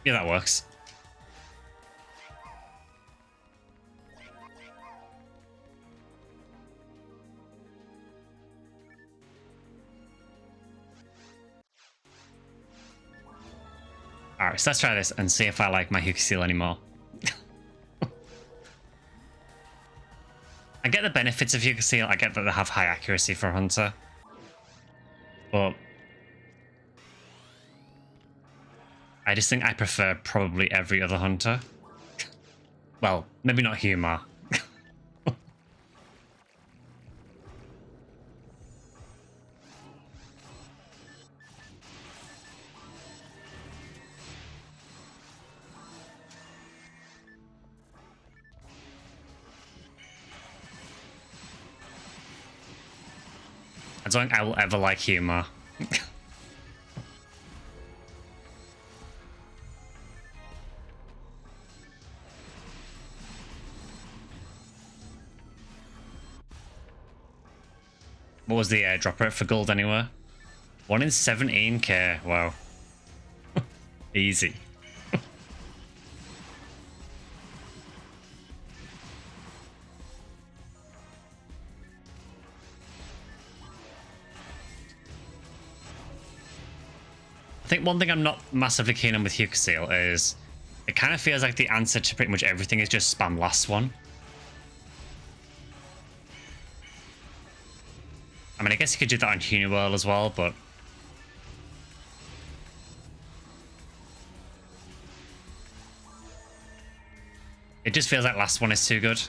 Speaker 1: Yeah, that works. Alright, so let's try this and see if I like my Huka Seal anymore. I get the benefits of Huka Seal. I get that they have high accuracy for a hunter. But I just think I prefer probably every other hunter. Well, maybe not Humor. don't think I will ever like humor. What was the drop rate for gold anywhere? 1 in 17k. Wow. Easy. I think one thing I'm not massively keen on with Seal is it kind of feels like the answer to pretty much everything is just spam last one. I mean, I guess you could do that on Uniworld as well, but it just feels like last one is too good.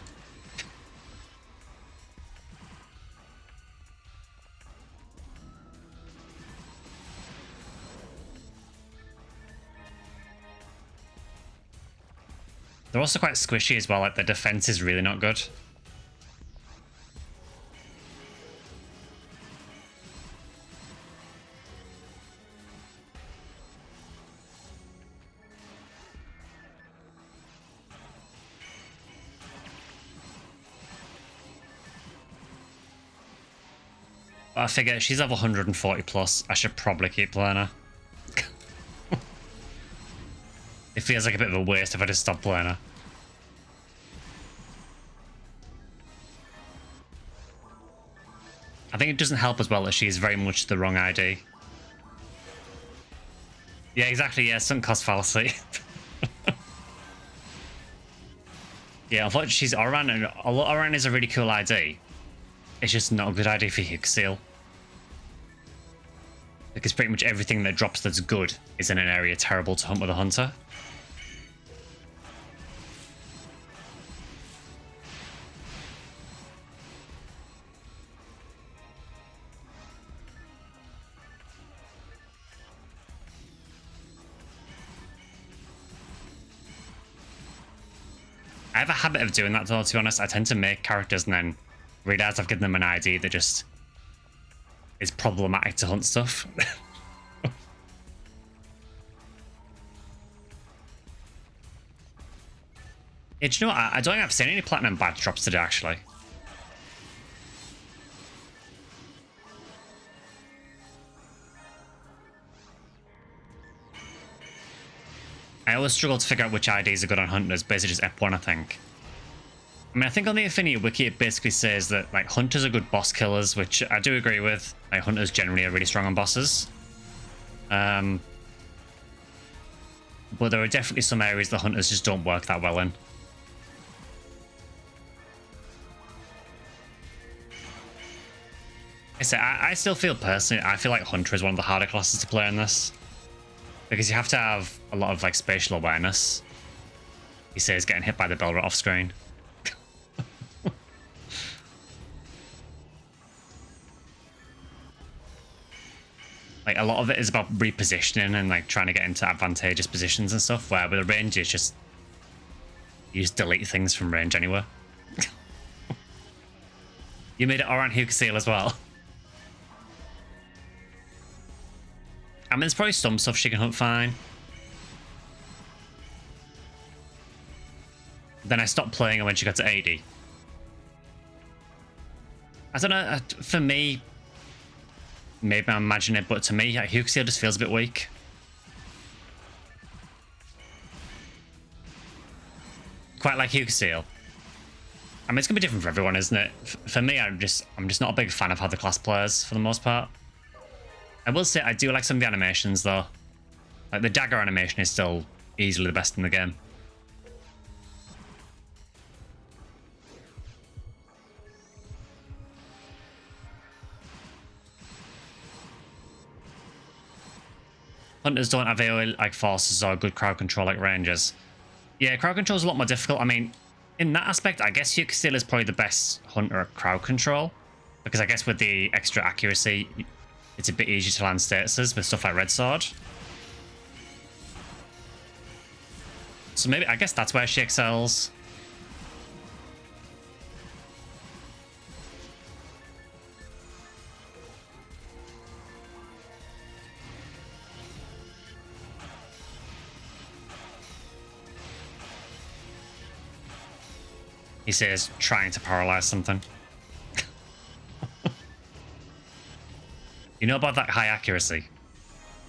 Speaker 1: They're also quite squishy as well, like the defense is really not good. But I figure she's level 140 plus, I should probably keep playing her. It feels like a bit of a waste if I just stop playing her. I think it doesn't help as well that she's very much the wrong ID. Yeah, exactly, yeah, sunk cost fallacy. Yeah, unfortunately she's Oran, and although Oran is a really cool ID, it's just not a good ID for Seal. Because pretty much everything that drops that's good is in an area terrible to hunt with a hunter. I have a habit of doing that though, to be honest. I tend to make characters and then realize I've given them an ID that just is problematic to hunt stuff. Yeah, do you know what? I don't think I've seen any platinum badge drops today, actually. I always struggle to figure out which IDs are good on hunters, basically just Ep1, I think. I mean, I think on the Ephinea wiki it basically says that like hunters are good boss killers, which I do agree with. Like hunters generally are really strong on bosses. But there are definitely some areas the hunters just don't work that well in. I still feel personally, I feel like Hunter is one of the harder classes to play in this. Because you have to have a lot of like spatial awareness. He says getting hit by the bell right off screen. Like a lot of it is about repositioning and like trying to get into advantageous positions and stuff, where with a range it's just you just delete things from range anywhere. You made it Oran Seal as well. I mean, there's probably some stuff she can hunt fine. Then I stopped playing her when she got to 80. I don't know, for me, maybe I'm imagining it, but to me, Seal just feels a bit weak. Quite like Seal. I mean, it's gonna be different for everyone, isn't it? For me, I'm just not a big fan of how the class plays for the most part. I will say I do like some of the animations though. Like the dagger animation is still easily the best in the game. Hunters don't have AoE like forces or good crowd control like rangers. Yeah, crowd control is a lot more difficult. I mean, in that aspect, I guess Seal is probably the best hunter at crowd control. Because I guess with the extra accuracy, it's a bit easier to land statuses with stuff like Red Sword. So maybe, I guess that's where she excels. He says trying to paralyze something. You know about that high accuracy?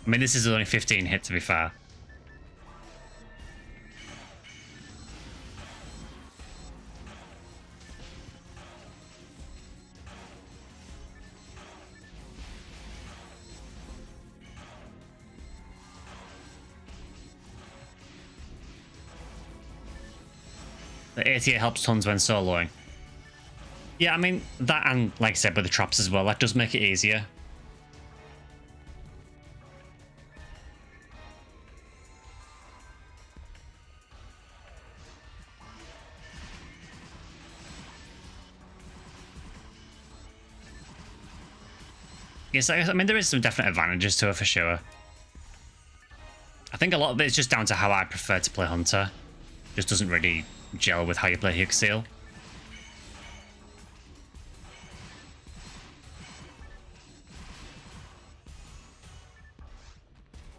Speaker 1: I mean, this is only 15 hit, to be fair. The 88 helps tons when soloing. Yeah, I mean, that and, like I said, with the traps as well, that does make it easier. Yes, I mean, there is some definite advantages to it for sure. I think a lot of it is just down to how I prefer to play Hunter. Just doesn't really gel with how you play Hugseal.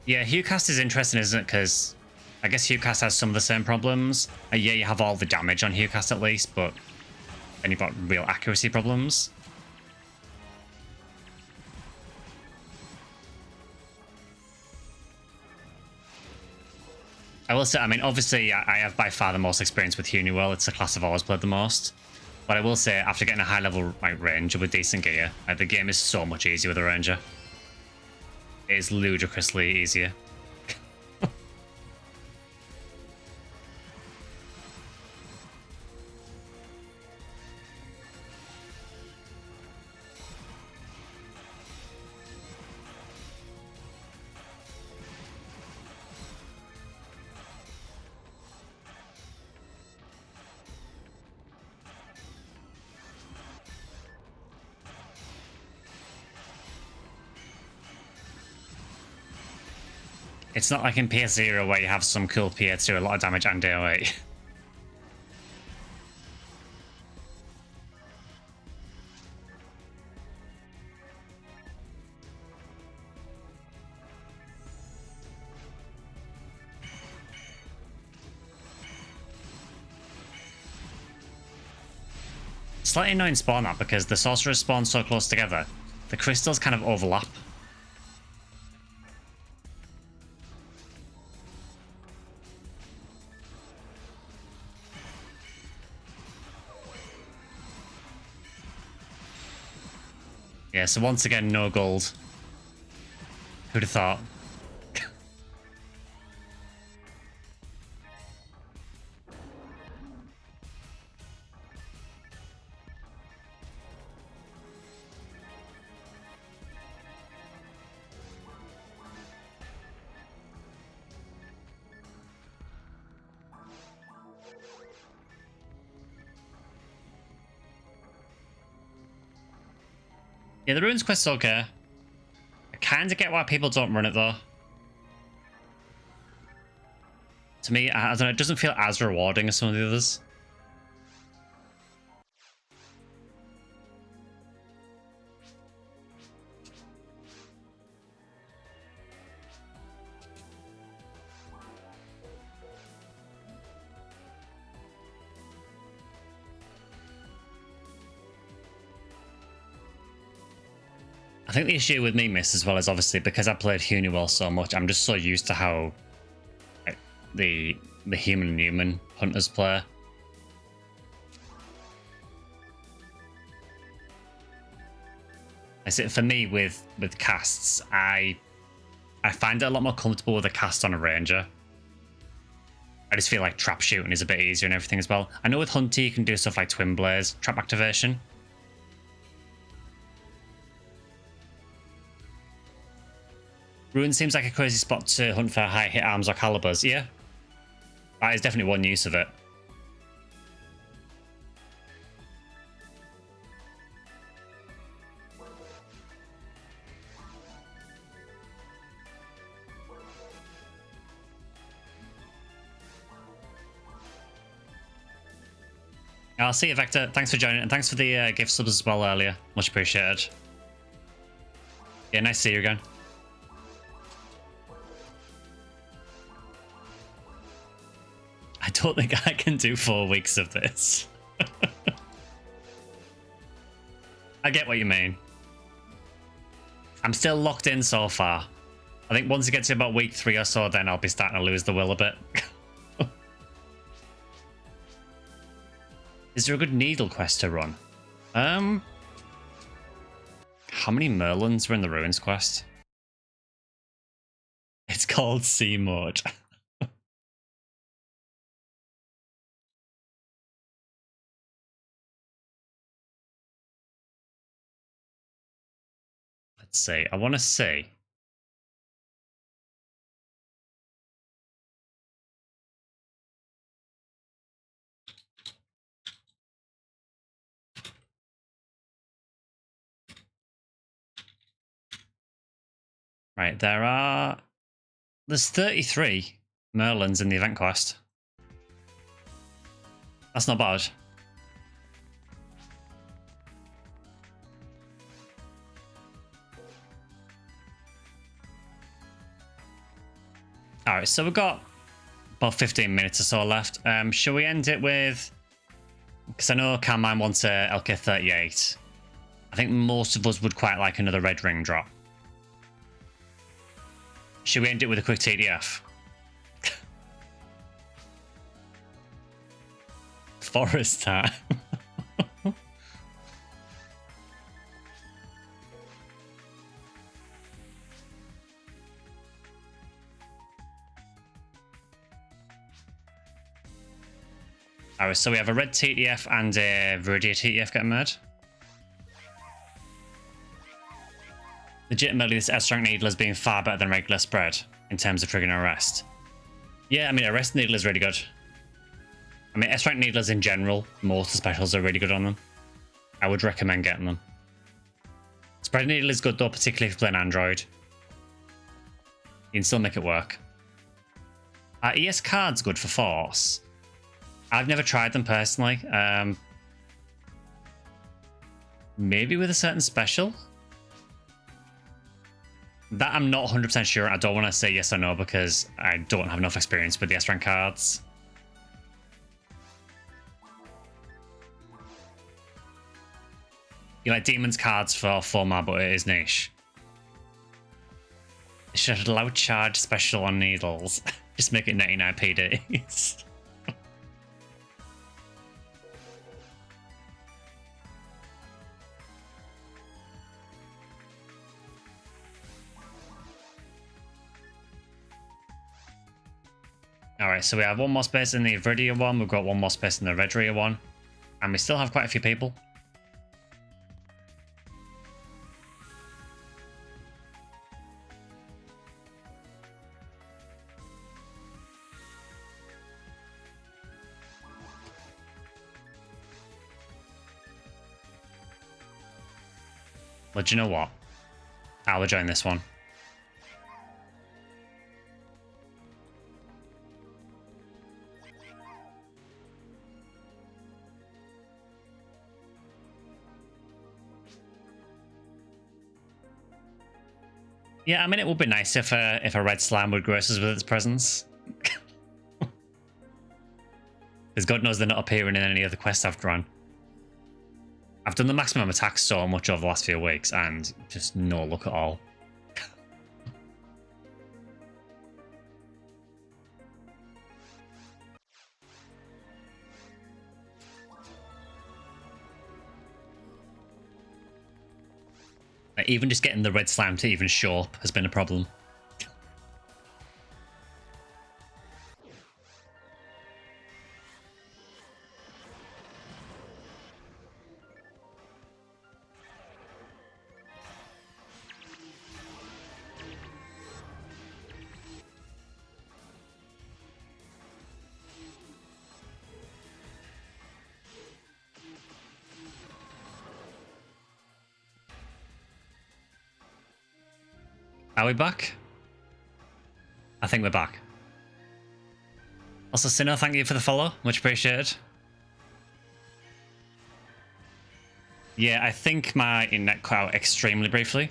Speaker 1: Yeah, Hughcast is interesting, isn't it? Because I guess Hughcast has some of the same problems. Yeah, you have all the damage on Hughcast at least, but then you've got real accuracy problems. I will say, I mean, obviously, I have by far the most experience with Huniwell. It's the class I've always played the most. But I will say, after getting a high-level ranger with decent gear, the game is so much easier with a ranger. It is ludicrously easier. It's not like in PS0 where you have some cool PA to do a lot of damage and AoE. Slightly annoying spawn that because the sorcerers spawn so close together. The crystals kind of overlap. Yeah, so once again, no gold. Who'd have thought? Yeah, the Ruins quest's okay. I kind of get why people don't run it, though. To me, I don't know, it doesn't feel as rewarding as some of the others. I think the issue with me, Miss, as well, is obviously because I played Huniwell so much, I'm just so used to how like, the human and human hunters play. I say for me with casts, I find it a lot more comfortable with a cast on a ranger. I just feel like trap shooting is a bit easier and everything as well. I know with Hunter you can do stuff like Twin Blaze, trap activation. Ruin seems like a crazy spot to hunt for high hit arms or calibers. Yeah, that is definitely one use of it. I'll see you, Vector. Thanks for joining and thanks for the gift subs as well earlier. Much appreciated. Yeah, nice to see you again. I don't think I can do 4 weeks of this. I get what you mean. I'm still locked in so far. I think once it gets to about week 3 or so, then I'll be starting to lose the will a bit. Is there a good needle quest to run? How many Merlins were in the Ruins quest? It's called C mode. Let's see. I want to see. Right, there's 33 Merlins in the event quest. That's not bad. Alright, so we've got about 15 minutes or so left. Shall we end it with... Because I know Carmine wants a LK38. I think most of us would quite like another red ring drop. Should we end it with a quick TDF? Forest time. Alright, so we have a red TTF and a Viridia TTF getting made. Legitimately, this S-rank needle has been far better than regular spread in terms of triggering arrest. Yeah, I mean, arrest needle is really good. I mean, S-rank needlers in general, most of the specials are really good on them. I would recommend getting them. Spread needle is good though, particularly if you're playing Android. You can still make it work. ES card's good for Force. I've never tried them personally. Maybe with a certain special? That I'm not 100% sure. I don't want to say yes or no because I don't have enough experience with the S-rank cards. You like Demon's cards for format, but it is niche. It should allow charge special on needles. Just make it 99 PDs. Alright, so we have one more space in the Viridia one, we've got one more space in the Redria one, and we still have quite a few people. Well, do you know what? I'll join this one. Yeah, I mean, it would be nice if a red slime would grace us with its presence. Because God knows they're not appearing in any other quests I've run. I've done the maximum attack so much over the last few weeks, and just no luck at all. Like, even just getting the red slime to even show up has been a problem. Are we back? I think we're back. Also, Sinner, thank you for the follow. Much appreciated. Yeah, I think my internet cut out extremely briefly.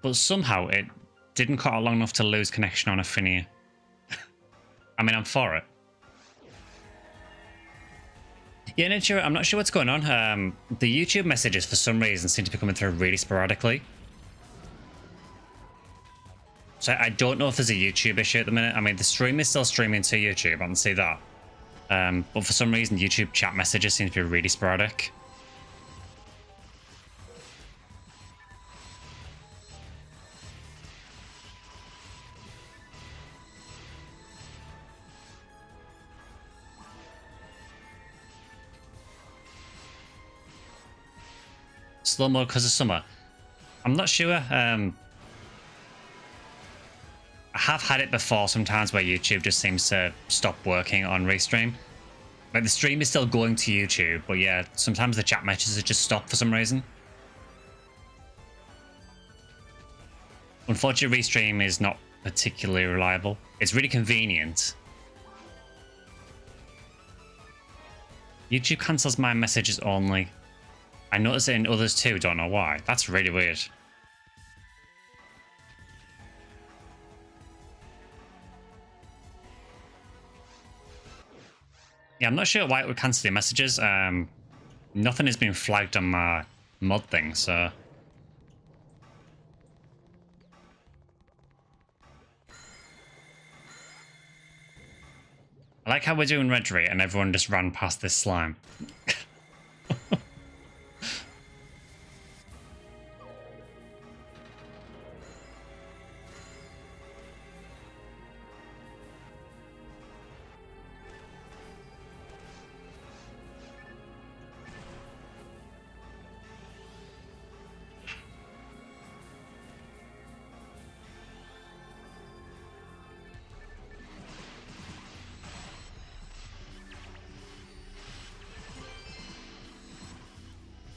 Speaker 1: but somehow it didn't cut out long enough to lose connection on Ephinea. I mean, I'm for it. Yeah, Nature, I'm not sure what's going on. The YouTube messages, for some reason, seem to be coming through really sporadically. So I don't know if there's a YouTube issue at the minute. I mean, the stream is still streaming to YouTube, I can see that. But for some reason, YouTube chat messages seem to be really sporadic. Slow mode because of summer. I'm not sure. I have had it before sometimes where YouTube just seems to stop working on restream. Like the stream is still going to YouTube, but yeah, sometimes the chat messages just stop for some reason. Unfortunately, restream is not particularly reliable. It's really convenient. YouTube cancels my messages only. I notice it in others too, don't know why. That's really weird. Yeah, I'm not sure why it would cancel the messages. Nothing has been flagged on my mod thing, so... I like how we're doing red rate and everyone just ran past this slime.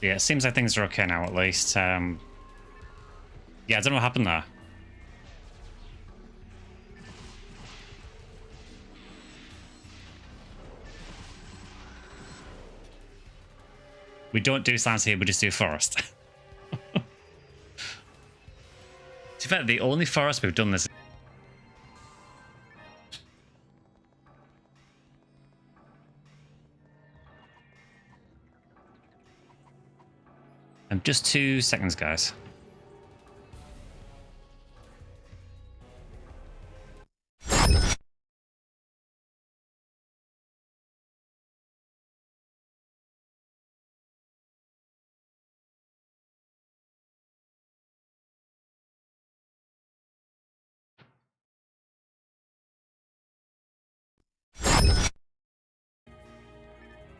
Speaker 1: Yeah, it seems like things are okay now, at least. Yeah, I don't know what happened there. We don't do science here, we just do forest. To be fair, the only forest we've done this... Just 2 seconds, guys.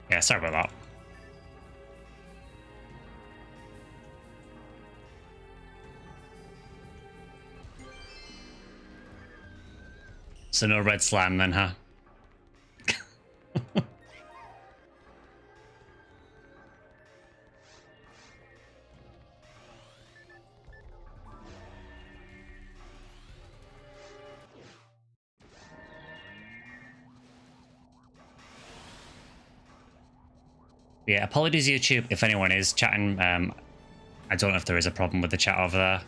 Speaker 1: Yeah, sorry about that. So no red slime then, huh? Yeah, apologies YouTube if anyone is chatting. I don't know if there is a problem with the chat over there.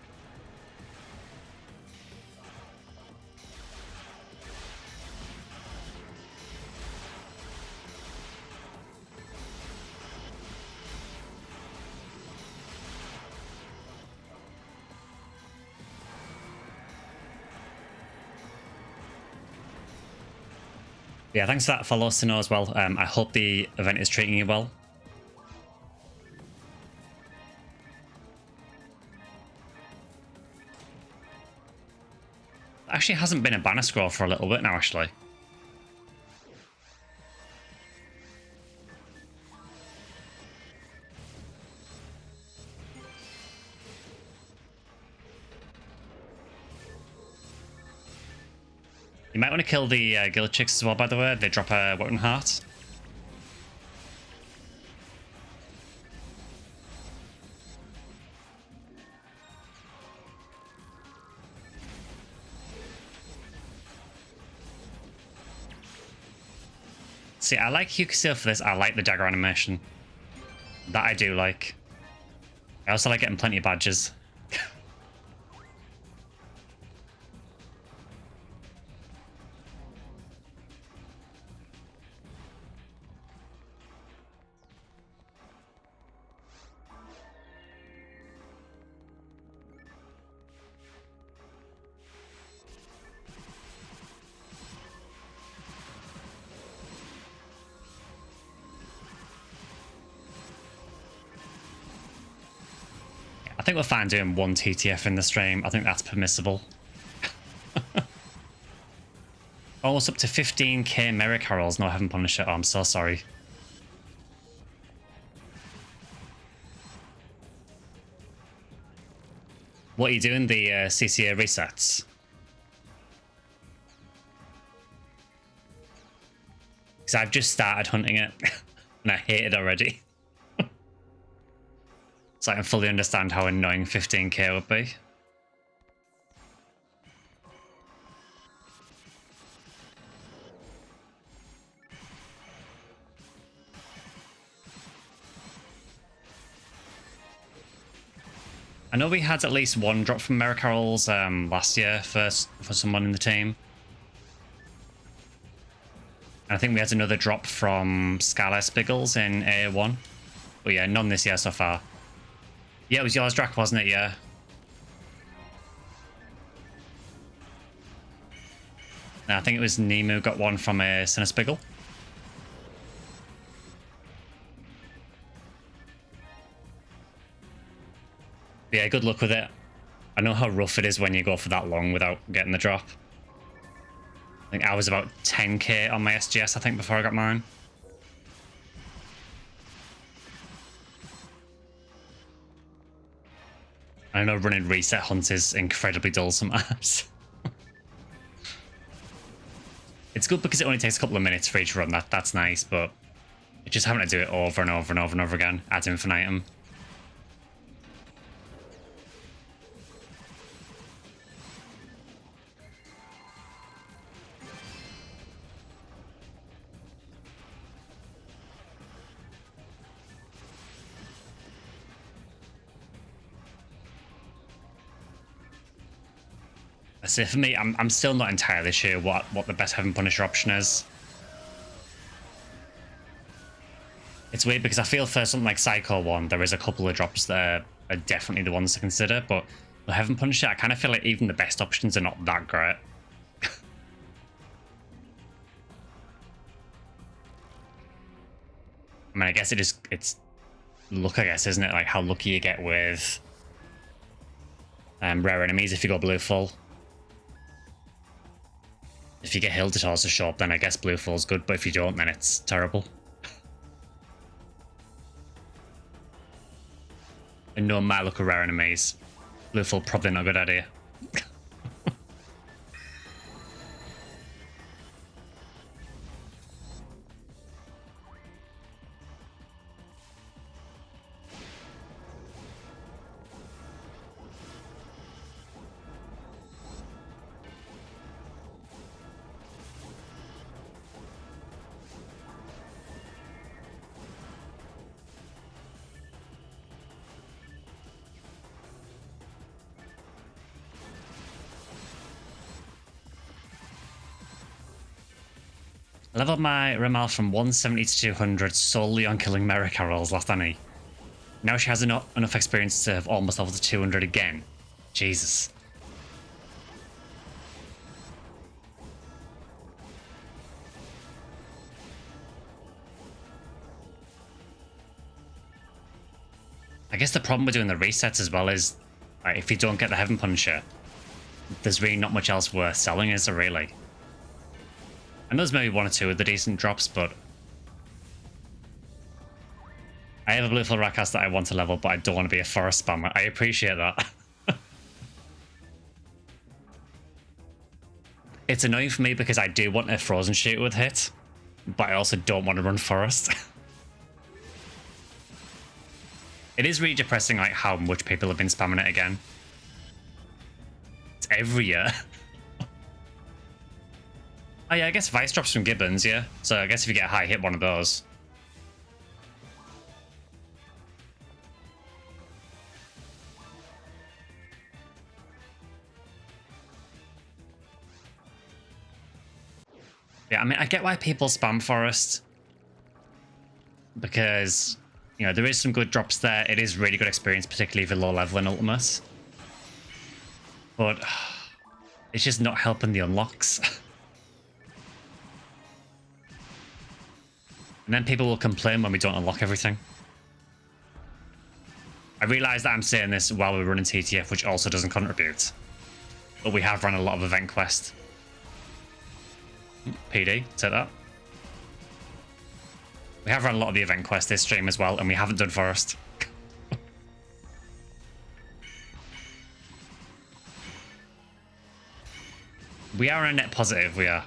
Speaker 1: Yeah, thanks for that follow, Sino, as well. I hope the event is treating you well. Actually hasn't been a banner scroll for a little bit now, actually. You might want to kill the guild chicks as well, by the way. They drop a weapon heart. See, I like Hyukuseo for this. I like the dagger animation. That I do like. I also like getting plenty of badges. think we're fine doing 1 TTF in the stream. I think that's permissible. Almost up to 15k Merrick Harrells. No, I haven't punished it. Oh, I'm so sorry. What are you doing? The CCA resets? Because I've just started hunting it and I hate it already. So I can fully understand how annoying 15k would be. I know we had at least 1 drop from Merrick Harrells last year for someone in the team. And I think we had another drop from Skylar Spiggles in A1. But yeah, none this year so far. Yeah, it was yours, Drac, wasn't it? Yeah. No, I think it was Nemu got one from a Spiggle. Yeah, good luck with it. I know how rough it is when you go for that long without getting the drop. I think I was about 10k on my SGS, I think, before I got mine. I know running reset hunt is incredibly dull sometimes. It's good because it only takes a couple of minutes for each run. That's nice, but just having to do it over and over and over and over again ad infinitum. So for me, I'm still not entirely sure what the best Heaven Punisher option is. It's weird because I feel for something like Psycho 1, there is a couple of drops that are definitely the ones to consider, but the Heaven Punisher, I kind of feel like even the best options are not that great. I mean, I guess it's luck, I guess, isn't it? Like how lucky you get with rare enemies if you go blue full. If you get healed, it also show up, then I guess blue full's good, but if you don't, then it's terrible. And no my luck with rare enemies. Blue full probably not a good idea. I leveled my Remal from 170 to 200 solely on killing Merrick Harrells last Annie. Now she has enough experience to have almost leveled to 200 again. Jesus. I guess the problem with doing the resets as well is if you don't get the Heaven Punisher, there's really not much else worth selling, is there really? I know there's maybe 1 or 2 of the decent drops, but I have a Blueful Rakkas that I want to level, but I don't want to be a forest spammer. I appreciate that. It's annoying for me because I do want a Frozen Shoot with hit, but I also don't want to run forest. It is really depressing like how much people have been spamming it again. It's every year. Oh yeah, I guess Vice drops from Gibbons, yeah. So I guess if you get a high hit one of those. Yeah, I mean, I get why people spam Forest. Because, you know, there is some good drops there. It is really good experience, particularly if you're low level in Ultimus. But it's just not helping the unlocks. And then people will complain when we don't unlock everything. I realise that I'm saying this while we're running TTF, which also doesn't contribute. But we have run a lot of event quest. PD, take that. We have run a lot of the event quest this stream as well, and we haven't done Forest. We are a net positive, we are.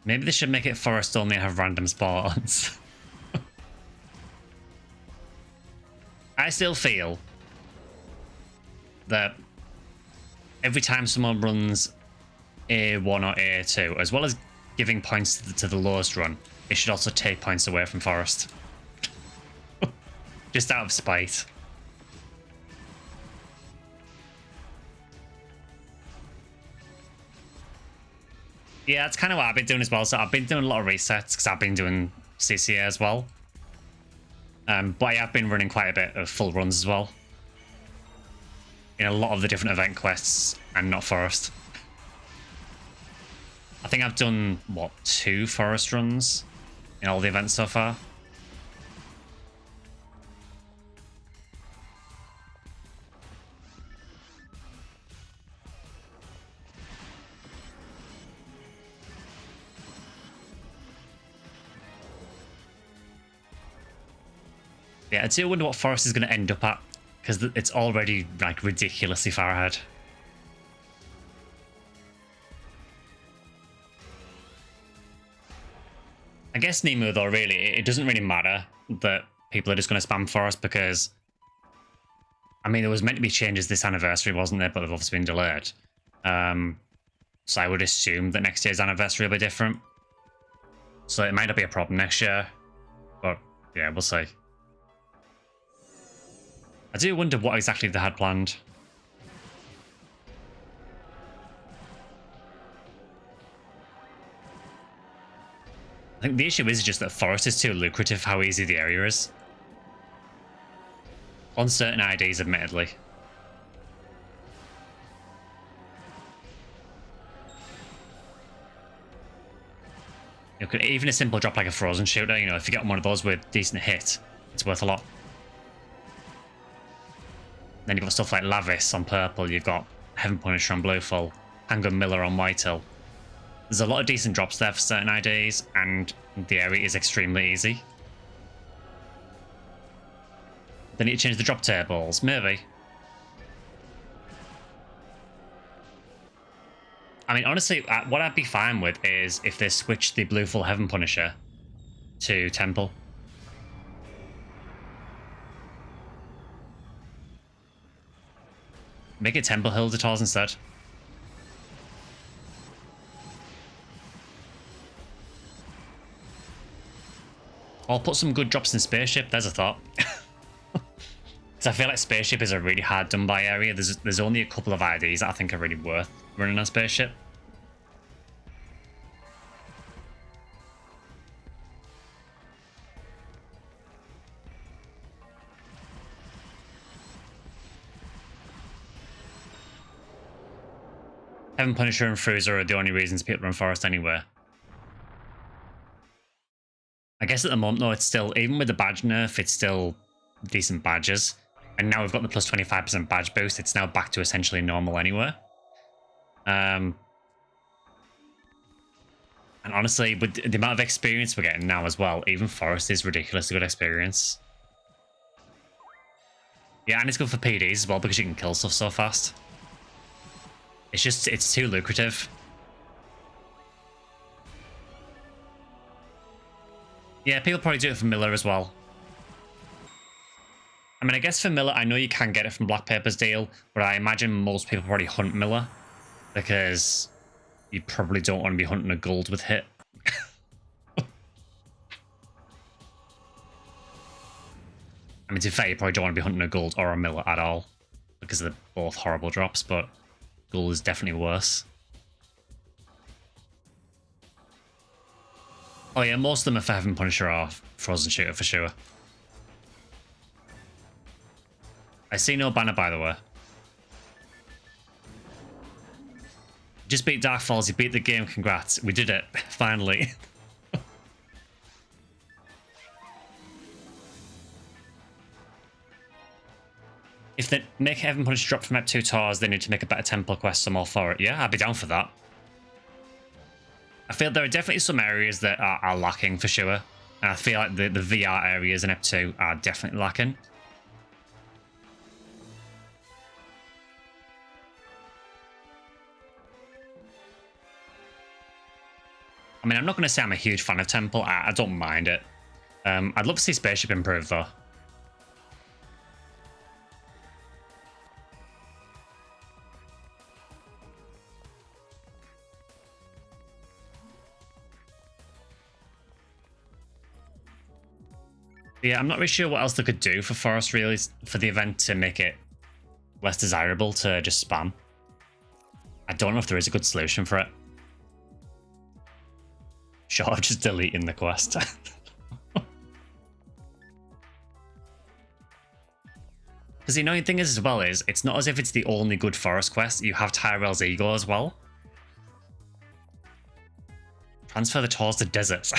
Speaker 1: Maybe they should make it Forest only and have random spawns. I still feel that every time someone runs A1 or A2, as well as giving points to the lowest run, it should also take points away from Forest. Just out of spite. Yeah, that's kind of what I've been doing as well. So I've been doing a lot of resets because I've been doing CCA as well. But I have been running quite a bit of full runs as well. In a lot of the different event quests and not Forest. I think I've done, what, 2 Forest runs in all the events so far. Yeah, I do wonder what Forest is going to end up at, because it's already like ridiculously far ahead. I guess Nemo though, really, it doesn't really matter that people are just going to spam Forest because, I mean, there was meant to be changes this anniversary, wasn't there? But they've obviously been delayed. So I would assume that next year's anniversary will be different. So it might not be a problem next year, but yeah, we'll see. I do wonder what exactly they had planned. I think the issue is just that Forest is too lucrative how easy the area is. On certain IDs, admittedly. Even a simple drop like a frozen shooter, you know, if you get one of those with decent hit, it's worth a lot. Then you've got stuff like Lavis on purple, you've got Heaven Punisher on blue full, Handgun Miller on white hill. There's a lot of decent drops there for certain IDs, and the area is extremely easy. They need to change the drop tables, maybe. I mean, honestly, what I'd be fine with is if they switch the blue full Heaven Punisher to Temple. Make it Temple Hill Detors instead. Or put some good drops in Spaceship, there's a thought. Because I feel like Spaceship is a really hard done by area. There's only a couple of IDs that I think are really worth running on Spaceship. Heaven Punisher and Fruiser are the only reasons people run Forest anyway. I guess at the moment though, it's still, even with the badge nerf, it's still decent badges. And now we've got the plus 25% badge boost, it's now back to essentially normal anyway. And honestly, with the amount of experience we're getting now as well, even Forest is ridiculously good experience. Yeah, and it's good for PDs as well because you can kill stuff so fast. It's just, it's too lucrative. Yeah, people probably do it for Miller as well. I mean, I guess for Miller, I know you can get it from Black Paper's deal, but I imagine most people probably hunt Miller because you probably don't want to be hunting a gold with hit. I mean, to be fair, you probably don't want to be hunting a gold or a Miller at all because they're both horrible drops, but gold is definitely worse. Oh yeah, most of them are for Heaven Punisher or Frozen Shooter for sure. I see no banner, by the way. Just beat Dark Falls, you beat the game, congrats. We did it, finally. If they make Heaven Punch drop from Ep 2 tours, they need to make a better temple quest, I'm all for it. Yeah, I'd be down for that. I feel there are definitely some areas that are lacking for sure. And I feel like the VR areas in Ep 2 are definitely lacking. I mean, I'm not going to say I'm a huge fan of Temple. I don't mind it. I'd love to see Spaceship improve, though. Yeah, I'm not really sure what else they could do for Forest, really, for the event to make it less desirable to just spam. I don't know if there is a good solution for it. Sure, just deleting the quest. Because the annoying thing is, as well, is it's not as if it's the only good Forest quest. You have Tyrell's Ego as well. Transfer the tours to deserts.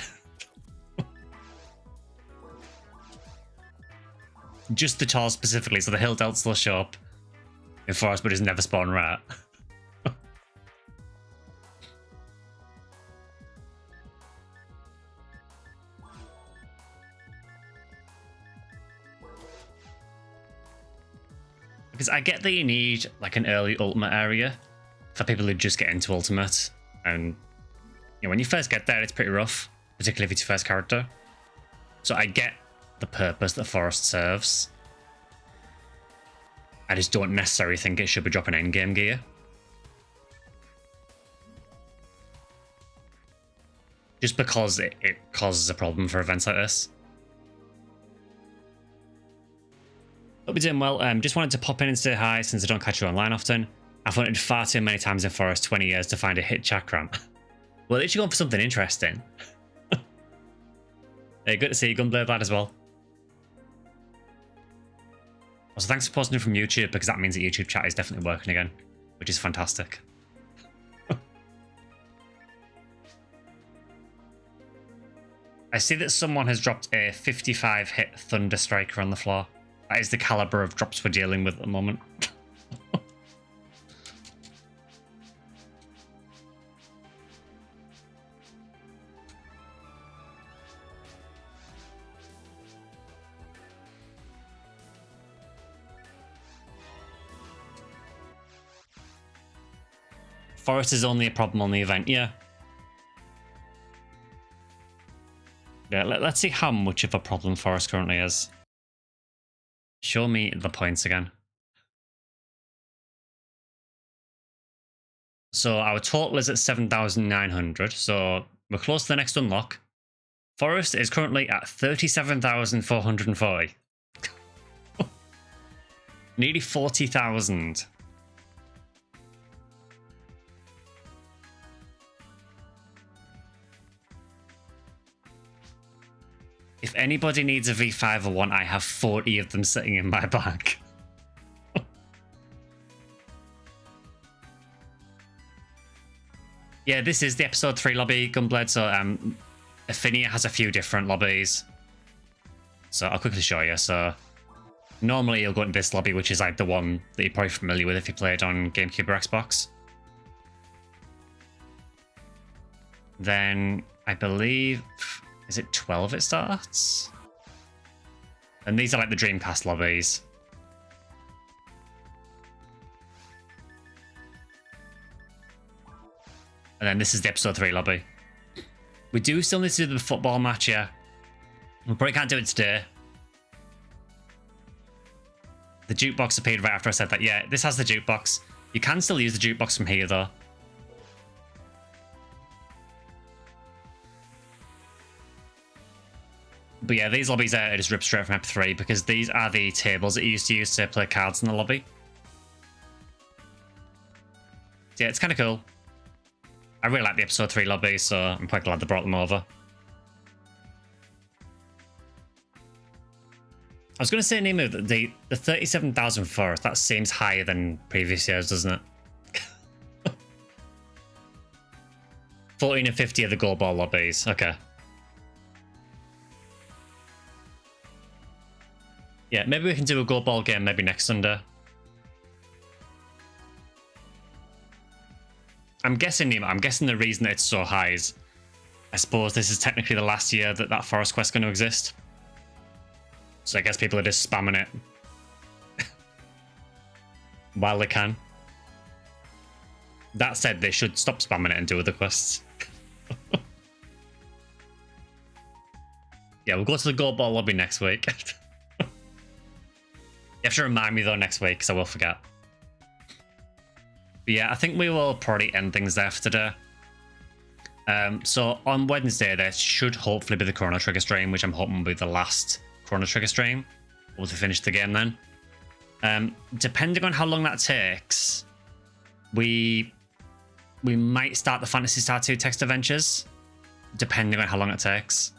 Speaker 1: Just the tours specifically, so the hill delts will show up in Forest, but just never spawn rare. Because I get that you need like an early ultimate area for people who just get into ultimate, and you know, when you first get there, it's pretty rough, particularly if it's your first character. So I get the purpose that Forest serves. I just don't necessarily think it should be dropping endgame gear. Just because it causes a problem for events like this. Hope you're doing well. Just wanted to pop in and say hi since I don't catch you online often. I've hunted far too many times in Forest 20 years to find a hit chakram. Well, at least you're going for something interesting. Hey, good to see you, Gunblade Lad, as well. Also, thanks for posting it from YouTube, because that means that YouTube chat is definitely working again, which is fantastic. I see that someone has dropped a 55 hit Thunder Striker on the floor. That is the caliber of drops we're dealing with at the moment. Forest is only a problem on the event, yeah. Yeah, let's see how much of a problem Forest currently is. Show me the points again. So our total is at 7,900, so we're close to the next unlock. Forest is currently at 37,440. Nearly 40,000. If anybody needs a V501, I have 40 of them sitting in my bag. Yeah, this is the episode 3 lobby, Gunblade, so Ephinea has a few different lobbies. So I'll quickly show you. So normally you'll go into this lobby, which is like the one that you're probably familiar with if you played on GameCube or Xbox. Then I believe... is it 12 it starts? And these are like the Dreamcast lobbies. And then this is the episode 3 lobby. We do still need to do the football match, yeah. We probably can't do it today. The jukebox appeared right after I said that. Yeah, this has the jukebox. You can still use the jukebox from here, though. But yeah, these lobbies are just ripped straight from Ep 3 because these are the tables that you used to use to play cards in the lobby. So yeah, it's kind of cool. I really like the episode 3 lobby, so I'm quite glad they brought them over. I was going to say, Nemo, that the 37,000 Forest, that seems higher than previous years, doesn't it? 14 and 50 are the gold ball lobbies. Okay. Yeah, maybe we can do a gold ball game maybe next Sunday. I'm guessing the reason that it's so high is, I suppose this is technically the last year that that forest quest is going to exist. So I guess people are just spamming it while they can. That said, they should stop spamming it and do other quests. Yeah, we'll go to the gold ball lobby next week. You have to remind me though next week, because I will forget. But yeah, I think we will probably end things there for today. So on Wednesday, there should hopefully be the Chrono Trigger stream, which I'm hoping will be the last Chrono Trigger stream. We'll finish the game then. Depending on how long that takes, we might start the Phantasy Star 2 text adventures, depending on how long it takes.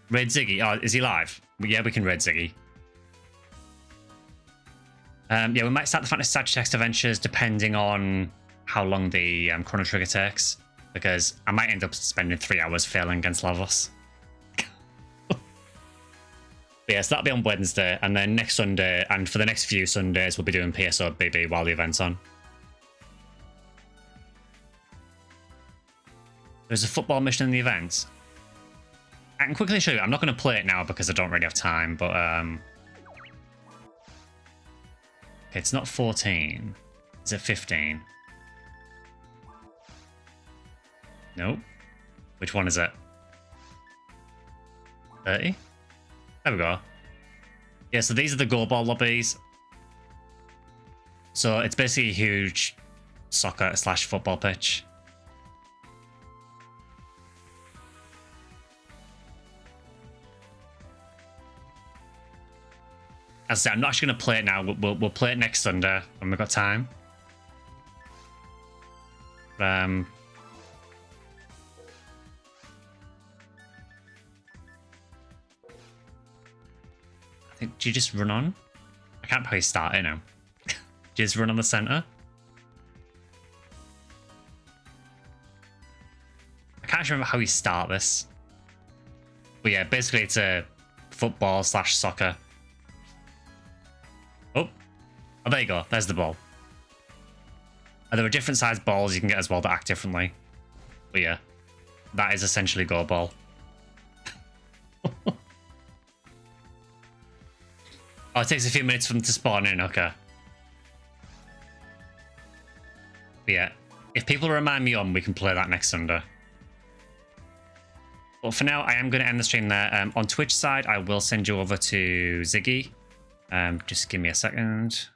Speaker 1: Raid Ziggy. Oh, is he live? Yeah, we can raid Ziggy. Yeah, we might start the Phantasy Star 2 text adventures depending on how long the Chrono Trigger takes, because I might end up spending 3 hours failing against Lavos. Yeah, so that'll be on Wednesday, and then next Sunday, and for the next few Sundays, we'll be doing PSO BB while the event's on. There's a football mission in the event. I can quickly show you. I'm not going to play it now because I don't really have time, but okay, it's not 14. Is it 15? Nope. Which one is it? 30? There we go. Yeah, so these are the goal ball lobbies. So it's basically a huge soccer/football pitch. As I said, I'm not actually going to play it now. We'll play it next Sunday when we've got time. I think, do you just run on? I can't probably start it now. Do you just run on the center? I can't remember how you start this. But yeah, basically it's a football/soccer. Oh, there you go. There's the ball. And there are different sized balls you can get as well that act differently. But yeah, that is essentially goal ball. Oh, it takes a few minutes for them to spawn in. Okay. But yeah, if people remind me on, we can play that next Sunday. But for now, I am going to end the stream there. On Twitch side, I will send you over to Ziggy. Just give me a second.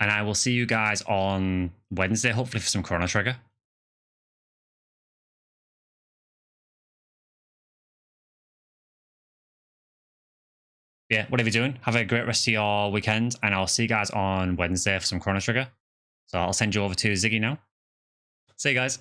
Speaker 1: And I will see you guys on Wednesday, hopefully for some Chrono Trigger. Yeah, whatever you're doing, have a great rest of your weekend, and I'll see you guys on Wednesday for some Chrono Trigger. So I'll send you over to Ziggy now. See you guys.